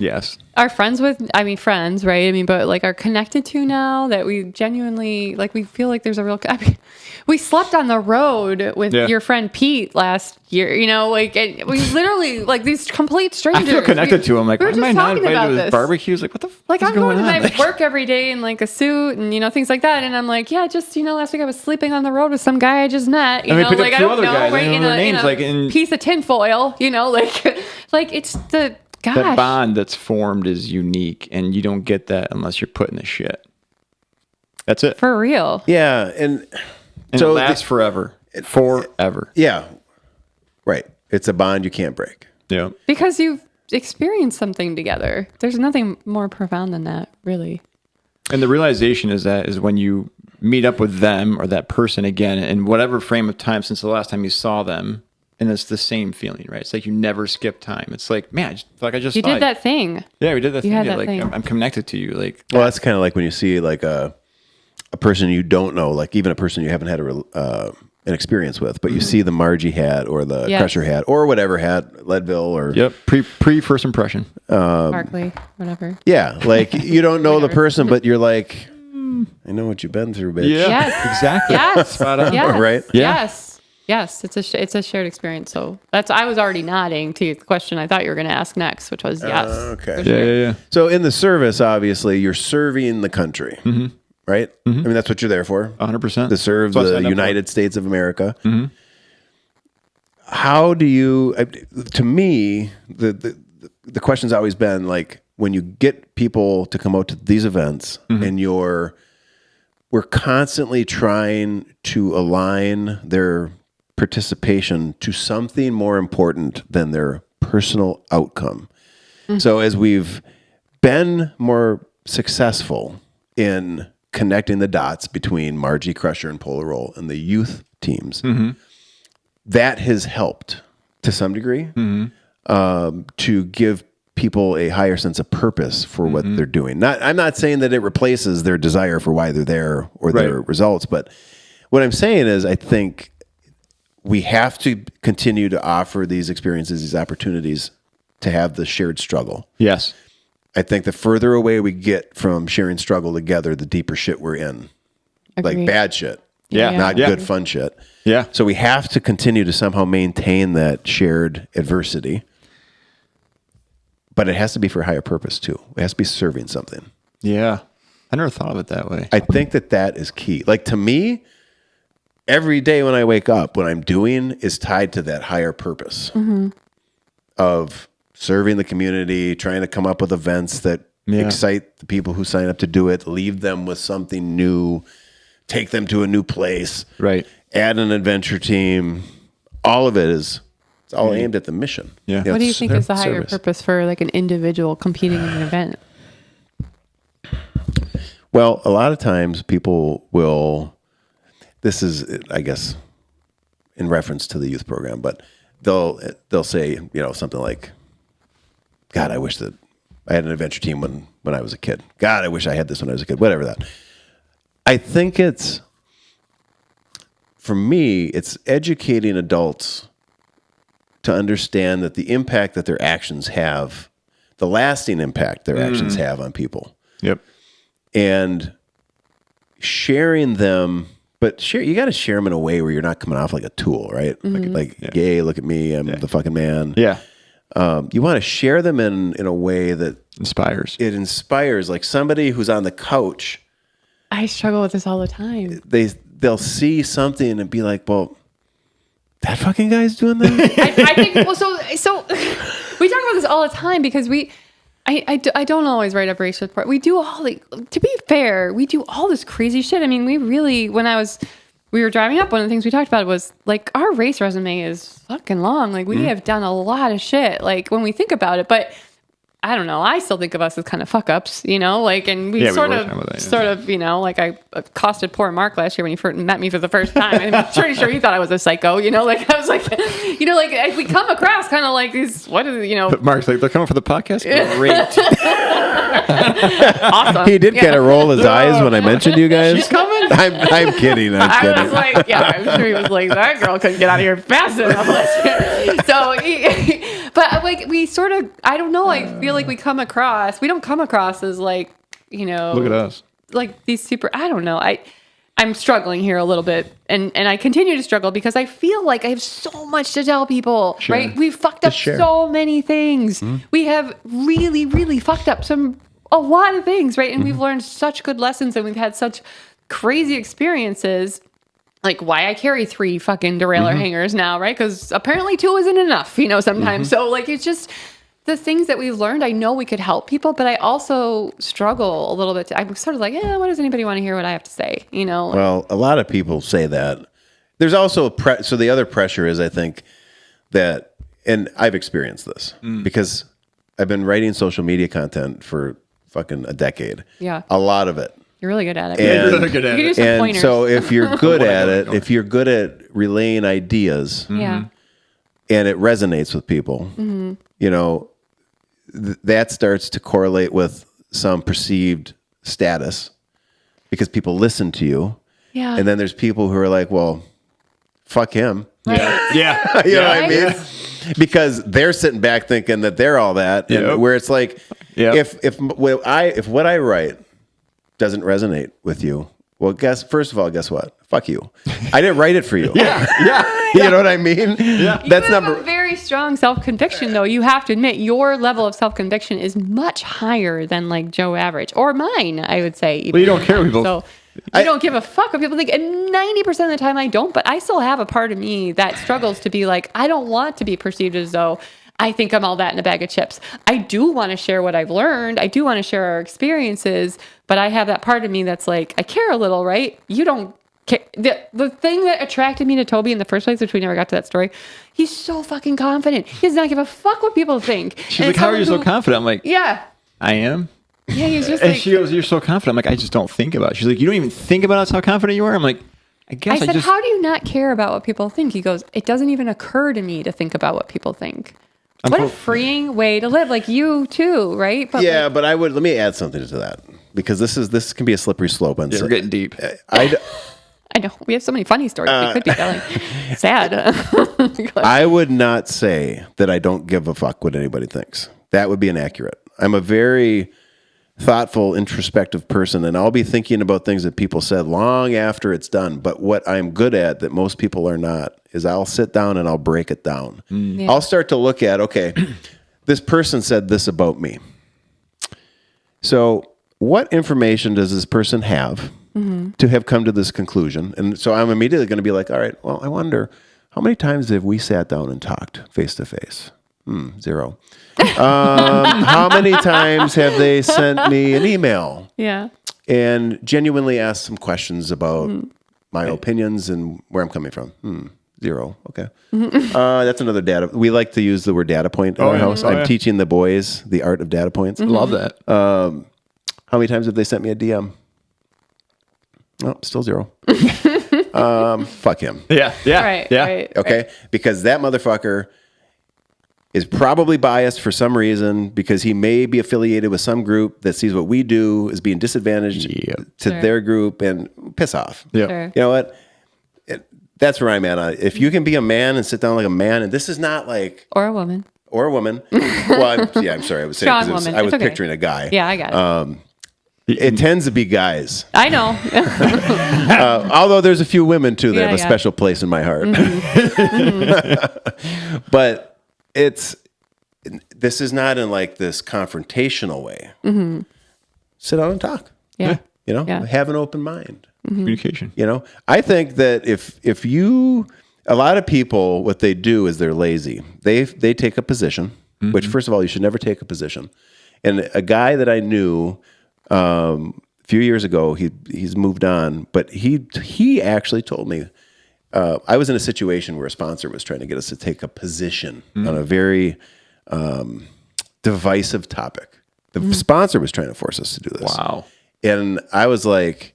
are friends with? I mean, friends, right? I mean, but like are connected to now that we genuinely like. We feel like there's a real. I mean, we slept on the road with your friend Pete last year. You know, like and we literally like these complete strangers. I feel connected to him. Like, we why am I not invited to his barbecue? Like, what the? Like is I'm going going to on? my work every day in like a suit and things like that, and I'm like, yeah, just last week I was sleeping on the road with some guy I just met. You know, like I don't know, right? In a piece of tinfoil. Like it's the gosh. That bond that's formed is unique, and you don't get that unless you're put in the shit. That's it. For real. Yeah, and so it lasts forever. Forever. Yeah. Right. It's a bond you can't break. Yeah. Because you've experienced something together. There's nothing more profound than that, really. And the realization is when you meet up with them or that person again in whatever frame of time since the last time you saw them, and it's the same feeling, right? It's like you never skip time. It's like, man, I just you did that thing. Yeah, we did that thing. Had that like thing. I'm connected to you. Like, well, that's kind of like when you see like a person you don't know, like even a person you haven't had an experience with, but you see the Margie hat or the Crusher hat or whatever hat, Leadville or pre first impression, Barkley, whatever. Yeah, like you don't know the person, but you're like, I know what you've been through, bitch. Yeah, yes. Exactly. Yes. Spot on. Yes. Right? Yeah. Yes, it's a shared experience. So I was already nodding to the question I thought you were going to ask next, which was yes. Okay. Yeah. So in the service, obviously, you're serving the country, right? I mean, that's what you're there for. 100%. To serve the United States of America. Mm-hmm. How do you? To me, the question's always been like when you get people to come out to these events, and we're constantly trying to align their participation to something more important than their personal outcome. So as we've been more successful in connecting the dots between Margie, Crusher, and Polar Roll and the youth teams, that has helped to some degree to give people a higher sense of purpose for what they're doing. I'm not saying that it replaces their desire for why they're there or their results, but what I'm saying is I think we have to continue to offer these experiences, these opportunities to have the shared struggle. Yes. I think the further away we get from sharing struggle together, the deeper shit we're in. Agreed. Like bad shit. Yeah. Not good fun shit. Yeah. So we have to continue to somehow maintain that shared adversity. But it has to be for a higher purpose too. It has to be serving something. Yeah. I never thought of it that way. I think that is key. Like to me, every day when I wake up, what I'm doing is tied to that higher purpose of serving the community, trying to come up with events that excite the people who sign up to do it, leave them with something new, take them to a new place, right? Add an adventure team. All of it it's all aimed at the mission. Yeah. What do you think is the higher purpose for like an individual competing in an event? Well, a lot of times people will. This is, I guess, in reference to the youth program, but they'll say, something like, God, I wish that I had an adventure team when I was a kid. God, I wish I had this when I was a kid. Whatever that. I think for me, it's educating adults to understand that the impact that their actions have, the lasting impact their actions have on people. Yep. And sharing them. But you got to share them in a way where you're not coming off like a tool, right? Yay, look at me, I'm the fucking man. Yeah. You want to share them in a way that inspires. It inspires, like somebody who's on the couch. I struggle with this all the time. They'll see something and be like, well, that fucking guy's doing that? I think, well, so we talk about this all the time because I don't always write up race report. We do to be fair, we do all this crazy shit. I mean, we really, we were driving up, one of the things we talked about was like our race resume is fucking long. Like we have done a lot of shit, like when we think about it, but I don't know. I still think of us as kind of fuck ups, like, and we sort of, like I accosted poor Mark last year when he first met me for the first time. I'm pretty sure he thought I was a psycho, like I was like, like we come across kind of like these, But Mark's like, they're coming for the podcast? Great. Awesome. He did kind of roll his eyes when I mentioned you guys. She's coming? I'm kidding. I was like, yeah, I'm sure he was like, that girl couldn't get out of here fast enough. So, but like we sort of, I don't know. I feel like we don't come across as like, look at us, like these super. I don't know. I'm struggling here a little bit, and I continue to struggle because I feel like I have so much to tell people. Sure. Right? We've fucked up so many things. Mm-hmm. We have really, really fucked up a lot of things, right? And we've learned such good lessons, and we've had such crazy experiences. Like why I carry 3 fucking derailleur hangers now, right? Because apparently 2 isn't enough, sometimes. So like it's just the things that we've learned. I know we could help people, but I also struggle a little bit. I'm sort of like, what does anybody want to hear what I have to say? Well, a lot of people say that. There's also so the other pressure is, I think, that, and I've experienced this because I've been writing social media content for fucking a decade. Yeah. A lot of it. You're really good at it. And, you're really good at it. And so if you're good at it, if you're good at relaying ideas yeah. and it resonates with people, that starts to correlate with some perceived status because people listen to you. Yeah. And then there's people who are like, well, fuck him. Right. Yeah. You know what I mean? Because they're sitting back thinking that they're all that. And where it's like, if what I write doesn't resonate with you, well, first of all, guess what? Fuck you. I didn't write it for you. You know what I mean? Yeah. That's have a very strong self-conviction, though. You have to admit your level of self-conviction is much higher than like Joe average or mine, I would say. Even. Well, you don't care what people. So I don't give a fuck what people think. And 90% of the time I don't, but I still have a part of me that struggles to be like, I don't want to be perceived as though I think I'm all that in a bag of chips. I do want to share what I've learned. I do want to share our experiences, but I have that part of me that's like, I care a little, right? You don't care. The thing that attracted me to Toby in the first place, which we never got to that story, he's so fucking confident. He does not give a fuck what people think. She's like, how are you so confident? I'm like, yeah. I am. Yeah, he's just and like, she goes, you're so confident. I'm like, I just don't think about it. She's like, you don't even think about how confident you are? I'm like, I guess I said, how do you not care about what people think? He goes, it doesn't even occur to me to think about what people think. What a freeing way to live. Like you too, right? But yeah, but let me add something to that because this can be a slippery slope. And we're getting deep. I know. We have so many funny stories. We could be telling. Sad. I would not say that I don't give a fuck what anybody thinks. That would be inaccurate. I'm a very thoughtful, introspective person, and I'll be thinking about things that people said long after it's done. But what I'm good at that most people are not is I'll sit down and I'll break it down. Yeah. I'll start to look at, okay, this person said this about me. So what information does this person have to have come to this conclusion? And so I'm immediately going to be like, all right, well, I wonder how many times have we sat down and talked face to face? 0. How many times have they sent me an email? Yeah. And genuinely asked some questions about my opinions and where I'm coming from? 0. Okay. That's another data. We like to use the word data point in our house. I'm teaching the boys the art of data points. Love that. How many times have they sent me a DM? Oh, still 0. Fuck him. Yeah. Right, yeah. Right, okay. Right. Because that motherfucker is probably biased for some reason because he may be affiliated with some group that sees what we do as being disadvantaged to their group and piss off. Yeah. Sure. You know what? That's where I'm at. If you can be a man and sit down like a man, and this is not like... Or a woman. Well, I'm sorry. I was saying because I was okay. picturing a guy. Yeah, I got it. It tends to be guys. I know. Although there's a few women too that have a special place in my heart. But this is not in like this confrontational way. Sit down and talk. Yeah. Have an open mind. Communication. I think that if a lot of people, what they do is they're lazy. They take a position, which first of all, you should never take a position. And a guy that I knew a few years ago, he's moved on, but he actually told me, I was in a situation where a sponsor was trying to get us to take a position on a very divisive topic. The sponsor was trying to force us to do this. Wow. And I was like,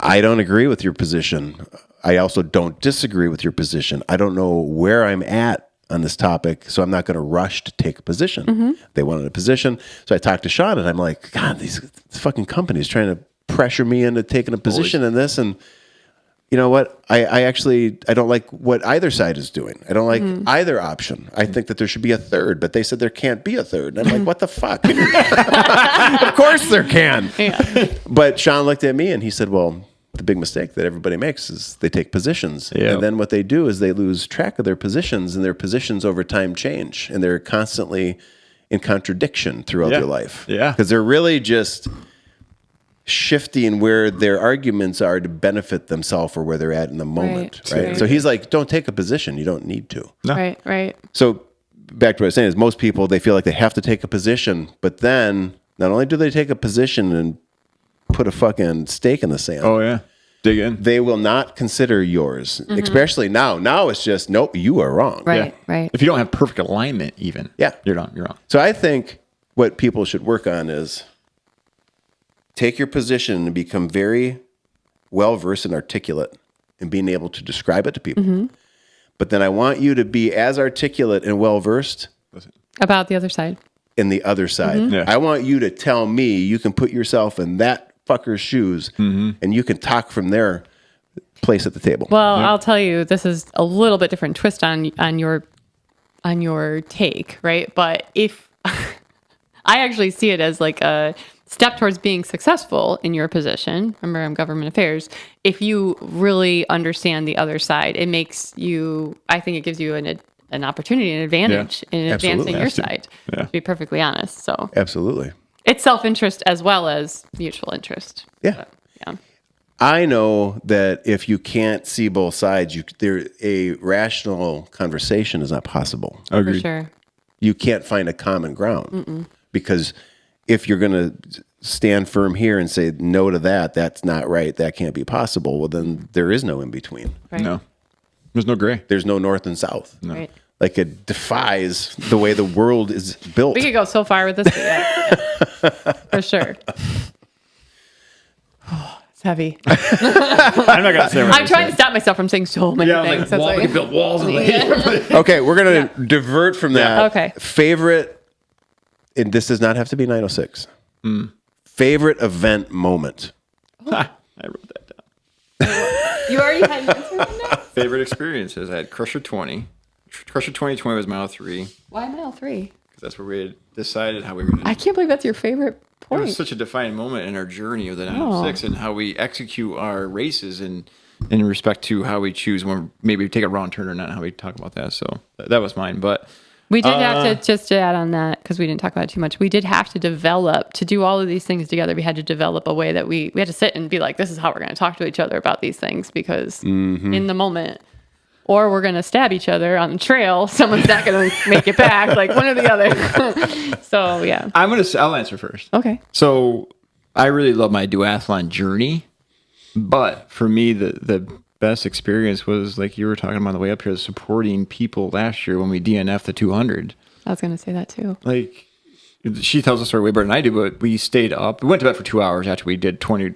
I don't agree with your position. I also don't disagree with your position. I don't know where I'm at on this topic, so I'm not going to rush to take a position. They wanted a position. So I talked to Sean, and I'm like, God, these fucking companies trying to pressure me into taking a position in this. And you know what? I don't like what either side is doing. I don't like either option. I think that there should be a third, but they said there can't be a third. And I'm like, what the fuck? Of course there can. Yeah. But Sean looked at me and he said, well, the big mistake that everybody makes is they take positions. Yeah. And then what they do is they lose track of their positions, and their positions over time change. And they're constantly in contradiction throughout their life. Yeah. Because they're really just shifting where their arguments are to benefit themselves or where they're at in the moment. Right. So he's like, don't take a position. You don't need to. No. Right. So back to what I was saying is most people, they feel like they have to take a position, but then not only do they take a position and put a fucking stake in the sand. Oh, yeah. Dig in. They will not consider yours, especially now. Now it's just, nope, you are wrong. Right. If you don't have perfect alignment even, you're wrong. So I think what people should work on is take your position and become very well-versed and articulate in being able to describe it to people. But then I want you to be as articulate and well-versed about the other side. In the other side. Yeah. I want you to tell me you can put yourself in that fucker's shoes and you can talk from their place at the table. Well, I'll tell you, this is a little bit different twist on your take, right? But if I actually see it as like a step towards being successful in your position. Remember, I'm government affairs. If you really understand the other side, it makes you, I think it gives you an opportunity, an advantage in advancing your side, to be perfectly honest. So absolutely. It's self-interest as well as mutual interest. Yeah. But, I know that if you can't see both sides, a rational conversation is not possible. Agreed. For sure. You can't find a common ground because if you're going to stand firm here and say no to that, that's not right, that can't be possible, well, then there is no in between. Right. No. There's no gray. There's no north and south. No. Right. Like it defies the way the world is built. We could go so far with this, for sure. Oh, it's heavy. I'm not gonna say. I'm trying to stop myself from saying so many things. Like, we can build walls. Okay, we're gonna divert from that. Okay. Favorite, and this does not have to be 906. Favorite event moment. I wrote that down. You already had an answer on that? Favorite experiences. I had Crusher 20. Crusher 2020 was mile 3. Why mile 3? Because that's where we had decided how we were going to. I can't believe that's your favorite point. It was such a defining moment in our journey of the 906 and how we execute our races and in respect to how we choose when maybe we take a wrong turn or not, how we talk about that. So that was mine. But we did have to, just to add on that, because we didn't talk about it too much, we did have to develop, to do all of these things together, we had to develop a way that we had to sit and be like, this is how we're going to talk to each other about these things, because in the moment, or we're going to stab each other on the trail, someone's not going to make it back, like one or the other. So, yeah. I'll answer first. Okay. So I really love my duathlon journey, but for me, the best experience was, like you were talking about on the way up here, supporting people last year when we DNF'd the 200. I was going to say that too. Like, she tells the story way better than I do, but we stayed up. We went to bed for 2 hours after we did 4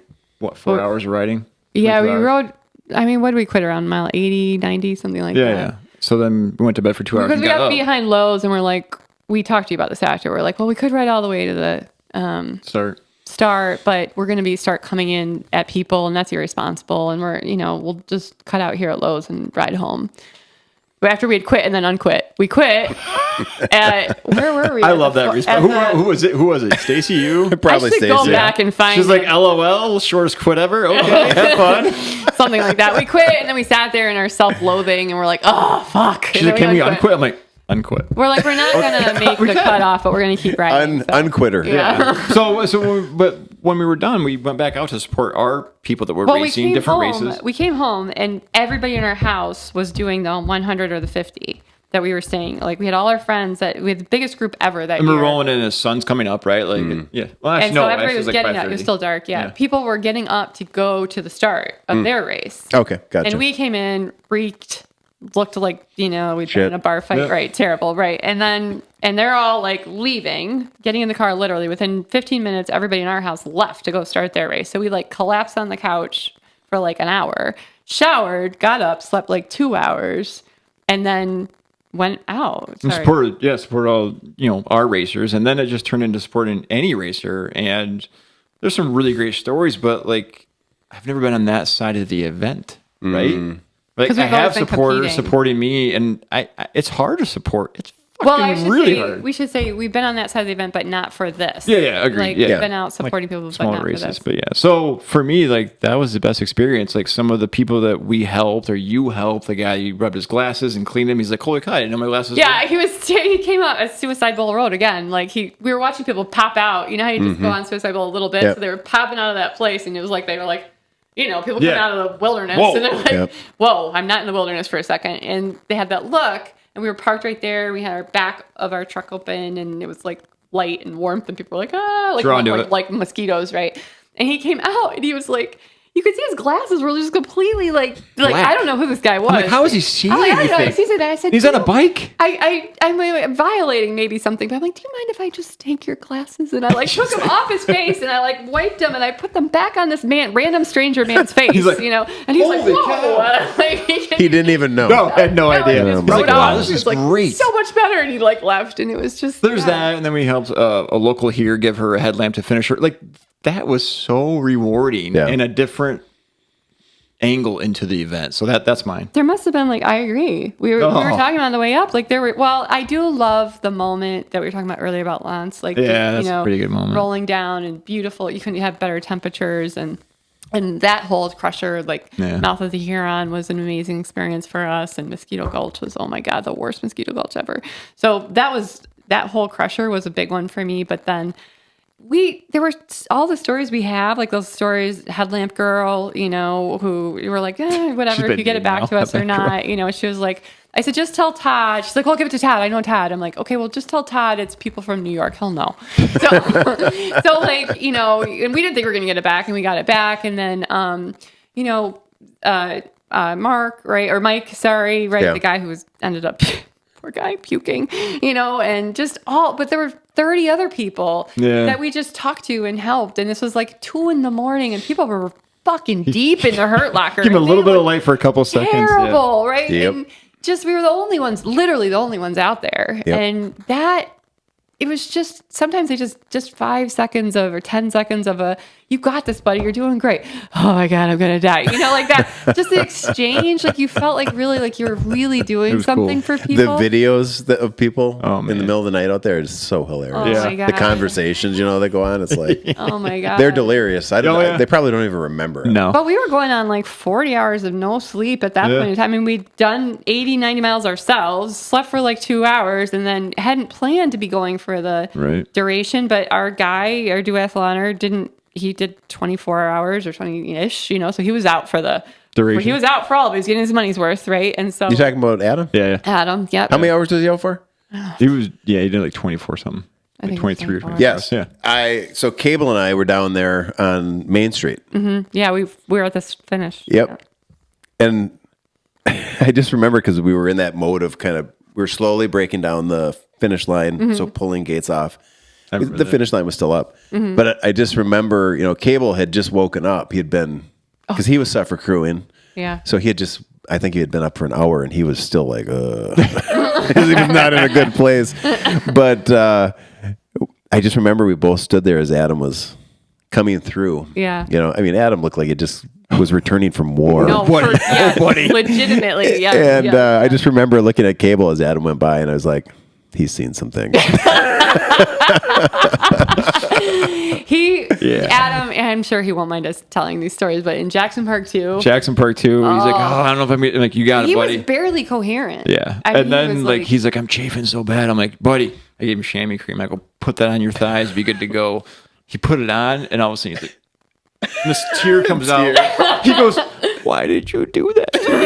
hours of riding? Yeah, we rode, I mean, what did we quit around mile 80, 90, something like that? Yeah. So then we went to bed for 2 hours. Because we got behind Lowe's and we're like, we talked to you about this after. We're like, well, we could ride all the way to the start, but we're going to start coming in at people, and that's irresponsible. And we'll just cut out here at Lowe's and ride home. But after we had quit and then unquit, we quit. Where were we? I love that response. Who was it? Who was it? Stacy, you? Probably Stacy. Go back and find. She's like, LOL, shortest quit ever. Okay, have fun. Something like that. We quit, and then we sat there in our self-loathing, and we're like, oh fuck. She's like, can we unquit? I'm like, unquit. We're like, we're not gonna make the cutoff, but we're gonna keep riding. Unquitter. Yeah. But when we were done, we went back out to support our people that were racing different races. We came home, and everybody in our house was doing the 100 or the 50 that we were staying. Like, we had all our friends we had the biggest group ever that year. And we're rolling in, the sun's coming up, right? Like, yeah. Well, actually, and so everybody was getting up. It was still dark. Yeah. People were getting up to go to the start of their race. Okay, gotcha. And we came in, reeked, looked like, we'd been in a bar fight, right? Terrible, right? And they're all like leaving, getting in the car literally. Within 15 minutes, everybody in our house left to go start their race. So we like collapsed on the couch for like an hour, showered, got up, slept like 2 hours, and then went out. And supported all, our racers. And then it just turned into supporting any racer. And there's some really great stories, but like I've never been on that side of the event, right? Like I have supporters supporting me, and it's hard to support. It's really hard. We should say we've been on that side of the event, but not for this. Yeah, agreed. Like, we've been out supporting people, but not races, for this. But yeah, so for me, like that was the best experience. Like some of the people that we helped or you helped, the guy you rubbed his glasses and cleaned them. He's like, holy cow, I didn't know my glasses. Yeah, he came out at Suicide Bowl Road again. Like we were watching people pop out. You know how you just go on Suicide Bowl a little bit, so they were popping out of that place, and it was like they were like. People come out of the wilderness, and they're like, whoa, I'm not in the wilderness for a second. And they had that look, and we were parked right there. We had our back of our truck open, and it was like light and warmth, and people were like, like mosquitoes, right? And he came out, and he was like, you could see his glasses were just completely like I don't know who this guy was. I'm like, how is he seeing anything? I said, he's on a bike. I'm violating maybe something, but I'm like, do you mind if I just take your glasses? And I like took them off his face, and I like wiped them, and I put them back on this random stranger man's face. He's like, and he's like, whoa. He didn't even know. No, I had no idea. He just like, wow, this is like, great. So much better, and he like left, and it was just there's that, and then we helped a local here give her a headlamp to finish her. Like that was so rewarding in a different angle into the event. So that's mine. There must have been I agree. We were talking about on the way up. Like there were. Well, I do love the moment that we were talking about earlier about Lance. Like that's a pretty good moment. Rolling down and beautiful. You couldn't have better temperatures and that whole crusher Mouth of the Huron was an amazing experience for us. And Mosquito Gulch was the worst Mosquito Gulch ever. So that whole crusher was a big one for me. But then. There were all the stories we have, like those stories, Headlamp Girl, who we were like, whatever, if you get it back to us or not. She was like, I said, just tell Todd. She's like, well, I'll give it to Todd. I know Todd. I'm like, okay, well, just tell Todd it's people from New York. He'll know. So, and we didn't think we were going to get it back, and we got it back. And then, Mark, right, or Mike, sorry, right, the guy who ended up... Poor guy puking, and just but there were 30 other people that we just talked to and helped. And this was like 2 a.m, and people were fucking deep in the hurt locker. Give him a little bit of light for a couple seconds. Terrible, right? Yep. And just, we were the only ones, literally the only ones out there. Yep. And it was just, sometimes they just 5 seconds or 10 seconds of you got this, buddy. You're doing great. Oh my God, I'm going to die. Like that, just the exchange, you felt really you're really doing something for people. The videos of people in the middle of the night out there is so hilarious. Oh my God. The conversations, that go on. It's like, oh my God. They're delirious. They probably don't even remember it. No. But we were going on 40 hours of no sleep at that point in time. I mean, we'd done 80, 90 miles ourselves, slept for 2 hours, and then hadn't planned to be going for the duration. But our duathloner he did 24 hours or 20-ish, so he was out for the duration. He was out for all of it. He was getting his money's worth, right? And so you talking about Adam? Yeah. Adam, yep. How many hours was he out for? He did 24 something. I think 23 or 24. Yes. Yeah. So Cable and I were down there on Main Street. Mm-hmm. Yeah, we were at this finish. Yep. Yeah. And I just remember because we were in that mode of we were slowly breaking down the finish line, so pulling gates off. The finish line was still up. Mm-hmm. But I just remember, Cable had just woken up. He had been, because he was suffer crewing. Yeah. So I think he had been up for an hour, and he was still like, because he was not in a good place. But I just remember we both stood there as Adam was coming through. Yeah. Adam looked like it just was returning from war. No, buddy. Legitimately, yeah. And I just remember looking at Cable as Adam went by, and I was like, he's seen some things. Adam, I'm sure he won't mind us telling these stories, but in Jackson Park 2, he's like, I don't know if I'm like, you got it, buddy. He was barely coherent. Yeah. And then he's like, I'm chafing so bad. I'm like, buddy, I gave him chamois cream. I go, put that on your thighs, be good to go. He put it on, and all of a sudden he's like, and this tear comes out. He goes, why did you do that to me?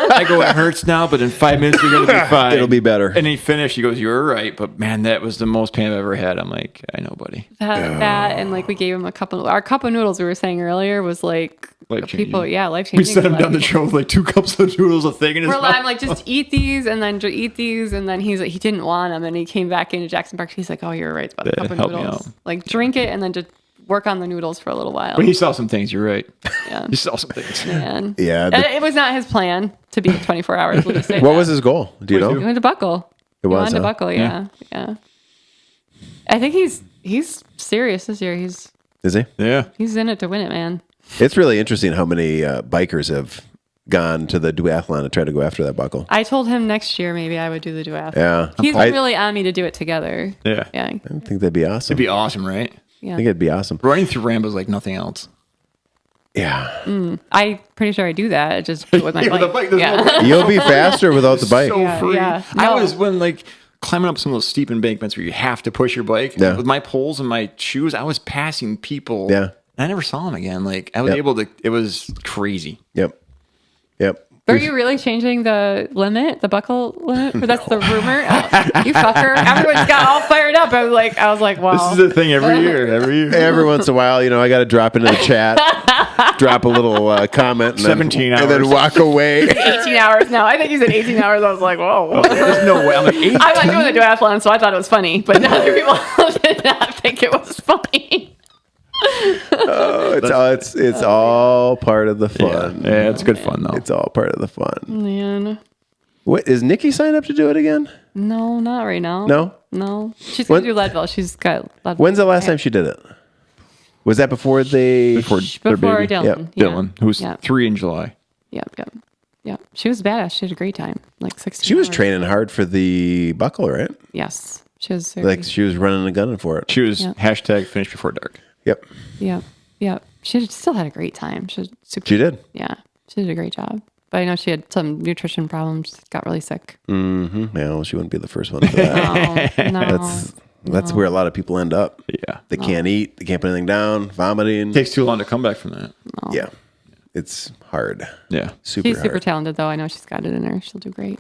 I go, it hurts now, but in 5 minutes you're going to be fine. It'll be better. And he finished. He goes, you're right, but man, that was the most pain I've ever had. I'm like, I know, buddy. That and we gave him our cup of noodles we were saying earlier was life-changing. Life-changing. We set him down the trail with 2 cups of noodles, a thing in his mouth. I'm like, just eat these, and then eat these, and then he's like, he didn't want them, and he came back into Jackson Park. He's like, oh, you're right, it's about a cup of noodles. Drink it, and then just work on the noodles for a little while. But he saw some things. You're right. Yeah. He saw some things. Man. Yeah. It was not his plan to be 24 hours. We'll just say what was his goal? Do you know? He wanted to buckle. He wanted to buckle. Yeah. I think he's serious this year. Is he? Yeah. He's in it to win it, man. It's really interesting how many bikers have gone to the duathlon to try to go after that buckle. I told him next year maybe I would do the duathlon. Yeah. He's really on me to do it together. Yeah. Yeah. I think that'd be awesome. It'd be awesome, right? Yeah. I think it'd be awesome. Running through Rambo's like nothing else. Yeah. I'm pretty sure I do that. Just with my With a bike. bike, there's no bike. You'll be faster without the bike. So Yeah, free. yeah. I No. was when like climbing up some of those steep embankments where you have to push your bike. Yeah. With my poles and my shoes, I was passing people. Yeah. I never saw them again. Like I was able to. It was crazy. Yep. Are you really changing the limit, the buckle limit? Or that's the rumor? Oh, you fucker. Everyone's got all fired up. I was like, wow. This is the thing every year. Every once in a while, I got to drop into the chat, drop a little comment, and 17 and then hours. walk away. 18 hours now. I think you said 18 hours. I was like, whoa. There's no way. I'm like 18. I'm not doing the duathlon, so I thought it was funny. But other people did not think it was funny. It's all part of the fun. Yeah, it's good fun though. It's all part of the fun. Man. What is Nikki signed up to do it again? No, not right now. No. She's going to do Leadville. She's got Leadville. When's the last time she did it? Was that before they? Before their Before baby. Dylan. Yep. Yeah. Dylan, who's 3 in July. Yep. She was badass. She had a great time. Like 16 She was hours. training hard for the buckle, right? Yes. She was very, Like she was running and gunning for it. She was Yeah. hashtag finish before dark. Yep. Yep. She still had a great time. She was super. She did. Yeah. She did a great job. But I know she had some nutrition problems. Got really sick. Mm-hmm. Yeah, well, she wouldn't be the first one for that. No. That's where a lot of people end up. Yeah. They can't eat. They can't put anything down. Vomiting. It takes too long to come back from that. Yeah. It's hard. Yeah. Super She's hard. super talented, though. I know she's got it in her. She'll do great.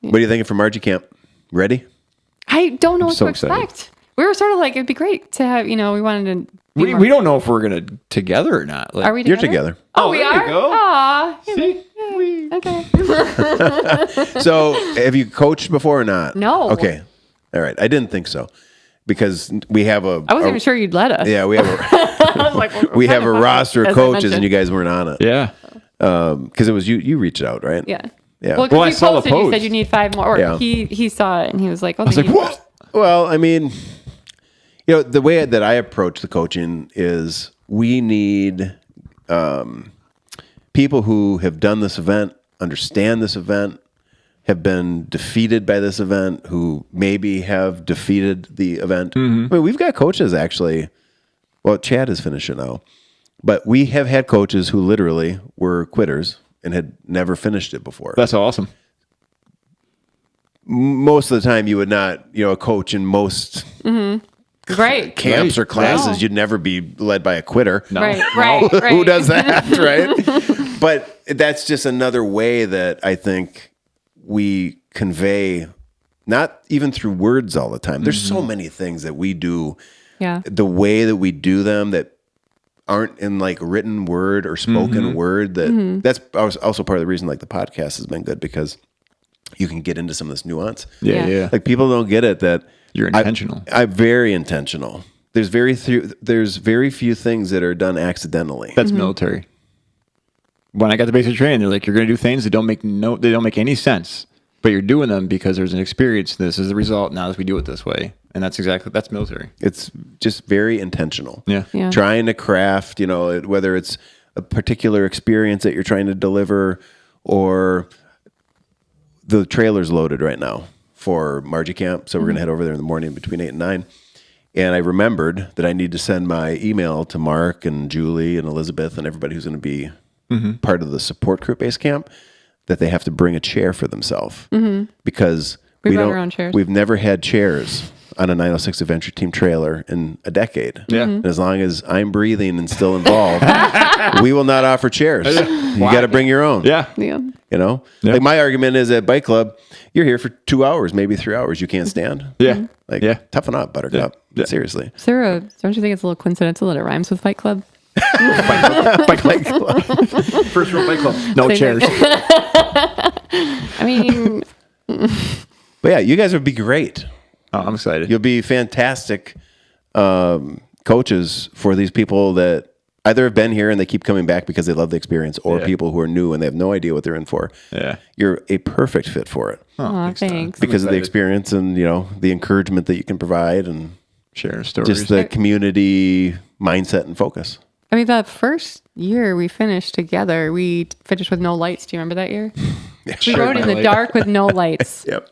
What are you thinking for Margie Camp? Ready? I don't know what so to excited. expect. We were sort of like, it'd be great to have, we wanted to. be more- We don't know if we're gonna together or not. Like, Are we You're together? together. Oh, we there you are? go. Aw. See? Okay. So have you coached before or not? No. Okay. All right. I didn't think so because we have a. I wasn't even sure you'd let us. Yeah, we have a I was like, what we kind have a of roster of as I coaches, and mentioned. you guys weren't on it. Yeah. Because it was you. You reached out, right? Yeah. Yeah. Well, Well, I because saw the you posted, you said post. you need 5 more. Or Yeah. he saw it and he was like, oh, I was like, what? Well, I mean, the way that I approach the coaching is we need people who have done this event, understand this event, have been defeated by this event, who maybe have defeated the event. I mean, we've got coaches actually. Well, Chad is finishing now, but we have had coaches who literally were quitters and had never finished it before. That's awesome. Most of the time, you would not, a coach in most Right. camps or classes, No. you'd never be led by a quitter. No. Right. Who does that, right? But that's just another way that I think we convey, not even through words all the time. There's so many things that we do, Yeah. the way that we do them that aren't in like written word or spoken word. That's also part of the reason like the podcast has been good, because you can get into some of this nuance. Yeah. Yeah. Yeah. Like people don't get it that You're intentional. I'm very intentional. There's very few things that are done accidentally. That's military. When I got the basic training, they're like, you're going to do things that don't make any sense, but you're doing them because there's an experience. This is the result. Now that we do it this way. And that's military. It's just very intentional. Yeah. Yeah. Trying to craft, whether it's a particular experience that you're trying to deliver, or the trailer's loaded right now for Margie Camp. So we're going to head over there in the morning between 8 and 9. And I remembered that I need to send my email to Mark and Julie and Elizabeth and everybody who's going to be part of the support group base camp, that they have to bring a chair for themselves, because We brought our own chairs. we've never had chairs on a 906 Adventure Team trailer in a decade. Yeah. And as long as I'm breathing and still involved, we will not offer chairs. You got to bring your own. Yeah. Yeah. Yeah. Like my argument is at Bike Club, you're here for 2 hours, maybe 3 hours. You can't stand. Yeah. Like, Yeah. toughen up, Buttercup. Yeah. Seriously. Sarah, don't you think it's a little coincidental that it rhymes with Fight Club? Bike club. First rule bike club. No Same chairs. thing. I mean, But yeah, you guys would be great. Oh, I'm excited. You'll be fantastic coaches for these people that either have been here and they keep coming back because they love the experience, or Yeah. people who are new and they have no idea what they're in for. Yeah. You're a perfect fit for it aw, thanks. because of the excited. experience and, the encouragement that you can provide, and Share stories. just the community mindset and focus. I mean, that first year we finished together, we finished with no lights. Do you remember that year? Yeah, we rode in the dark with no lights. Yep.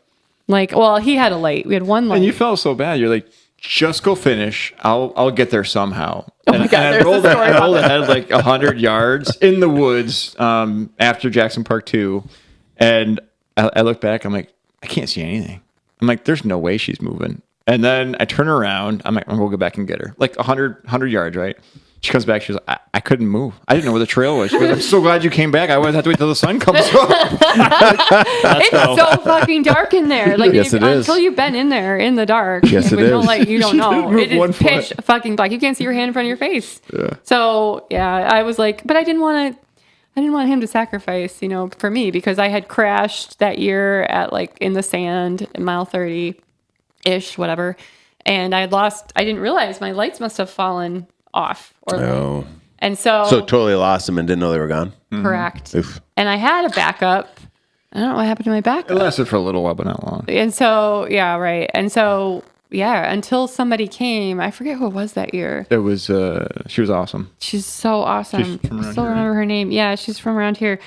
Like, well, he had a light. We had one light. And you felt so bad. You're like, just go finish. I'll get there somehow. Oh my God, and I rolled ahead like 100 yards in the woods after Jackson Park 2. And I look back. I'm like, I can't see anything. I'm like, there's no way she's moving. And then I turn around. I'm like, I'm going to go back and get her. Like 100 yards, right? She comes back. She's like, I couldn't move. I didn't know where the trail was. She goes, I'm so glad you came back. I would have to wait till the sun comes up. It's so fucking dark in there. Like, yes, it is. Until you've been in there in the dark. Yes, it with no is. light, you don't know. It is pitch foot. fucking black. You can't see your hand in front of your face. Yeah. So yeah, I was like, but I didn't want him to sacrifice, for me, because I had crashed that year at like in the sand at mile 30-ish, whatever. And I didn't realize my lights must have fallen off. And so totally lost them and didn't know they were gone. Correct. Oof. And I had a backup. I don't know what happened to my backup. It lasted for a little while, but not long. And so, yeah, right. And so, yeah, until somebody came, I forget who it was that year. It was, she was awesome. She's so awesome. She's from I around still here, remember her name. Yeah, she's from around here.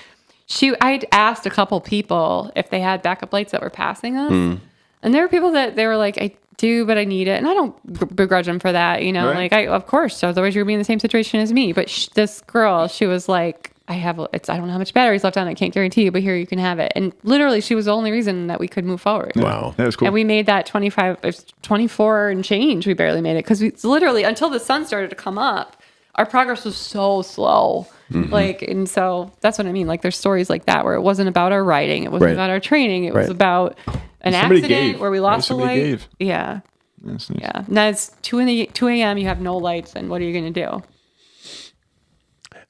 I'd asked a couple people if they had backup lights that were passing us. And there were people that they were like, I do, but I need it. And I don't begrudge them for that, Right. like of course, otherwise you're gonna be in the same situation as me. But this girl, she was like, I don't know how much batteries left on it. I can't guarantee you, but here you can have it. And literally she was the only reason that we could move forward. Wow. That was cool. And we made that 24 and change. We barely made it because we literally, until the sun started to come up, our progress was so slow. Like, and so that's what I mean. Like, there's stories like that where it wasn't about our riding. It wasn't about our training. It was about an accident where we lost a light. Gave. Yeah. That's nice. Yeah. Now it's 2 a.m. You have no lights. And what are you going to do?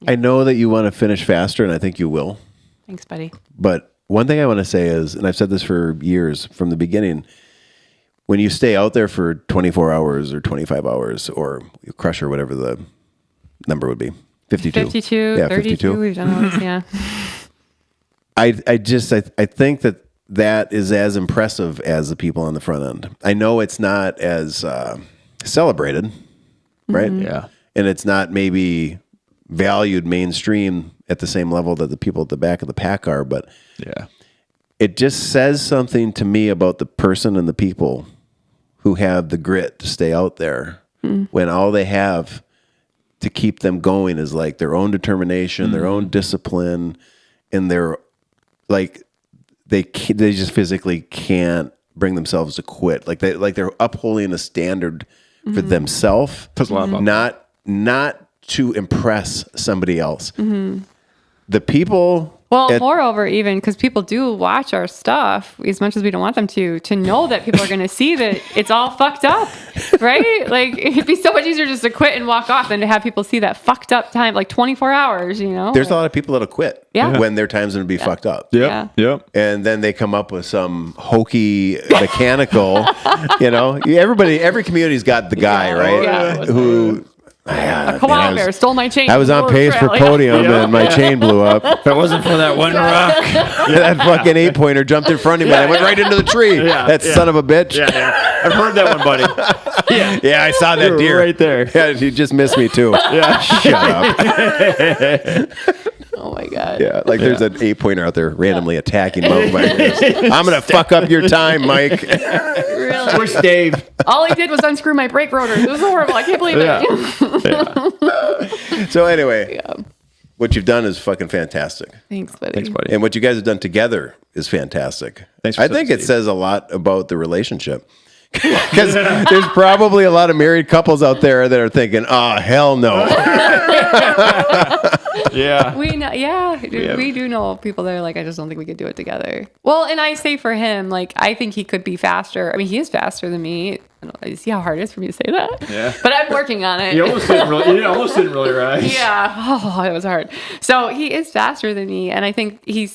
I know that you want to finish faster, and I think you will. Thanks, buddy. But one thing I want to say is, and I've said this for years from the beginning, when you stay out there for 24 hours or 25 hours or you crush or whatever the number would be, 52. 52, Yeah, 32. 52. We've done all this, yeah. I think that is as impressive as the people on the front end. I know it's not as celebrated, right? Yeah. And it's not maybe valued mainstream at the same level that the people at the back of the pack are, but Yeah. it just says something to me about the person and the people who have the grit to stay out there when all they have to keep them going is like their own determination, their own discipline, and their like they just physically can't bring themselves to quit. Like they're upholding a standard for themselves, not to impress somebody else. The people. Well, moreover, even because people do watch our stuff as much as we don't want them to know that people are going to see that it's all fucked up, right? Like, it'd be so much easier just to quit and walk off than to have people see that fucked up time, like 24 hours, There's a lot of people that'll quit when their time's going to be fucked up. Yep. And then they come up with some hokey mechanical, every community's got the guy, right? Yeah. Who... a koala bear stole my chain. I was on pace for podium and my chain blew up. If it wasn't for that one rock. That fucking 8-pointer jumped in front of me and I went right into the tree. That son of a bitch. Yeah. I've heard that one, buddy. Yeah, I saw that deer. Right there. Yeah, he just missed me too. Yeah. Shut up. Oh my God. Yeah, like there's an 8-pointer out there randomly attacking mountain bikers. I'm going to fuck up your time, Mike. Really? Where's Dave? All he did was unscrew my brake rotors. It was horrible. I can't believe it. So anyway, what you've done is fucking fantastic. Thanks, buddy. And what you guys have done together is fantastic. Thanks for I think it Steve. says a lot about the relationship. Because there's probably a lot of married couples out there that are thinking, oh, hell no. Yeah. We know, we do know people that are like, I just don't think we could do it together. Well, and I say for him, like, I think he could be faster. I mean, he is faster than me. You see how hard it is for me to say that? Yeah. But I'm working on it. You almost didn't really rise. Yeah. Oh, it was hard. So he is faster than me, and I think he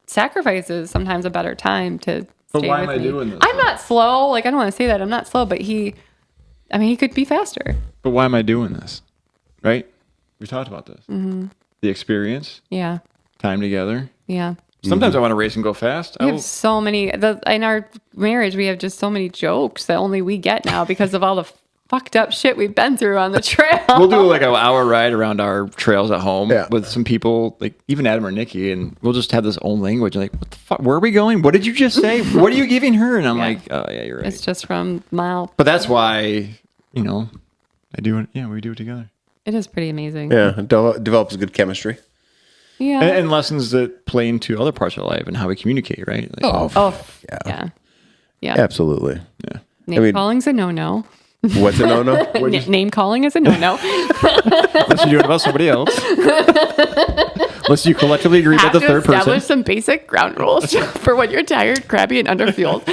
sacrifices sometimes a better time to But stay why with am I me. doing this? I'm not slow. Like, I don't want to say that. I'm not slow, but he could be faster. But why am I doing this? Right? We talked about this. Mm-hmm. The experience, Yeah. time together. Yeah. Sometimes I want to race and go fast. We have so many, in our marriage, we have just so many jokes that only we get now because of all the fucked up shit we've been through on the trail. We'll do like an hour ride around our trails at home with some people, like even Adam or Nikki, and we'll just have this own language. Like, what the fuck? Where are we going? What did you just say? What are you giving her? And I'm like, oh yeah, you're right. It's just from mile. But that's why, you know, we do it together. It is pretty amazing. Yeah, it develops good chemistry. Yeah. And lessons that play into other parts of life and how we communicate, right? Like, Yeah. Absolutely. Yeah. Name calling's a no-no. What's a no-no? Name calling is a no-no. Unless you do it about somebody else. Unless you collectively agree with the third person. Establish some basic ground rules for when you're tired, crabby, and underfueled.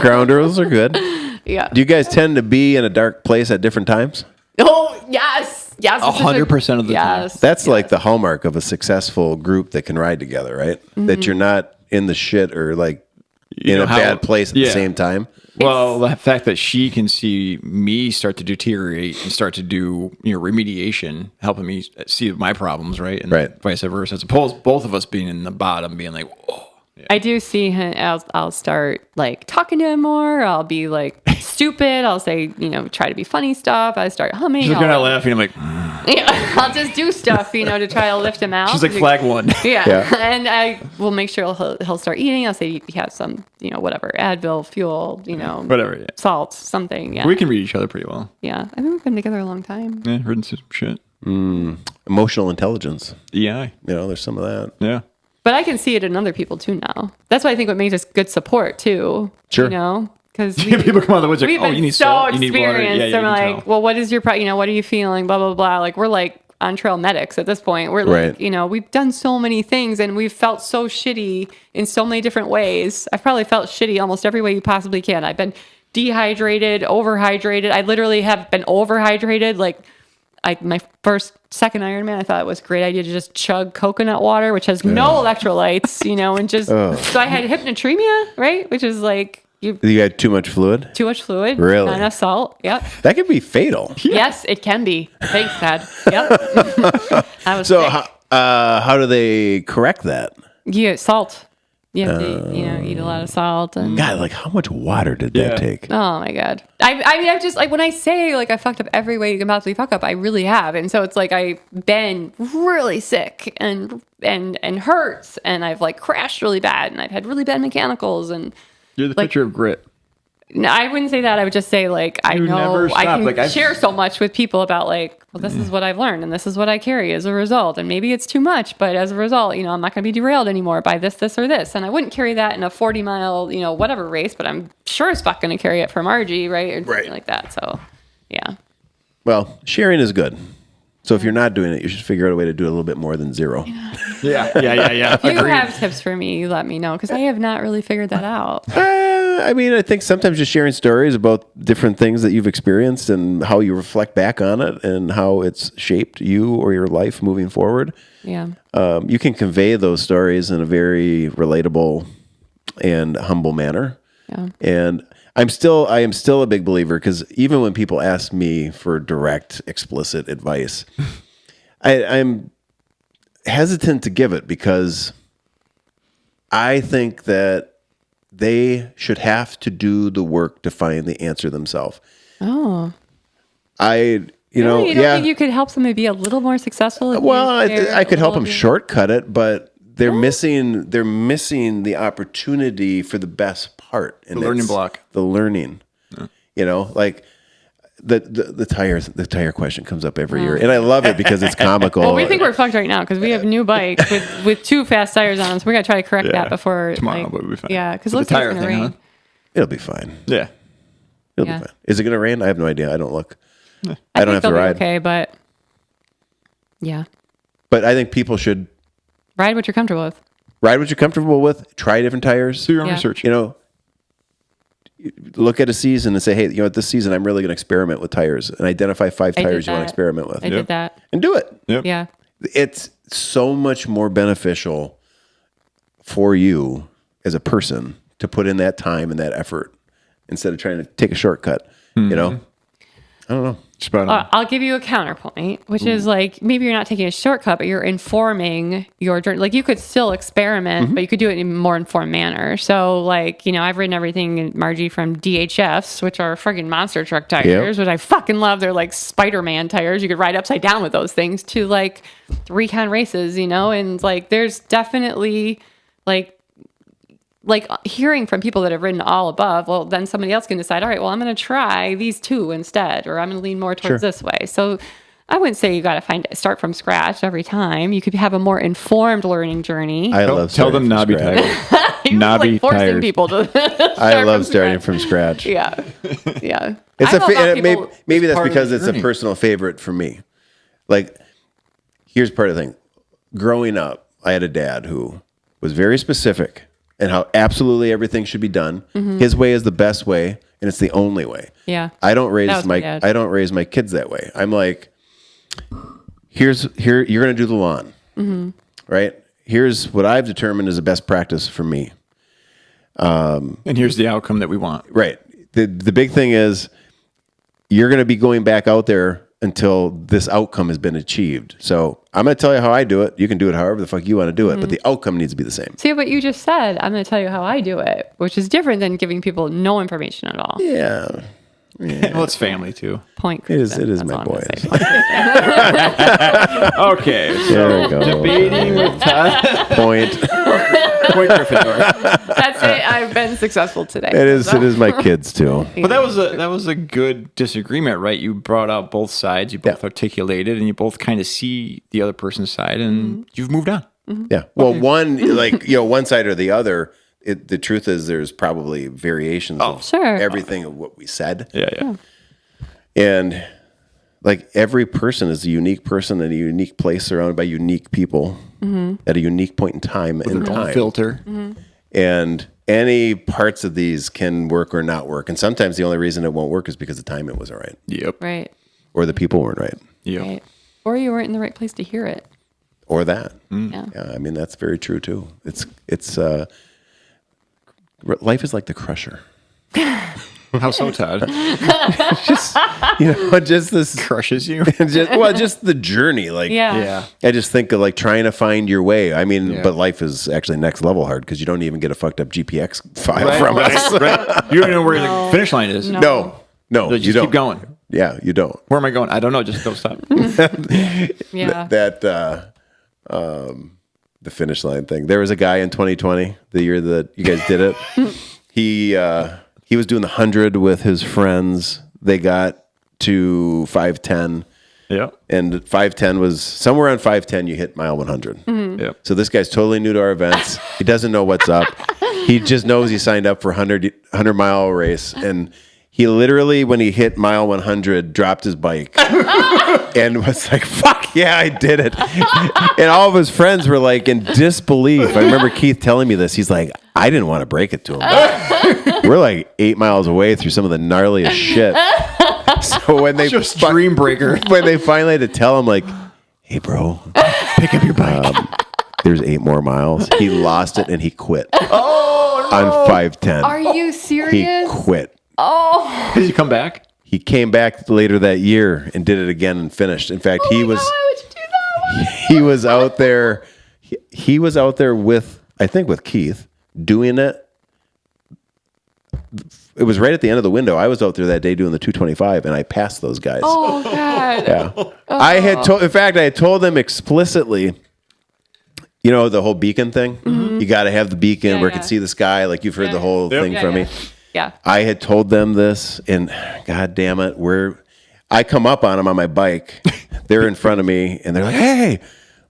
Ground rules are good. Yeah. Do you guys tend to be in a dark place at different times? Oh, yes. Yes. 100% of the time. That's like the hallmark of a successful group that can ride together, right? Mm-hmm. That you're not in the shit or like in a bad place at the same time. Well, the fact that she can see me start to deteriorate and start to do, remediation, helping me see my problems, right? And vice versa. As opposed to both of us being in the bottom, being like, whoa. Yeah. I do see him. I'll start like talking to him more. I'll be like stupid. I'll say, try to be funny stuff. I start humming. She's kind of laughing. I'm like, yeah, I'll just do stuff, to try to lift him out. She's like flag one. Yeah. And I will make sure he'll start eating. I'll say you have some, whatever, Advil, fuel, whatever, salt, something. Yeah. We can read each other pretty well. Yeah. I think we've been together a long time. Yeah, written some shit. Emotional intelligence. Yeah. There's some of that. Yeah. But I can see it in other people too now. That's why I think what makes us good support too. Sure. Because people come out of the woods like, you need salt, you need water. Yeah, and like, well, what is your, what are you feeling? Blah, blah, blah. Like, we're like on trail medics at this point. We're like, we've done so many things and we've felt so shitty in so many different ways. I've probably felt shitty almost every way you possibly can. I've been dehydrated, overhydrated. I literally have been overhydrated. Like, my second Ironman, I thought it was a great idea to just chug coconut water, which has no electrolytes, and just, so I had hypnatremia, right? Which is like, you had too much fluid? Too much fluid. Really? Not enough salt. Yep. That could be fatal. Yes, it can be. Thanks, Dad. Yep. I was so how do they correct that? Yeah, salt. You have to, eat a lot of salt. And God, like how much water did that take? Oh my God. I just like when I say like I fucked up every way you can possibly fuck up, I really have. And so it's like I've been really sick and hurts, and I've like crashed really bad, and I've had really bad mechanicals, and you're the picture of grit. No, I wouldn't say that. I would just say like I know I can share so much with people about like, well, this is what I've learned and this is what I carry as a result. And maybe it's too much, but as a result, I'm not going to be derailed anymore by this, or this. And I wouldn't carry that in a 40-mile, whatever race, but I'm sure as fuck going to carry it for Margie, right? Or something like that. So, yeah. Well, sharing is good. So if you're not doing it, you should figure out a way to do a little bit more than zero. Yeah. If you have tips for me, you let me know, because I have not really figured that out. I think sometimes just sharing stories about different things that you've experienced and how you reflect back on it and how it's shaped you or your life moving forward. Yeah. You can convey those stories in a very relatable and humble manner. Yeah. And I am still a big believer, because even when people ask me for direct, explicit advice, I'm hesitant to give it, because I think that they should have to do the work to find the answer themselves. Oh. You don't think you could help somebody be a little more successful? Well, I could help them shortcut it, but they're missing the opportunity for the best part. The learning block. The learning. Yeah. Like the tire question comes up every year, and I love it because it's comical. Well, we think we're fucked right now because we have new bikes with 2 fast tires on them, so we got to try to correct that before tomorrow. But we'll be fine. Yeah, because it looks like it's going to rain. Huh? It'll be fine. Yeah, it'll be fine. Is it going to rain? I have no idea. I don't look. I don't have to ride. Okay, but yeah. But I think people should ride what you're comfortable with. Ride what you're comfortable with. Try different tires. Do your own research. Look at a season and say, hey, this season I'm really going to experiment with tires, and identify 5 tires you want to experiment with. I did that. And do it. Yep. Yeah. It's so much more beneficial for you as a person to put in that time and that effort instead of trying to take a shortcut. I don't know. I'll give you a counterpoint, which is like maybe you're not taking a shortcut, but you're informing your journey. Like you could still experiment, but you could do it in a more informed manner. So like, I've ridden everything, Margie, from DHFs, which are friggin' monster truck tires, which I fucking love. They're like Spider-Man tires. You could ride upside down with those things, to like recon races, and like there's definitely like hearing from people that have ridden all above, well, then somebody else can decide, all right, well, I'm going to try these two instead, or I'm going to lean more towards this way. So I wouldn't say you got to start from scratch every time. You could have a more informed learning journey. Tell them knobby tires. Knobby like forcing tires. People to I love starting from scratch. Yeah. It's maybe that's because it's a personal favorite for me. Like, here's part of the thing. Growing up, I had a dad who was very specific and how absolutely everything should be done. His way is the best way, and it's the only way. Yeah. I don't raise my kids that way. I'm like, here you're going to do the lawn. Right? Here's what I've determined is the best practice for me. And here's the outcome that we want. Right. The big thing is you're going to be going back out there until this outcome has been achieved. So I'm going to tell you how I do it. You can do it however the fuck you want to do it, but the outcome needs to be the same. See what you just said. I'm going to tell you how I do it, which is different than giving people no information at all. Yeah. Well, it's family too. Point. Kristen. It is my boy. Okay. There we go. Debating with Todd. Point Gryffindor. That's it. I've been successful today. It is my kids too. But that was a good disagreement, right? You brought out both sides, you both articulated, and you both kind of see the other person's side, and you've moved on. Yeah. Well, one side or the other. The truth is, there's probably variations of everything of what we said. Yeah. And like every person is a unique person in a unique place, surrounded by unique people at a unique point in time. Filter. And any parts of these can work or not work. And sometimes the only reason it won't work is because the timing wasn't right. Yep. Right. Or the people weren't right. Yep. Right. Or you weren't in the right place to hear it. Or that. Yeah. I mean, that's very true too. It's life is like the crusher. How so, Todd? just this crushes you. just the journey. Like, I just think of like trying to find your way. I mean, but life is actually next level hard because you don't even get a fucked up GPX file from us. Right. You don't know where the finish line is. No, you don't. Keep going. Yeah, you don't. Where am I going? I don't know. Just don't stop. The finish line thing. There was a guy in 2020, the year that you guys did it. He was doing the 100 with his friends. They got to 510. Yeah. And 510 was somewhere on 510 you hit mile 100. Yeah. So this guy's totally new to our events. He doesn't know what's up. He just knows he signed up for a 100-mile race, and he literally, when he hit mile 100, dropped his bike and was like, fuck yeah, I did it. And all of his friends were like in disbelief. I remember Heath telling me this. He's like, I didn't want to break it to him. But we're like 8 miles away through some of the gnarliest shit. So when they just dream breaker. When they finally had to tell him, like, hey, bro, pick up your bike. There's 8 more miles. He lost it and he quit. Oh, no. On 510. Are you serious? He quit. Oh. Did he come back? He came back later that year and did it again and finished. In fact, he was out there. He was out there with, I think, with Heath doing it. It was right at the end of the window. I was out there that day doing the 225, and I passed those guys. Oh God! Yeah, I had told. In fact, I had told them explicitly. You know the whole beacon thing. Mm-hmm. You got to have the beacon where it can see the sky. Like you've heard the whole thing from me. Yeah. I had told them this, and God damn it, I come up on them on my bike. They're in front of me, and they're like, "Hey,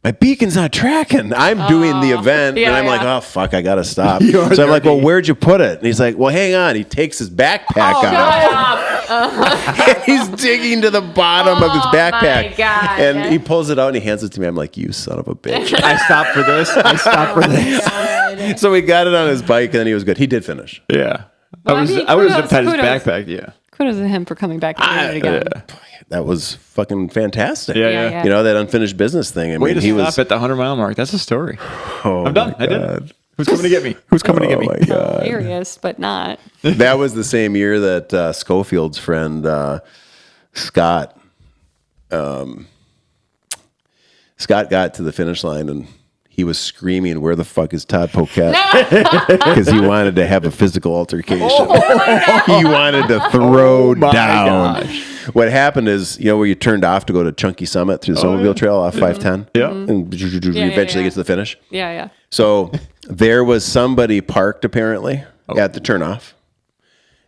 my beacon's not tracking." I'm doing the event, and I'm like, "Oh fuck, I gotta stop." So I'm like, "Well, where'd you put it?" And he's like, "Well, hang on." He takes his backpack out. And he's digging to the bottom of his backpack, my God. and he pulls it out and he hands it to me. I'm like, "You son of a bitch!" I stopped for this. So we got it on his bike, and then he was good. He did finish. Yeah. Well, I would have had his backpack. Yeah. Kudos to him for coming back and doing it again. That was fucking fantastic. Yeah. You know, that unfinished business thing. I mean, he was at the 100-mile mark. That's a story. I'm done. I did it. Who's coming to get me? Who's coming to get me? Oh my God. Hilarious, but not. That was the same year that Schofield's friend Scott Scott got to the finish line and he was screaming, "Where the fuck is Todd Poquette?" Because he wanted to have a physical altercation. He wanted to throw down. Gosh. What happened is, where you turned off to go to Chunky Summit through the snowmobile trail off 510? Yeah. And you eventually get to the finish? Yeah. So there was somebody parked apparently at the turnoff.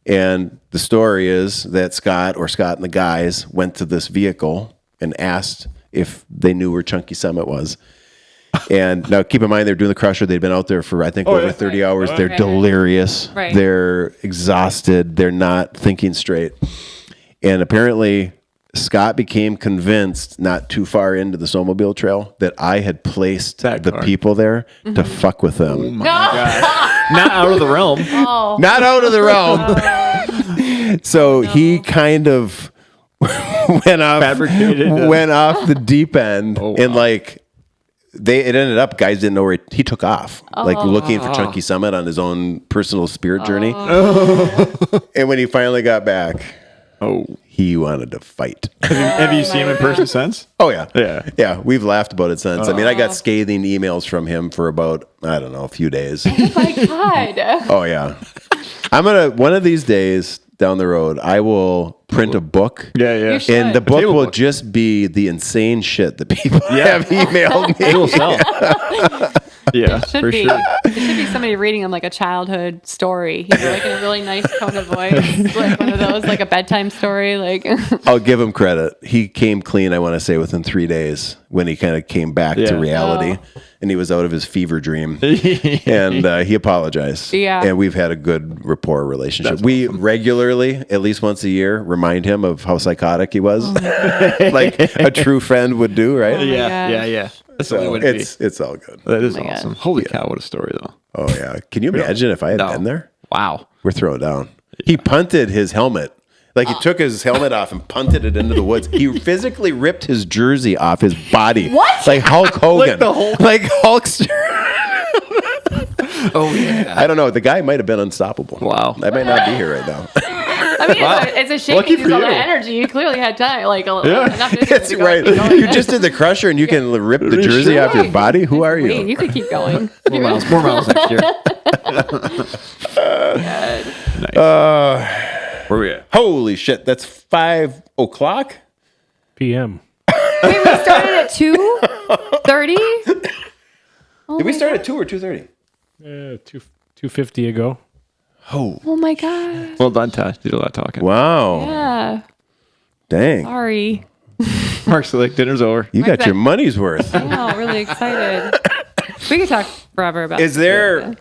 And the story is that Scott and the guys went to this vehicle and asked if they knew where Chunky Summit was. And now keep in mind, they're doing the crusher. They'd been out there for, I think, over 30 hours. They're delirious. Right. They're exhausted. They're not thinking straight. And apparently, Scott became convinced not too far into the snowmobile trail that I had placed the people there to fuck with them. Oh my God. Not out of the realm. Oh. Not out of the realm. So he kind of went off the deep end and it ended up, guys didn't know where he took off, looking for Chunky Summit on his own personal spirit journey. And when he finally got back, he wanted to fight. Have you seen him in person since? Oh, yeah. Yeah, we've laughed about it since. I mean, I got scathing emails from him for about, a few days. Oh, my God. Oh, yeah. One of these days down the road, I will print a book. Yeah. And the book will just be the insane shit that people have emailed me. It'll sell. Yeah, for sure. It should be somebody reading them like a childhood story, in a really nice tone of voice, like one of those, like a bedtime story. I'll give him credit. He came clean, I want to say, within 3 days when he kind of came back to reality, and he was out of his fever dream, and he apologized. Yeah, and we've had a good rapport relationship. We regularly, at least once a year, remind him of how psychotic he was, like a true friend would do, right? Yeah. So it's all good. That is awesome. Holy cow, what a story, though. Oh, yeah. Can you imagine if I had been there? Wow. We're throwing down. He punted his helmet. He took his helmet off and punted it into the woods. He physically ripped his jersey off his body. What? Like Hulk Hogan. Like Hulkster. Oh, yeah. I don't know. The guy might have been unstoppable. Wow. I might not be here right now. I mean, it's a shame you used all that energy. You clearly had time. That's right. You just did the crusher and you can rip the jersey off your body? Who are you? You could keep going. More miles next year. Nice. Where are we at? Holy shit. That's 5 o'clock? PM. Wait, we started at 2:30? Did we start at 2 or 2:30? 2:50 ago. Oh my God. Well done, Todd. Did a lot of talking. Wow. Yeah. Dang. Sorry. Mark's like, dinner's over. You got your money's worth. I know, really excited. We could talk forever about Is there...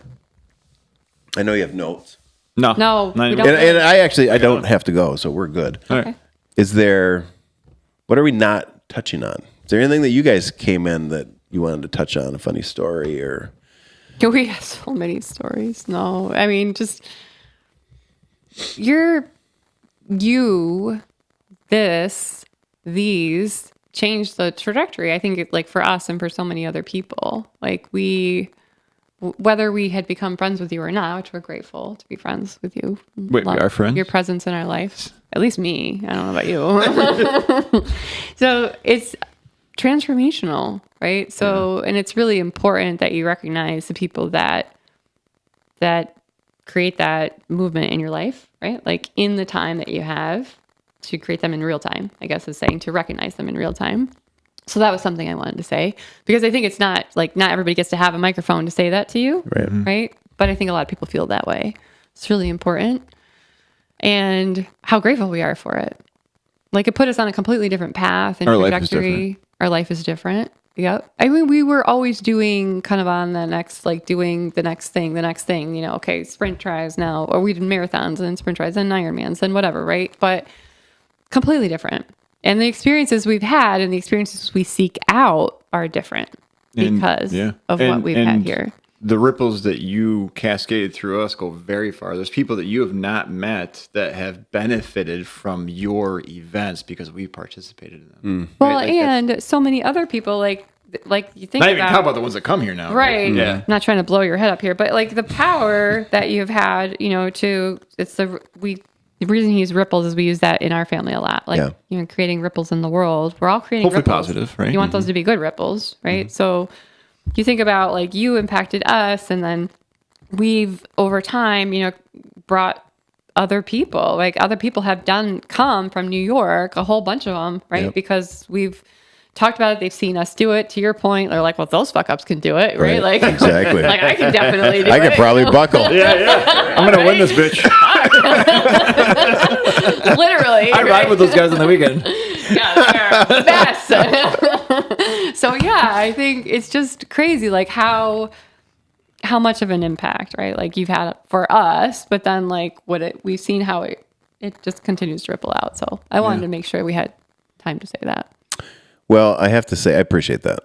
I know you have notes. No, we don't. And I don't have to go, so we're good. Okay. Is there... What are we not touching on? Is there anything that you guys came in that you wanted to touch on? A funny story or... We have so many stories. No, I mean, just these changed the trajectory. I think for us and for so many other people, whether we had become friends with you or not, which we're grateful to be friends with you. Wait, we are friends? Your presence in our life, at least me. I don't know about you. So it's transformational, right? So, and it's really important that you recognize the people that create that movement in your life, right? In the time that you have to create them in real time, I guess is saying to recognize them in real time. So that was something I wanted to say, because I think it's not not everybody gets to have a microphone to say that to you, right? But I think a lot of people feel that way. It's really important, and how grateful we are for it. It put us on a completely different path and trajectory. Our life is different. Yeah. I mean, we were always doing kind of on the next, doing the next thing, okay, sprint tries now, or we did marathons and sprint tries and Ironmans and whatever, right? But completely different. And the experiences we've had and the experiences we seek out are different because of what we've had here. The ripples that you cascaded through us go very far. There's people that you have not met that have benefited from your events because we participated in them. Well, right? And so many other people, you think not even talk about the ones that come here now. Right. Yeah. I'm not trying to blow your head up here, but the power that you've had, we the reason he used ripples is we use that in our family a lot. Like, creating ripples in the world. We're all creating hopefully ripples. Positive, right? You want those to be good ripples, right? So you think about like you impacted us, and then we've over time, brought other people. Like other people have come from New York, a whole bunch of them, right? Yep. Because we've talked about it. They've seen us do it. To your point, they're like, well, those fuck ups can do it, right? Like exactly. Like I can definitely do it. I could probably buckle. Yeah. I'm gonna win this bitch. Literally. I ride with those guys on the weekend. Yeah, they're best. So yeah, I think it's just crazy, like how much of an impact, right? Like you've had for us, but then like we've seen how it just continues to ripple out. So I wanted to make sure we had time to say that. Well, I have to say, I appreciate that.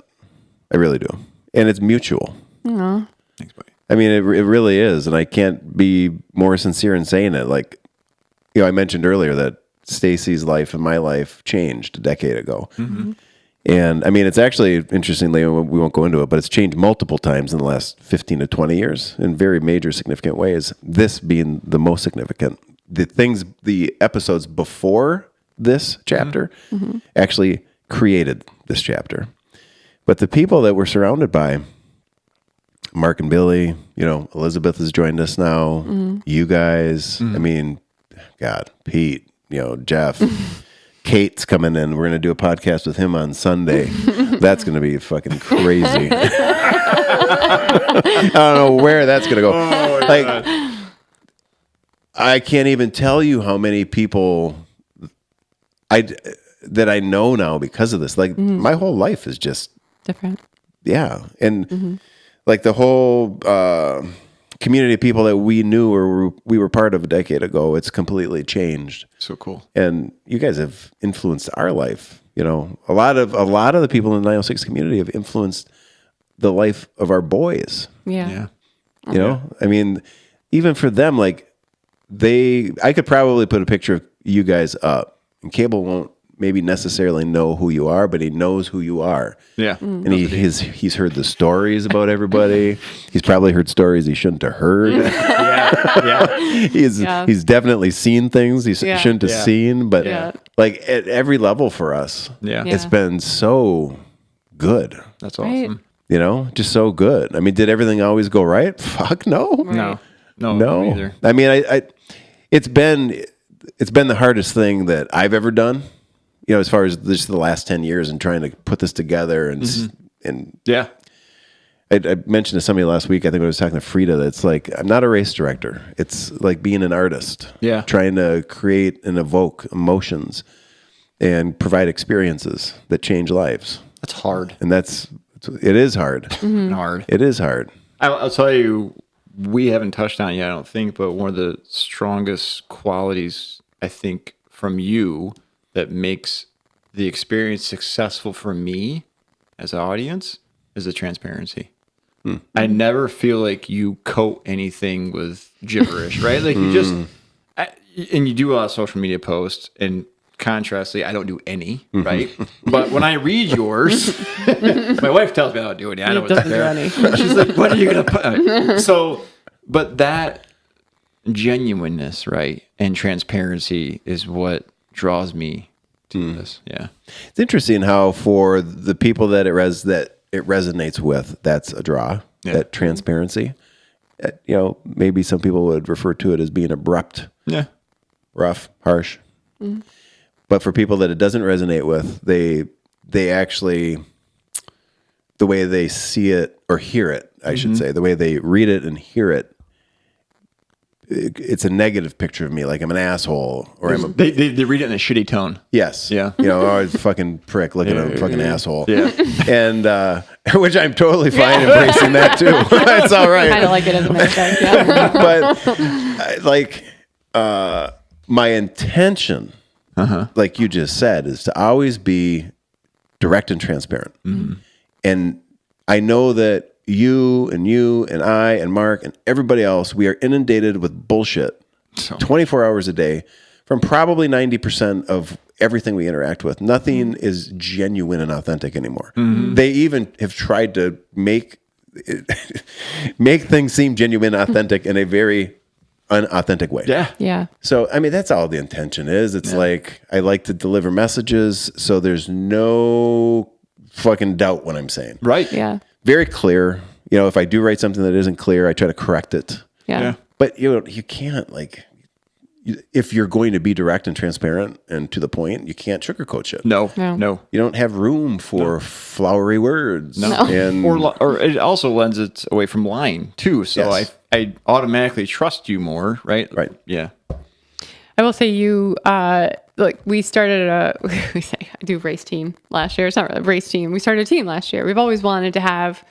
I really do. And it's mutual. Aww. Thanks, buddy. I mean, it really is. And I can't be more sincere in saying it. Like, I mentioned earlier that Stacy's life and my life changed a decade ago. Mm-hmm. And I mean, it's actually, interestingly, we won't go into it, but it's changed multiple times in the last 15 to 20 years in very major, significant ways. This being the most significant. The episodes before this chapter actually created this chapter. But the people that we're surrounded by, Mark and Billy, Elizabeth has joined us now, you guys, I mean, God, Pete, Jeff, Kate's coming in. We're going to do a podcast with him on Sunday. That's going to be fucking crazy. I don't know where that's going to go. Oh, God. I can't even tell you how many people that I know now because of this. Like my whole life is just different. Yeah. And like the whole community of people that we knew or we were part of a decade ago, it's completely changed. So cool. And you guys have influenced our life. A lot of the people in the 906 community have influenced the life of our boys. Yeah. I mean, even for them, like I could probably put a picture of you guys up, and Cable won't maybe necessarily know who you are, but he knows who you are. Yeah. And he's heard the stories about everybody. He's probably heard stories he shouldn't have heard. He's definitely seen things he shouldn't have seen, but like at every level for us, it's been so good. That's awesome. Just so good. I mean, did everything always go right? Fuck no. Right. No either. I mean, it's been the hardest thing that I've ever done. As far as just the last 10 years and trying to put this together and I mentioned to somebody last week, I think I was talking to Frida, that it's like, I'm not a race director. It's like being an artist. Yeah. Trying to create and evoke emotions and provide experiences that change lives. That's hard. And it is hard. Hard. It is hard. I'll tell you, we haven't touched on it yet, I don't think, but one of the strongest qualities, I think, from you that makes the experience successful for me as an audience is the transparency. I never feel like you coat anything with gibberish, right? Like you just, and you do a lot of social media posts, and contrastly, I don't do any, right? But when I read yours, my wife tells me I don't do any. I know what's there. She's like, what are you going to put? But that genuineness, right, and transparency is what draws me to this. Yeah, it's interesting how for the people that it resonates with, that's a draw. That transparency. Maybe some people would refer to it as being abrupt. Yeah, rough, harsh. But for people that it doesn't resonate with, they actually, the way they see it or hear it, I should say, the way they read it and hear it, it's a negative picture of me, like I'm an asshole, or they read it in a shitty tone. Yes. Yeah. Always fucking prick, looking at a fucking asshole. Yeah. And which I'm totally fine embracing that too. It's all right. I kind of like it as a matter of fact. But my intention, like you just said, is to always be direct and transparent. And I know that you and I and Mark and everybody else, we are inundated with bullshit 24 hours a day from probably 90% of everything we interact with. Nothing is genuine and authentic anymore. They even have tried to make things seem genuine and authentic in a very unauthentic way. Yeah. So, I mean, that's all the intention is. It's like, I like to deliver messages so there's no fucking doubt what I'm saying. Right. Yeah. Very clear. You know, if I do write something that isn't clear, I try to correct it. Yeah. But you can't if you're going to be direct and transparent and to the point, you can't sugarcoat shit. No. You don't have room for flowery words. No. And or it also lends it away from lying too. So I automatically trust you more, right? Right. Yeah. I will say we started I do race team last year. It's not really a race team. We started a team last year. We've always wanted to have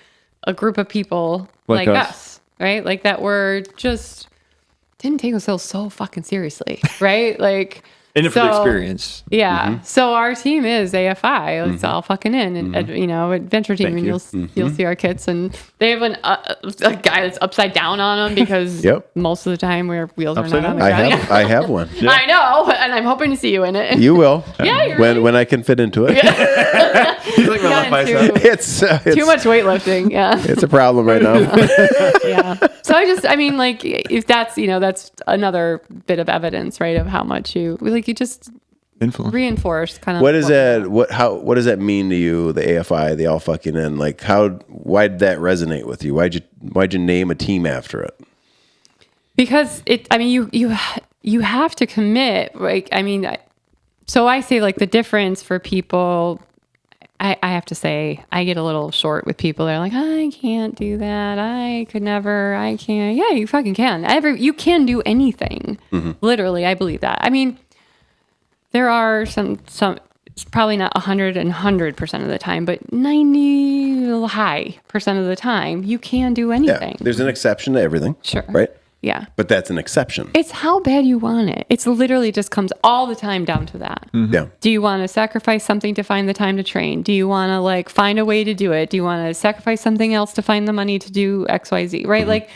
a group of people like us, right? Like that were just didn't take ourselves so fucking seriously, right? Like in it for the experience. Yeah. Mm-hmm. So our team is AFI. It's all fucking in, and adventure team, and you'll see our kits, and they have a guy that's upside down on them because most of the time where wheels are not on the ground. I have one. Yeah. I know, and I'm hoping to see you in it. You will. Yeah, when I can fit into it. He's like my left bicep. It's too much weightlifting. Yeah. It's a problem right now. Yeah. So I mean, like, if that's that's another bit of evidence, right, of how much you just reinforce kind of. What is that? What does that mean to you? The AFI, the all fucking in. Like, why did that resonate with you? Why'd you name a team after it? Because you have to commit. Like, I mean, so I say like the difference for people. I have to say, I get a little short with people. They're like, I can't do that. I could never. I can't. Yeah, you fucking can. You can do anything. Mm-hmm. Literally, I believe that. I mean, there are some. It's probably not 100% of the time, but 90% high of the time, you can do anything. Yeah, there's an exception to everything. Sure. Right. Yeah. But that's an exception. It's how bad you want it. It's literally just comes all the time down to that. Mm-hmm. Yeah. Do you want to sacrifice something to find the time to train? Do you want to like find a way to do it? Do you want to sacrifice something else to find the money to do XYZ? Right? Mm-hmm. Like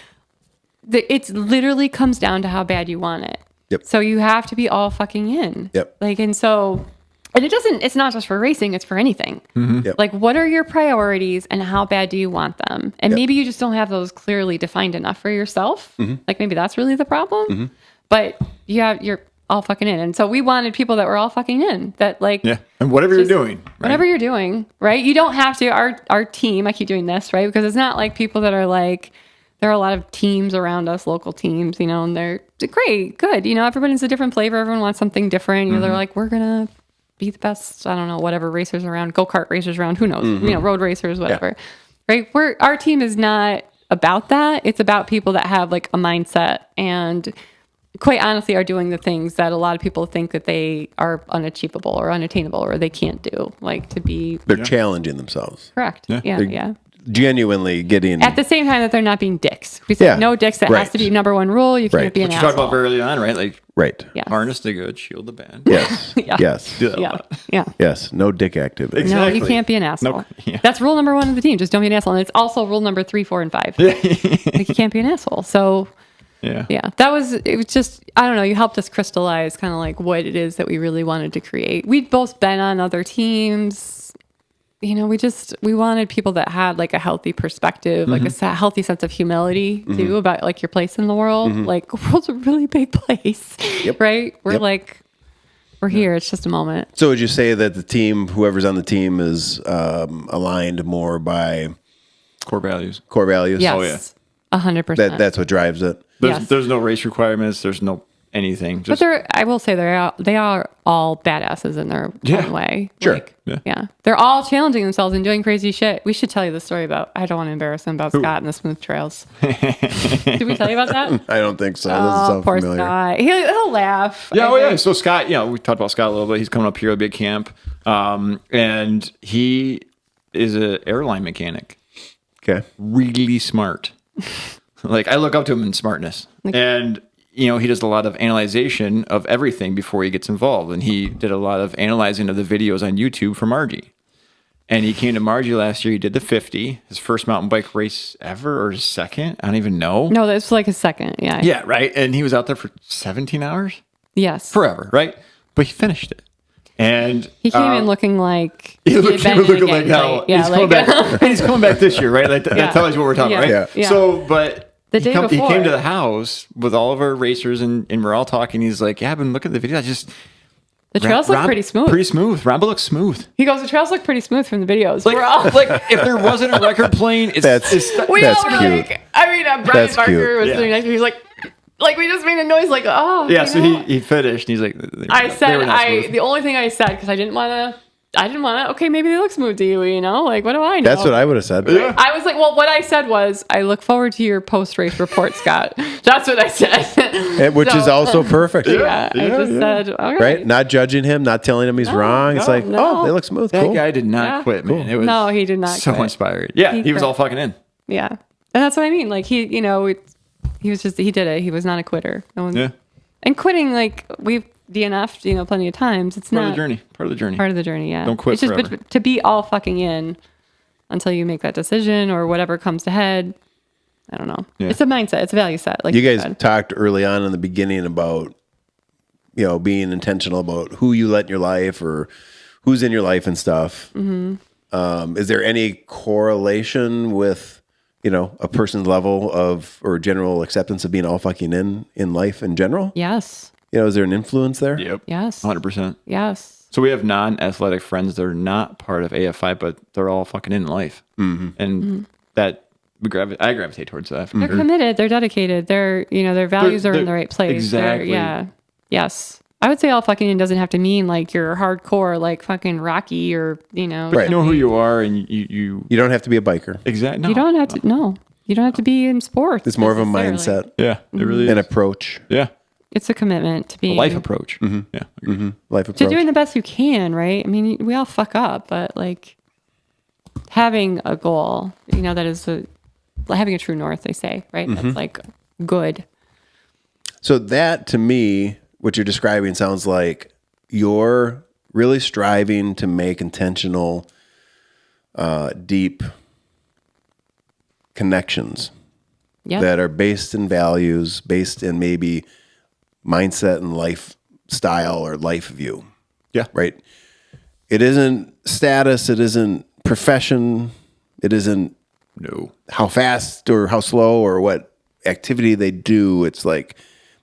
it literally comes down to how bad you want it. Yep. So you have to be all fucking in. Yep. Like, and so, and it's not just for racing, it's for anything. Mm-hmm. Yep. Like, what are your priorities and how bad do you want them? And maybe you just don't have those clearly defined enough for yourself. Mm-hmm. Like, maybe that's really the problem. Mm-hmm. But you're all fucking in. And so we wanted people that were all fucking in. That like, and whatever you're doing, right? Whatever you're doing, right? You don't have to. Our team, I keep doing this, right? Because it's not like people that are like, there are a lot of teams around us, local teams, and they're great, good. Everybody's a different flavor. Everyone wants something different. They're like, we're gonna be the best, I don't know, whatever racers around, go-kart racers around, who knows, road racers, whatever. Yeah. Right? Our team is not about that. It's about people that have like a mindset and quite honestly are doing the things that a lot of people think that they are unachievable or unattainable or they can't do. Like to be... They're challenging themselves. Correct. Yeah. Genuinely getting... At the same time that they're not being dicks. We say no dicks. That has to be number one rule. You can't be an asshole. You talked about very early on, right? Like, harness the good, shield the bad. Yes. Yes. Yeah. Yes. No dick activity. Exactly. No, you can't be an asshole. That's rule number one of the team. Just don't be an asshole. And it's also rule number 3, 4, and 5. Like, you can't be an asshole. So... Yeah. It was just, I don't know, you helped us crystallize kind of like what it is that we really wanted to create. We'd both been on other teams. We wanted people that had like a healthy perspective, like a healthy sense of humility too, about like your place in the world. Like, the world's a really big place, right? We're here. It's just a moment. So would you say that the team, whoever's on the team is aligned more by core values? Yes. Oh, yeah. 100%. That's what drives it. There's no race requirements. There's no anything. But I will say they are all badasses in their own way. Sure. They're all challenging themselves and doing crazy shit. We should tell you the story about, I don't want to embarrass them, about Scott and the smooth trails. Did we tell you about that? I don't think so. Oh, poor familiar. Scott. He'll laugh. Yeah. So Scott, we talked about Scott a little bit. He's coming up here at Big Camp. And he is an airline mechanic. Okay. Really smart. Like, I look up to him in smartness. And, he does a lot of analyzation of everything before he gets involved. And he did a lot of analyzing of the videos on YouTube for Margie. And he came to Margie last year. He did the 50, his first mountain bike race ever, or his second. I don't even know. No, that's like his second. Yeah. Yeah, right. And he was out there for 17 hours? Yes. Forever, right? But he finished it. And he came in looking like he looked looking like hell. Yeah, he's coming back this year, right? Like that tells you what we're talking about, right? Yeah. So, but The day before. He came to the house with all of our racers, and we're all talking. He's like, yeah, I've been looking at the video. The trails look pretty smooth. Pretty smooth. Rambo looks smooth. He goes, the trails look pretty smooth from the videos. Like, if there wasn't a record playing, that's cute. Brian Barker was sitting next to me. He's like, we just made a noise, like, oh. Yeah, so he finished, and he's like, the only thing I said, because I didn't want to, okay, maybe they look smooth to you, you know? Like, what do I know? That's what I would have said. Yeah. I was like, well, what I said was, I look forward to your post-race report, Scott. That's what I said. Which is also perfect. I just said, all right. Right? Not judging him, not telling him he's wrong. It's like, oh, they look smooth. That cool. guy did not quit, man. Cool. It was no, he did not so quit. inspired. Yeah, he was all fucking in. Yeah. And that's what I mean. Like, he did it. He was not a quitter. And quitting, like, we've DNF'd, plenty of times. It's part not of the journey. Part of the journey. Part of the journey, yeah. Don't quit it's just forever. but to be all fucking in until you make that decision or whatever comes ahead. I don't know. Yeah. It's a mindset. It's a value set. Like you guys talked early on in the beginning about, being intentional about who you let in your life or who's in your life and stuff. Mm-hmm. Is there any correlation with, a person's level of or general acceptance of being all fucking in life in general? Yes. Is there an influence there? Yep. Yes. 100%. Yes. So we have non-athletic friends that are not part of AFI, but they're all fucking in life. Mm-hmm. And that I gravitate towards that. They're committed. They're dedicated. Their values are in the right place. Exactly. Yes. I would say all fucking in doesn't have to mean like you're hardcore, like fucking Rocky or, But you know who you are and you don't have to be a biker. Exactly. No. You don't have to, no. You don't have to be in sports. It's more of a mindset. Yeah, it really is. An approach. Yeah. It's a commitment to be a life approach. Mm-hmm. Yeah. Mm-hmm. Life approach. To doing the best you can, right? I mean, we all fuck up, but like having a goal, that is having a true north, they say, right? Mm-hmm. That's like good. So that to me, what you're describing sounds like you're really striving to make intentional, deep connections that are based in values, based in maybe mindset and lifestyle or life view. Yeah. Right. It isn't status. It isn't profession. It isn't how fast or how slow or what activity they do. It's like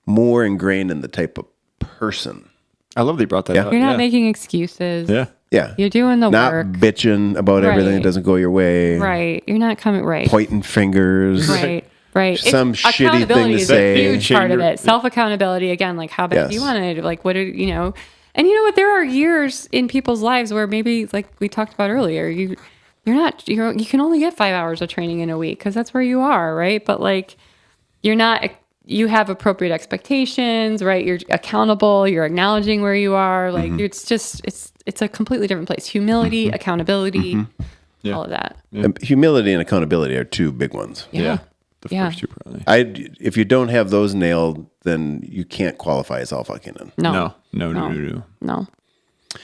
more ingrained in the type of person. I love that you brought that up. You're not making excuses. Yeah. Yeah. You're doing the not work. Not bitching about everything that doesn't go your way. Right. You're not coming right. Pointing fingers. Right. Some shitty thing to say. Accountability is a huge part of it. Self-accountability, again, like how bad do you want it? Like what are, and you know what? There are years in people's lives where maybe, like we talked about earlier, you can only get 5 hours of training in a week because that's where you are, right? But like you have appropriate expectations, right? You're accountable, you're acknowledging where you are. Like it's a completely different place. Humility, accountability, all of that. Yeah. Humility and accountability are two big ones. Yeah. The first two probably. If you don't have those nailed, then you can't qualify as all fucking in. No.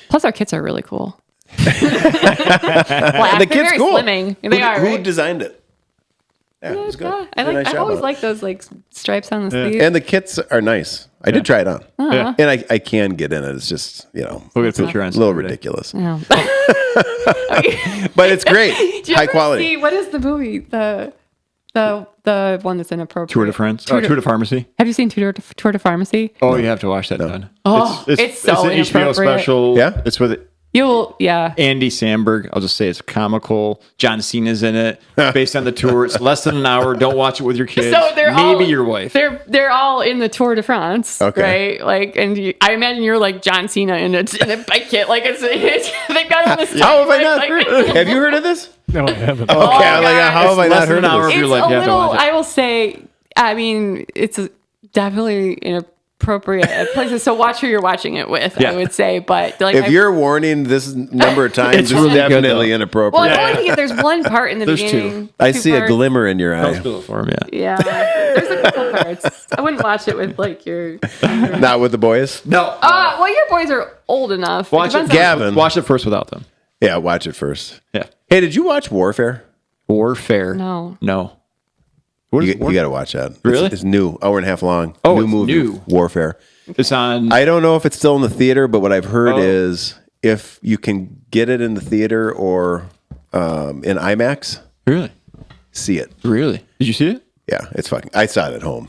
Plus our kits are really cool. The kit's very cool. Slimming. Who designed it? Yeah, it was good. I always like those like stripes on the sleeve. And the kits are nice. I did try it on. Yeah. And I can get in it. It's just, we'll get a picture on a little ridiculous. Yeah. But it's great. High quality. What is the movie? The one that's inappropriate. Tour de France. Tour de Pharmacy. Have you seen Tour de Pharmacy? Oh, you have to watch that, Don. Oh, it's so it's an HBO special. Yeah. It's with it. Andy Samberg. I'll just say it's comical. John Cena's in it. Based on the tour. It's less than an hour. Don't watch it with your kids. So maybe your wife. They're all in the Tour de France, right? Like, and I imagine you're like John Cena in a bike kit. Like it's they've got on this. How have I not heard? Have you heard of this? No, I haven't. Okay, how have I not heard of this? It's a little. I will say. I mean, it's definitely inappropriate at places. So watch who you're watching it with. I would say, but like, if you're warning this number of times, it's really definitely inappropriate. Well, I'm only there's one part in the beginning. I see a glimmer in your eye. Yeah, there's a couple parts. I wouldn't watch it with like your. Not with the boys. No. Well, your boys are old enough. Watch it, Gavin. Watch it first without them. Yeah, watch it first. Yeah. Hey, did you watch Warfare? No. You got to watch that. Really? It's new, hour and a half long. Oh, new movie. New. Warfare. It's on. I don't know if it's still in the theater, but what I've heard is if you can get it in the theater or in IMAX, really see it. Really? Did you see it? Yeah, it's fucking. I saw it at home.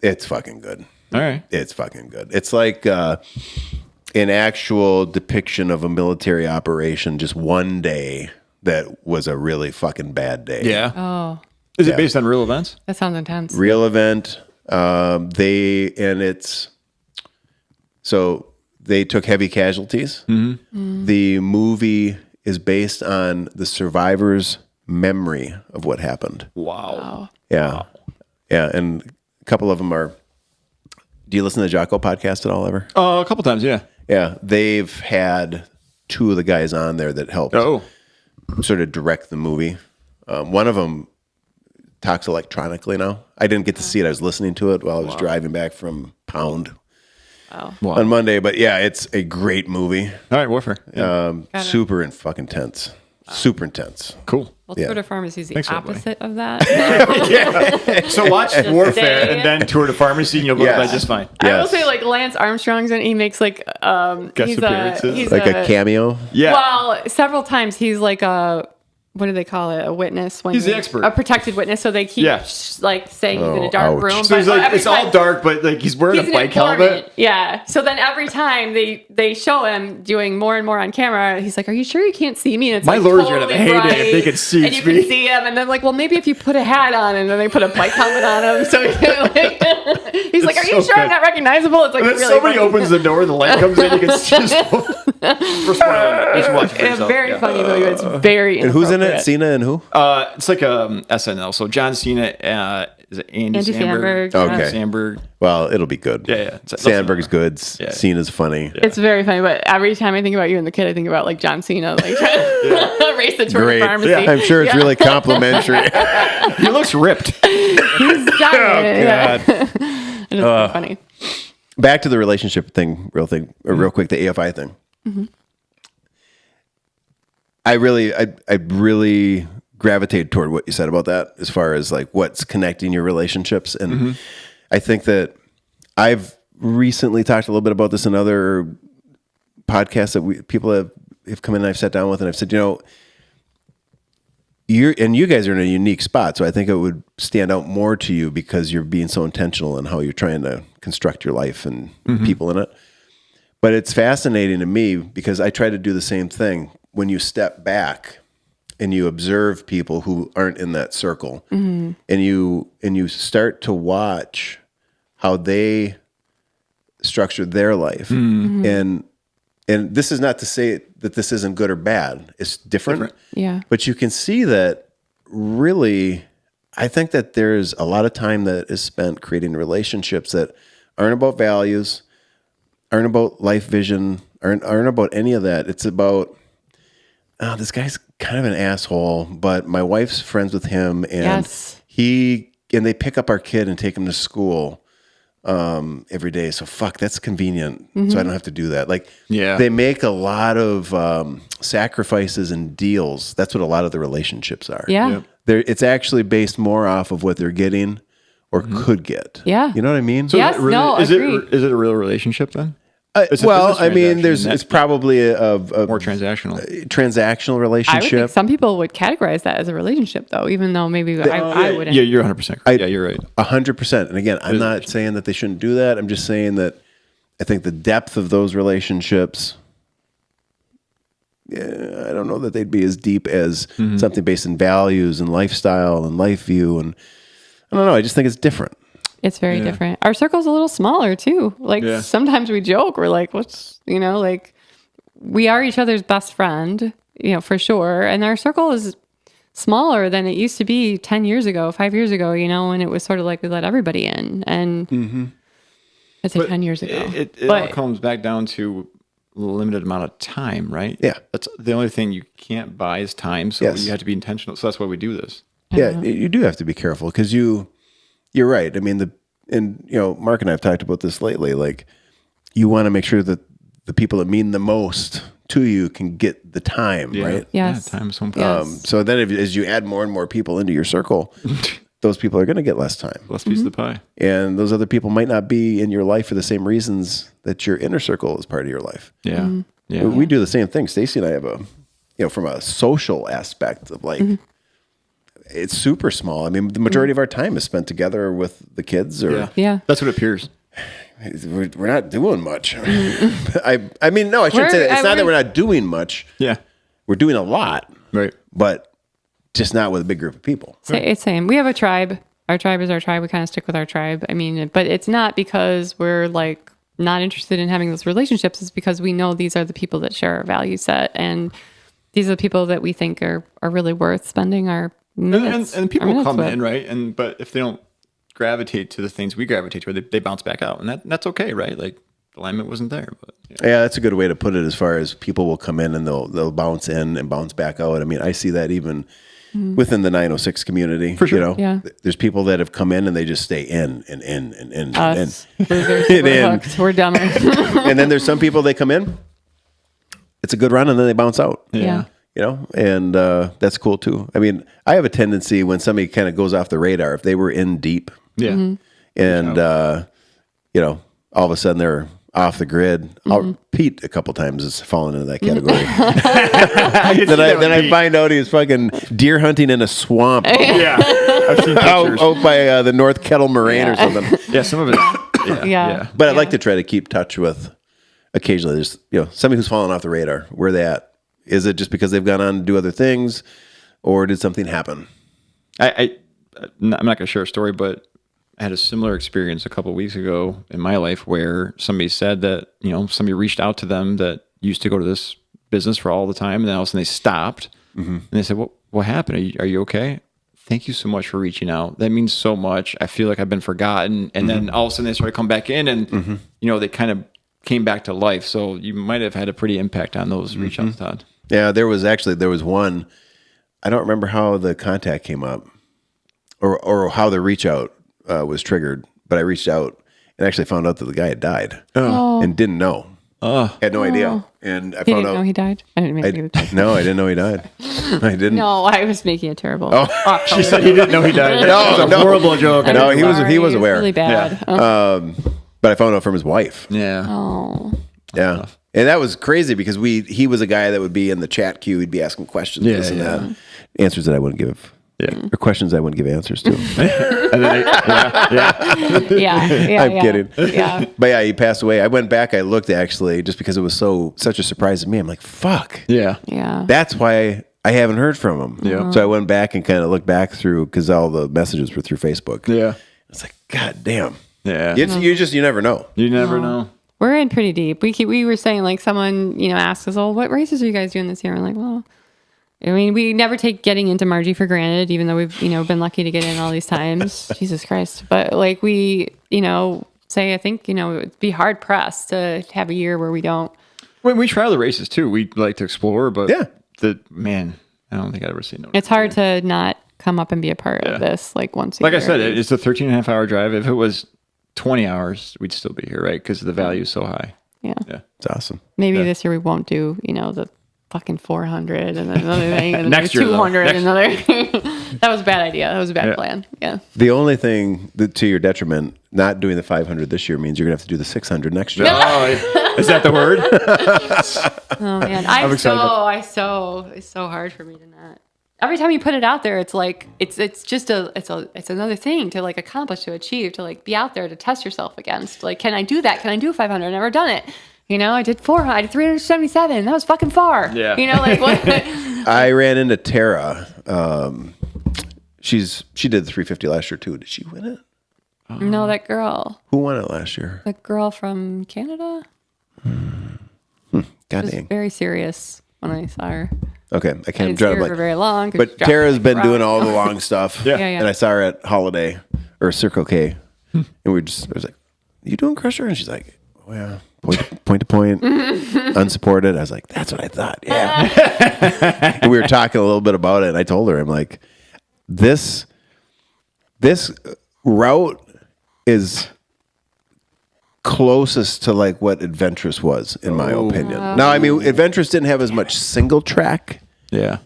It's fucking good. All right. It's fucking good. It's like an actual depiction of a military operation, just one day that was a really fucking bad day. Yeah. Oh, Is it based on real events? that sounds intense. Real event. So they took heavy casualties. The movie is based on the survivors' memory of what happened. Wow. Yeah. Wow. Yeah. And a couple of them are. Do you listen to the Jocko podcast at all ever? A couple times, yeah. Yeah. They've had two of the guys on there that helped sort of direct the movie. One of them talks electronically now. I didn't get to see it. I was listening to it while I was driving back from Pound on Monday. But yeah, it's a great movie. All right, Warfare. Yeah. Super and fucking tense. Super intense. Cool. Well, Tour de Pharmacy is the opposite of that. So watch Warfare and then Tour de Pharmacy, and you'll go to bed just fine. I will say, like, Lance Armstrong's and he makes like he's a cameo. Yeah. Well, several times he's like a. What do they call it? A witness when he's the expert, a protected witness. So they keep like saying he's in a dark room. So he's like, it's all dark, but like he's wearing a bike helmet. Yeah. So then every time they show him doing more and more on camera, he's like, "Are you sure you can't see me?" And it's my like, lawyers totally are gonna hate it if they could see and you can see him. And then like, well, maybe if you put a hat on, and then they put a bike helmet on him, so he's like, "Are you sure I'm not recognizable?" It's like and then really somebody opens the door, the light comes in, you can see his It's a very funny movie. It's very. And who's in it? Cena and who? It's like SNL. So John Cena, is it Andy Samberg? Okay. Samberg. Well, it'll be good. Yeah. Sandberg's good. Cena's funny. Yeah. It's very funny, but every time I think about you and the kid, I think about like John Cena, like trying to race the Tour de Pharmacy. Yeah. I'm sure it's really complimentary. He looks ripped. He's giant. It's just funny. Back to the relationship thing, real quick, the AFI thing. Mm-hmm. I really gravitate toward what you said about that as far as like what's connecting your relationships. And I think that I've recently talked a little bit about this in other podcasts that people have come in and I've sat down with and I've said, you guys are in a unique spot. So I think it would stand out more to you because you're being so intentional in how you're trying to construct your life and people in it. But it's fascinating to me because I try to do the same thing. When you step back and you observe people who aren't in that circle, and you start to watch how they structure their life, and this is not to say that this isn't good or bad. It's different. Yeah. But you can see that really, I think that there's a lot of time that is spent creating relationships that aren't about values, aren't about life vision, aren't about any of that. It's about, this guy's kind of an asshole, but my wife's friends with him, and they pick up our kid and take him to school every day. So that's convenient. So I don't have to do that. Like, they make a lot of sacrifices and deals. That's what a lot of the relationships are. Yeah. It's actually based more off of what they're getting or could get. Yeah. You know what I mean? So Yes, is it a real relationship then? It's probably a more transactional relationship. I would think some people would categorize that as a relationship, though, even though maybe I wouldn't. Yeah, you're 100%. Yeah, you're right. 100%. And again, I'm not saying that they shouldn't do that. I'm just saying that I think the depth of those relationships, I don't know that they'd be as deep as something based in values and lifestyle and life view. And I don't know. I just think it's different. It's very different. Our circle's a little smaller too. Like sometimes we joke, we're like, like we are each other's best friend, for sure. And our circle is smaller than it used to be 10 years ago, 5 years ago, and it was sort of like we let everybody in. And it's 10 years ago. It all comes back down to a limited amount of time, right? Yeah. That's the only thing you can't buy is time. So you have to be intentional. So that's why we do this. Yeah, you do have to be careful because you're right. I mean, Mark and I have talked about this lately. Like, you want to make sure that the people that mean the most to you can get the time, right? Yes. Yeah, time is so important. So then as you add more and more people into your circle, those people are going to get less time. Less piece of the pie. And those other people might not be in your life for the same reasons that your inner circle is part of your life. Yeah. Yeah. We do the same thing. Stacy and I have from a social aspect of like, it's super small. I mean, the majority of our time is spent together with the kids. Or that's what it appears. We're not doing much. I mean, no, I shouldn't say that. It's not that we're not doing much. Yeah, we're doing a lot. Right, but just not with a big group of people. It's same. We have a tribe. Our tribe is our tribe. We kind of stick with our tribe. I mean, but it's not because we're like not interested in having those relationships. It's because we know these are the people that share our value set, and these are the people that we think are really worth spending our minutes. And people come in, right? But if they don't gravitate to the things we gravitate to, they bounce back out, and that's okay, right? Like alignment wasn't there, but that's a good way to put it. As far as people will come in and they'll bounce in and bounce back out. I mean, I see that even within the 906 community. For sure, there's people that have come in and they just stay in and in and in Us. We're hooked. We're dumber. And then there's some people, they come in, it's a good run, and then they bounce out. Yeah. You know, and that's cool too. I mean, I have a tendency when somebody kind of goes off the radar, if they were in deep, and you know, all of a sudden they're off the grid. Pete a couple times has fallen into that category. then I find out he was fucking deer hunting in a swamp. I've seen out by the North Kettle Moraine or something. Yeah, some of it. But I'd like to try to keep touch with occasionally. There's somebody who's fallen off the radar. Where are they at? Is it just because they've gone on to do other things, or did something happen? I'm not going to share a story, but I had a similar experience a couple of weeks ago in my life where somebody said that, somebody reached out to them that used to go to this business for all the time, and then all of a sudden they stopped. And they said, what happened? Are you okay? Thank you so much for reaching out. That means so much. I feel like I've been forgotten. And then all of a sudden they started to come back in, and, they kind of came back to life. So you might have had a pretty impact on those reach outs, Todd. Yeah, there was one. I don't remember how the contact came up or how the reach out was triggered, but I reached out and actually found out that the guy had died and didn't know. Had no idea. And I found out. You didn't know he died? I didn't make it died. No, I didn't know he died. I didn't. No, I was making a terrible. She said he didn't know he died. No, it was a horrible joke. No, he was aware. Really bad. Yeah. But I found out from his wife. Yeah. Oh. Yeah. And that was crazy because he was a guy that would be in the chat queue. He'd be asking questions, this and that. Answers that I wouldn't give. Yeah. Or questions I wouldn't give answers to. I'm kidding. Yeah. But he passed away. I went back, I looked actually, just because it was such a surprise to me. I'm like, fuck. Yeah. Yeah. That's why I haven't heard from him. Yeah. So I went back and kind of looked back through, because all the messages were through Facebook. Yeah. It's like, God damn. Yeah. You never know. You never know. We're in pretty deep. We were saying, like, someone, asked us, what races are you guys doing this year? And we're like, well, I mean, we never take getting into Margie for granted, even though we've, been lucky to get in all these times. Jesus Christ. But like we, say, I think, it'd be hard pressed to have a year where we don't. When we try the races too, we like to explore, but I don't think I've ever seen it. It's hard to not come up and be a part of this like once a year. Like I said, it's a 13.5-hour drive. If it was 20 hours, we'd still be here, right? Because the value is so high. Yeah. It's awesome. Maybe this year we won't do, the fucking 400 and then another thing and then Next year, 200 and another. That was a bad idea. That was a bad plan. Yeah. The only thing that, to your detriment, not doing the 500 this year means you're going to have to do the 600 next year. Oh, is that the word? Oh man, it's so hard for me to not. Every time you put it out there, it's like it's another thing to like accomplish, to achieve, to like be out there to test yourself against. Like, can I do that? Can I do 500? I've never done it. I did 400. I did 377. That was fucking far. Yeah. Like what? I ran into Tara. She did the 350 last year too. Did she win it? No, that girl. Who won it last year? The girl from Canada. God dang. Very serious when I saw her. Okay, I can't drive for very long. But Tara's been doing all the long stuff. Yeah. And I saw her at Holiday or Circle K, and I was like, "You doing Crusher?" And she's like, "Oh yeah, point to point, unsupported." I was like, "That's what I thought." Yeah. And we were talking a little bit about it, and I told her, I'm like, "This route is closest to like what Adventurous was, in my opinion." Now, I mean, Adventurous didn't have as much single track. Yeah.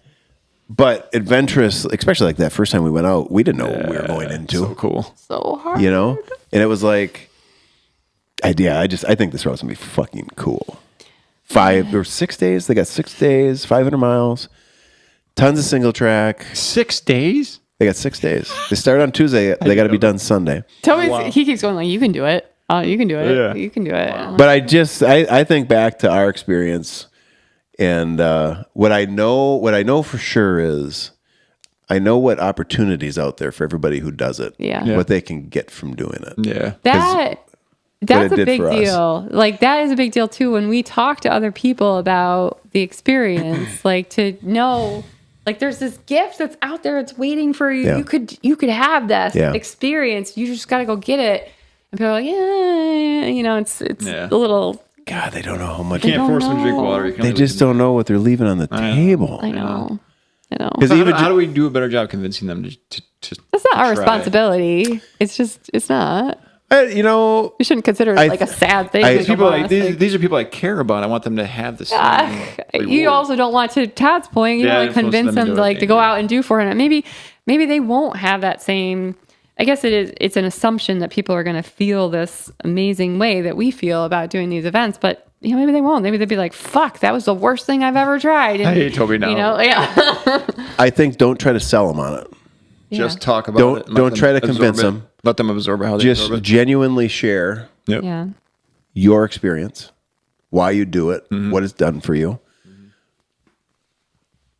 But Adventurous, especially like that first time we went out, we didn't know what we were going into. So cool. So hard. And it was like, I think this route's gonna be fucking cool. 5 or 6 days. They got 6 days, 500 miles, tons of single track. 6 days? They got 6 days. They start on Tuesday. They got to be done Sunday. He keeps going like, you can do it. You can do it. Yeah. You can do it. Wow. But I think back to our experience, and what I know for sure is I know what opportunities out there for everybody who does it. Yeah. What they can get from doing it. Yeah. That's a big deal. Like that is a big deal too. When we talk to other people about the experience, like to know, like there's this gift that's out there. It's waiting for you. Yeah. You could have this experience. You just got to go get it. And people are like, yeah, it's a little. God, they don't know how much. You can't force them to drink water. They just don't know what they're leaving on the table. I know. Because how do we do a better job convincing them to That's not our responsibility. It's not. You we shouldn't consider it like a sad thing. These are people I care about. I want them to have the same. You also don't want to Todd's point. You don't convince them to go out and do for it. Maybe they won't have that same. I guess it's an assumption that people are going to feel this amazing way that we feel about doing these events, but maybe they won't. Maybe they'll be like, "Fuck, that was the worst thing I've ever tried." And, I hate Toby now. I think don't try to sell them on it. Just talk about it. Don't try to convince them. Let them absorb how they absorb it. Just genuinely share your experience, why you do it, what it's done for you,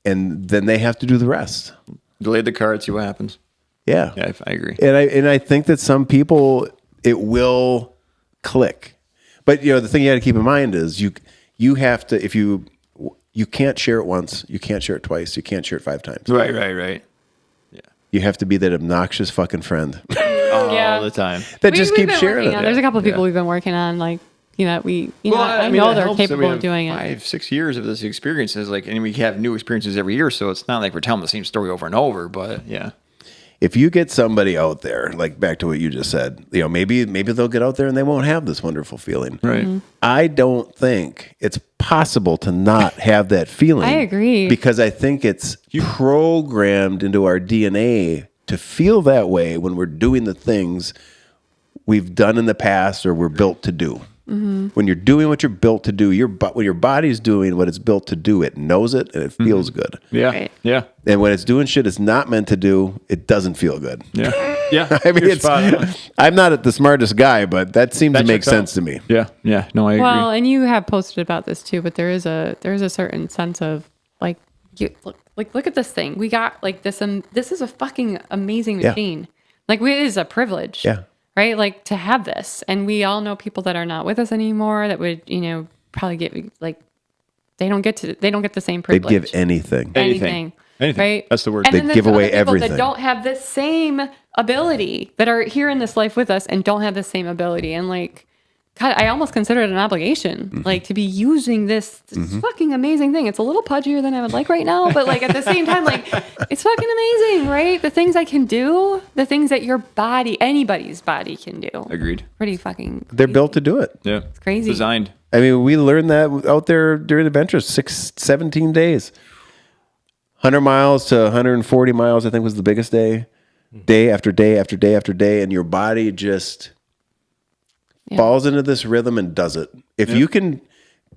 and then they have to do the rest. Delay the card, see what happens. Yeah, I agree. And I think that some people it will click, but the thing you got to keep in mind is you have to you can't share it once, you can't share it twice, you can't share it 5 times. Right. Yeah, you have to be that obnoxious fucking friend all the time that just keeps sharing it. There's a couple of people we've been working on, like I know they're capable of doing it. 5-6 years of this experiences, and we have new experiences every year, so it's not like we're telling the same story over and over. But yeah. If you get somebody out there, like back to what you just said, maybe they'll get out there and they won't have this wonderful feeling. Right. Mm-hmm. I don't think it's possible to not have that feeling. I agree. Because I think it's programmed into our DNA to feel that way when we're doing the things we've done in the past or we're built to do. Mm-hmm. When you're doing what you're built to do, when your body's doing what it's built to do, it knows it and it feels good. Yeah, right. Yeah. And when it's doing shit it's not meant to do, it doesn't feel good. Yeah, yeah. I mean, I'm not the smartest guy, but that seems to make sense to me. Yeah, yeah. No, I agree. Well, and you have posted about this too, but there is a certain sense of look at this thing. We got this. This is a fucking amazing machine. Yeah. It is a privilege. Yeah. Right? To have this. And we all know people that are not with us anymore that would, probably get they don't get the same privilege. They'd give anything. Right? That's the word. And they give away everything. That don't have the same ability, that are here in this life with us and don't have the same ability. And God, I almost consider it an obligation, to be using this fucking amazing thing. It's a little pudgier than I would like right now, but at the same time, it's fucking amazing, right? The things I can do, the things that anybody's body can do. Agreed. Pretty fucking crazy. They're built to do it. Yeah. It's crazy. Designed. I mean, we learned that out there during adventures, 17 days. 100 miles to 140 miles, I think was the biggest day. Day after day after day after day, and your body just... falls into this rhythm and does it. If you can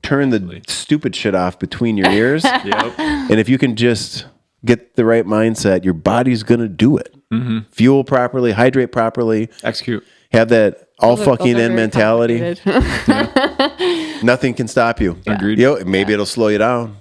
turn the stupid shit off between your ears, and if you can just get the right mindset, your body's going to do it. Mm-hmm. Fuel properly, hydrate properly. Execute. Have that all fucking in mentality. Nothing can stop you. Yeah. Agreed. Maybe it'll slow you down.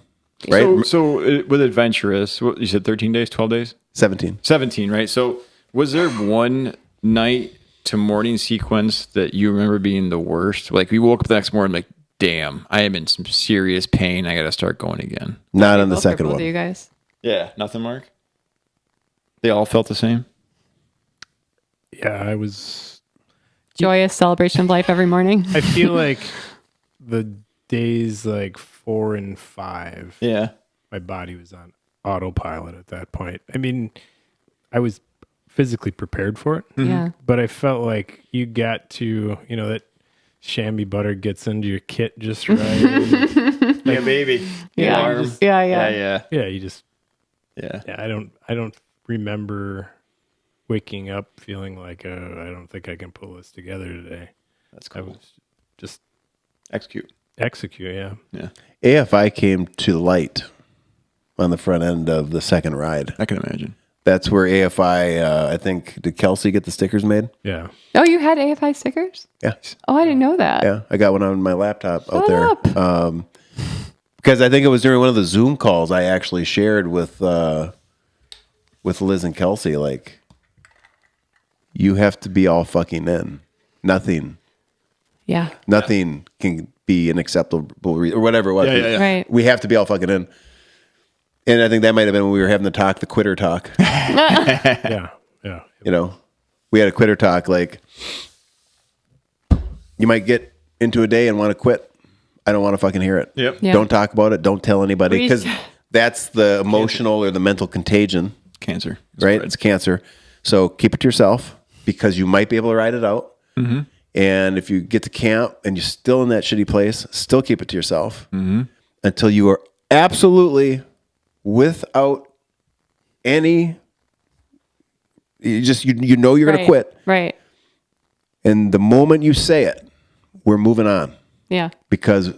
Right? So with adventurous, what you said 13 days, 12 days? 17. 17, right? So was there one night to morning sequence that you remember being the worst? We woke up the next morning damn, I am in some serious pain. I got to start going again. Not on the second one. You guys? Yeah, nothing, Mark? They all felt the same? Yeah, I was... Joyous celebration of life every morning. I feel like the days 4 and 5, my body was on autopilot at that point. I mean, I was physically prepared for it. Yeah. But I felt like you got to, that chamois butter gets into your kit just right. Yeah, baby. Yeah. Yeah, you just... Yeah, I don't remember waking up feeling like, I don't think I can pull this together today. That's cool. I was just... Execute, yeah. Yeah. AFI came to light on the front end of the second ride. I can imagine. That's where AFI, I think, did Kelsey get the stickers made? Yeah. Oh, you had AFI stickers? Yeah. Oh, I didn't know that. Yeah, I got one on my laptop Shut out there. up. Because I think it was during one of the Zoom calls I actually shared with Liz and Kelsey, like, you have to be all fucking in. Nothing can be an acceptable reason, or whatever it was. Yeah. Right. We have to be all fucking in. And I think that might have been when we were having the quitter talk. Yeah. You know, we had a quitter talk, like, you might get into a day and want to quit. I don't want to fucking hear it. Yep. Yeah. Don't talk about it. Don't tell anybody, because that's the emotional or the mental contagion. Cancer. Right? It's cancer. So keep it to yourself, because you might be able to ride it out. Mm-hmm. And if you get to camp and you're still in that shitty place, still keep it to yourself until you are absolutely without any, you know you're going to quit. Right. And the moment you say it, we're moving on. Yeah. Because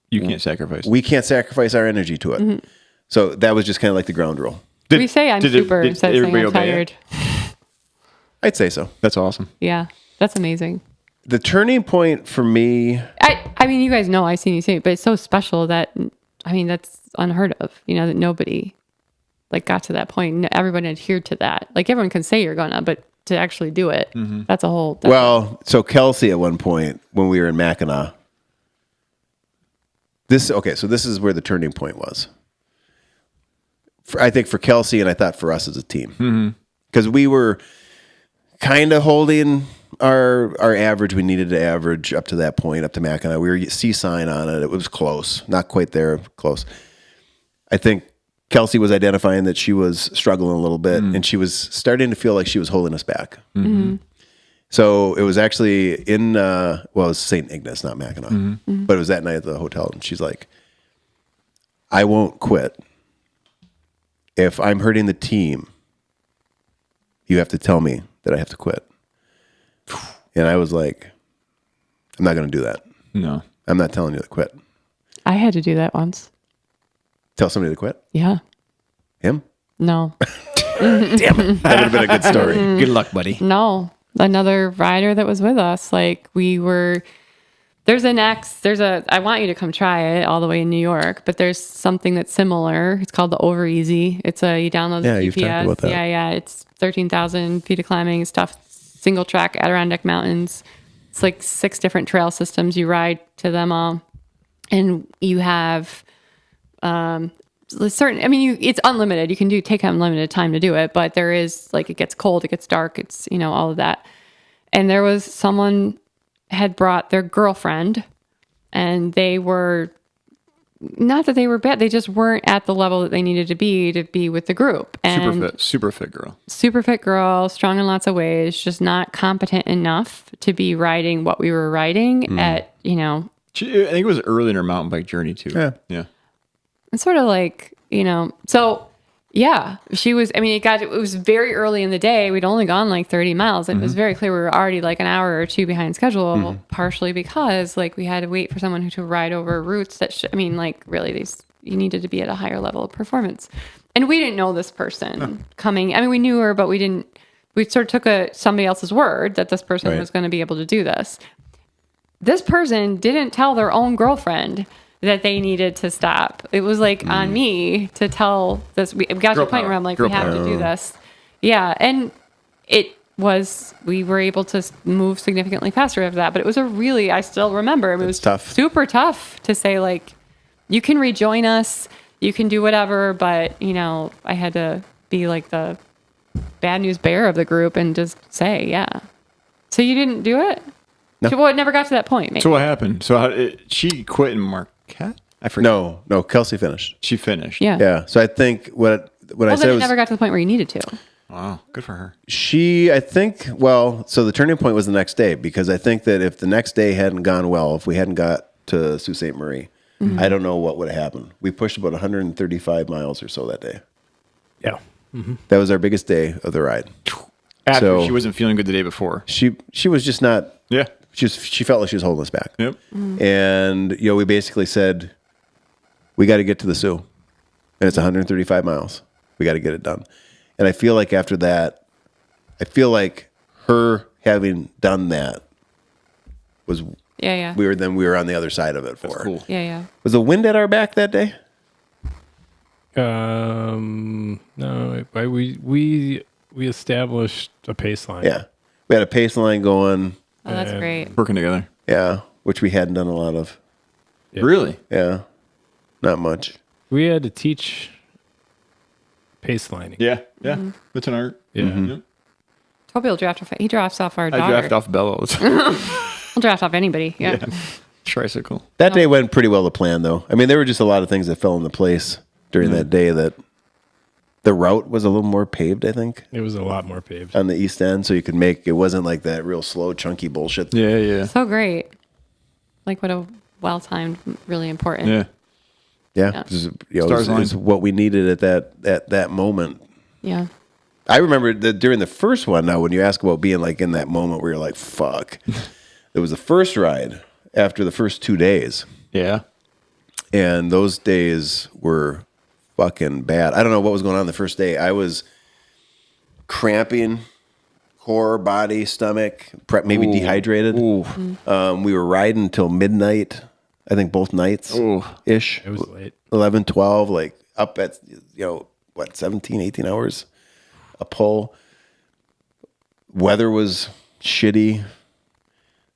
you can't sacrifice. We can't sacrifice our energy to it. Mm-hmm. So that was just kind of like the ground rule. We say I'm super instead of saying I'm tired. I'd say so. That's awesome. Yeah. That's amazing. The turning point for me. I mean, you guys know I've seen you say it, but it's so special that, I mean, that's unheard of, you know, that nobody like got to that point and everyone adhered to that. Like everyone can say you're gonna, but to actually do it, that's a whole. So Kelsey at one point when we were in Mackinac, so this is where the turning point was. I think for Kelsey, and I thought for us as a team, because we were kind of holding our average. We needed to average up to that point, up to Mackinac. We were C-sign on it. It was close, not quite there, close. I think Kelsey was identifying that she was struggling a little bit, and she was starting to feel like she was holding us back. So it was actually in, it was St. Ignace, not Mackinac, but it was that night at the hotel, and she's like, I won't quit. If I'm hurting the team, you have to tell me that I have to quit. And I was like, I'm not going to do that. No. I'm not telling you to quit. I had to do that once. Tell somebody to quit? Yeah. Him? No. Damn it. That would have been a good story. Good luck, buddy. No. Another rider that was with us. Like I want you to come try it all the way in New York, but there's something that's similar. It's called the Over Easy. You download the GPS. You've talked about that. Yeah. It's 13,000 feet of climbing. It's tough. Single track Adirondack Mountains. It's like 6 different trail systems. You ride to them all. And you have it's unlimited. You can take unlimited time to do it, but there is like, it gets cold, it gets dark, it's, all of that. And there was someone had brought their girlfriend, and they were, not that they were bad, they just weren't at the level that they needed to be with the group. And super fit girl, strong in lots of ways, just not competent enough to be riding what we were riding at, I think it was early in her mountain bike journey too. Yeah. It's sort of like, so yeah, she was, it was very early in the day. We'd only gone like 30 miles. And it was very clear we were already like an hour or two behind schedule, partially because like we had to wait for someone to ride over routes that, really you needed to be at a higher level of performance. And we didn't know this person coming. We knew her, but we sort of took somebody else's word that this person was going to be able to do this. This person didn't tell their own girlfriend that they needed to stop. It was like on me to tell this. We got to the point where I'm like, we have to do this. Yeah. And we were able to move significantly faster after that. But it was I still remember, it was tough. Super tough to say, like, you can rejoin us, you can do whatever. But, I had to be like the bad news bearer of the group and just say, yeah. So you didn't do it? No. Well, it never got to that point. Maybe. So what happened? So she quit in Marquette? I forget. No. Kelsey finished. She finished. Yeah. Yeah. So I think what I said was, it never got to the point where you needed to. Wow. Good for her. So the turning point was the next day, because I think that if the next day hadn't gone well, if we hadn't got to Sault Ste. Marie, I don't know what would have happened. We pushed about 135 miles or so that day. Yeah. That was our biggest day of the ride. After she wasn't feeling good the day before. She was just not. Yeah. She felt like she was holding us back. Yep. And, we basically said, we got to get to the Sioux. And it's 135 miles. We got to get it done. And I feel like after that, her having done that was we were on the other side of it for her. Cool. Yeah. Was the wind at our back that day? No, we established a pace line. Yeah. We had a pace line going. Oh, that's great. Working together. Yeah. Which we hadn't done a lot of. Yeah. Really? Yeah. Not much. We had to teach pace lining. Yeah. It's an art. Yeah. Mm-hmm. Yep. Toby will draft off. He drafts off our daughter. I draft off Bella all the time. He'll draft off anybody. Yeah. Tricycle. That day went pretty well to plan, though. I mean, there were just a lot of things that fell into place during that day. That the route was a little more paved, I think. It was a lot more paved on the east end, so you could it wasn't like that real slow, chunky bullshit. Yeah. So great. Like what a well-timed, really important. Yeah. Yeah. It was what we needed at that moment. Yeah. I remember that during the first one, now when you ask about being like in that moment where you're like, fuck. It was the first ride after the first 2 days. Yeah. And those days were fucking bad. I don't know what was going on the first day. I was cramping, core, body, stomach, maybe dehydrated. Ooh. We were riding till midnight, I think both nights ish. It was late. 11, 12, like up at, 17, 18 hours a pull. Weather was shitty.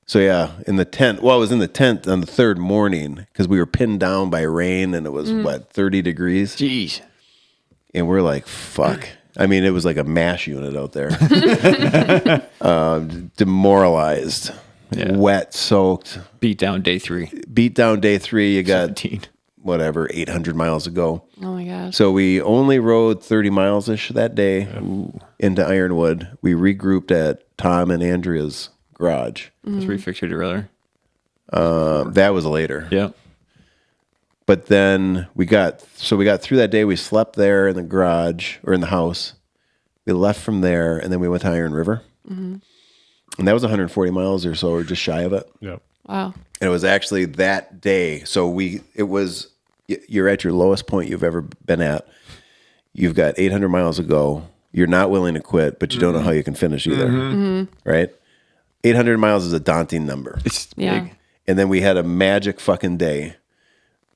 So yeah, in the tent. Well, I was in the tent on the third morning because we were pinned down by rain and it was 30 degrees. Jeez. And we're like, fuck. I mean, it was like a MASH unit out there. Demoralized, wet, soaked. Beat down day 3. You got 17. 800 miles to go. Oh my gosh. So we only rode 30 miles-ish that day into Ironwood. We regrouped at Tom and Andrea's garage. That's where you fixed your derailleur. That was later. Yeah. But then we got through that day. We slept there in the garage or in the house. We left from there, and then we went to Iron River. Mm-hmm. And that was 140 miles or so, or just shy of it. Yep. Wow. And it was actually that day. So you're at your lowest point you've ever been at. You've got 800 miles to go. You're not willing to quit, but you don't know how you can finish either. Mm-hmm. Right? 800 miles is a daunting number. It's big. And then we had a magic fucking day.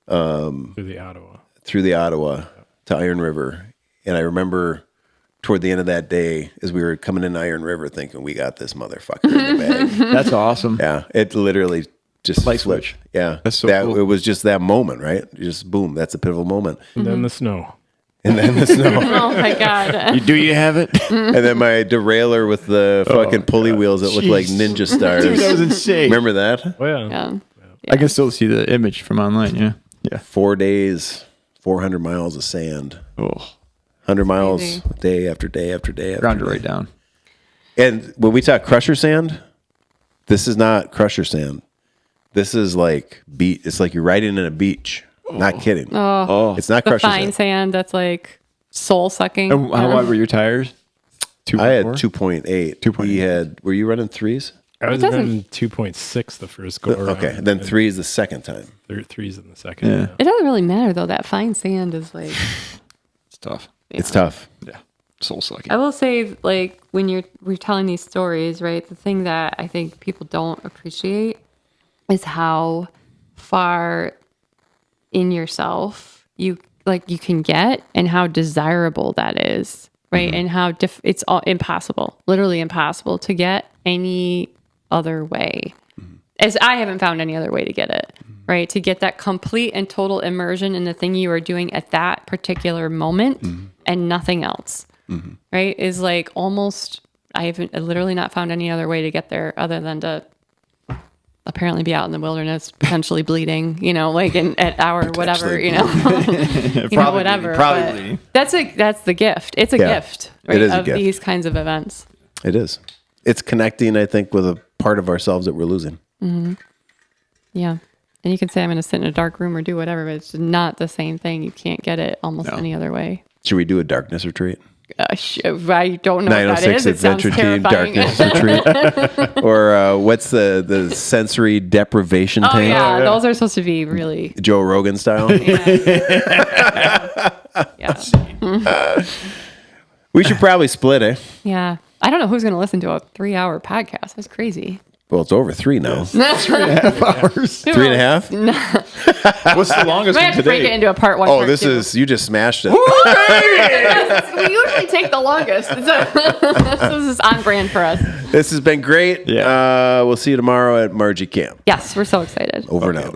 Through the Ottawa to Iron River. And I remember toward the end of that day, as we were coming into Iron River, thinking, we got this motherfucker in the bag. That's awesome. Yeah. It literally just light flipped. switch. Yeah. That's so cool. It was just that moment, right? Just boom. That's a pivotal moment. And then the snow. And then the snow. Oh my God. Do you have it? And then my derailleur with the fucking pulley wheels that looked like ninja stars. Dude, that was insane. Remember that? Oh, yeah. Yeah. I can still see the image from online. Yeah. 4 days, 400 miles of sand. Oh. 100 miles crazy. day after day after day. After Ground it day. right down. And when we talk crusher sand, this is not crusher sand. This is like it's like you're riding in a beach. Not kidding. Oh, It's not the crusher fine sand. sand that's like soul sucking. And how wide were your tires? I had 2.4? 2.8. 2.8. Were you running threes? I was doesn't- running 2.6 the first go around. Okay. Then threes the second time. Threes in the second. Yeah. It doesn't really matter though. That fine sand is like. It's tough. It's tough. Yeah. Soul sucking. I will say, like, when we're telling these stories, right? The thing that I think people don't appreciate is how far in yourself you can get, and how desirable that is, right? And how it's all impossible, literally impossible to get any other way. As I haven't found any other way to get it, right? To get that complete and total immersion in the thing you are doing at that particular moment and nothing else, right? Is like almost, I haven't literally not found any other way to get there other than to apparently be out in the wilderness, potentially bleeding, like at our whatever, whatever. Probably. But that's the gift. It's a gift, right? It is a of gift. These kinds of events. It is. It's connecting, I think, with a part of ourselves that we're losing. Yeah. And you can say I'm going to sit in a dark room or do whatever, but it's not the same thing. You can't get it almost any other way. Should we do a darkness retreat? I don't know what that 906 is. It sounds Adventure Team terrifying. Darkness Retreat. Or what's the sensory deprivation Oh tank? yeah, those are supposed to be really. Joe Rogan style. Yeah. We should probably split it. Yeah. I don't know who's going to listen to a 3-hour podcast. That's crazy. Well, it's over 3 now. That's 3.5 hours. 3.5? What's the longest We one have to break it today? into a part 1. Oh, part this 2. is, you just smashed it. We usually take the longest. So this is on brand for us. This has been great. Yeah. We'll see you tomorrow at Margie Camp. Yes, we're so excited. Over and out.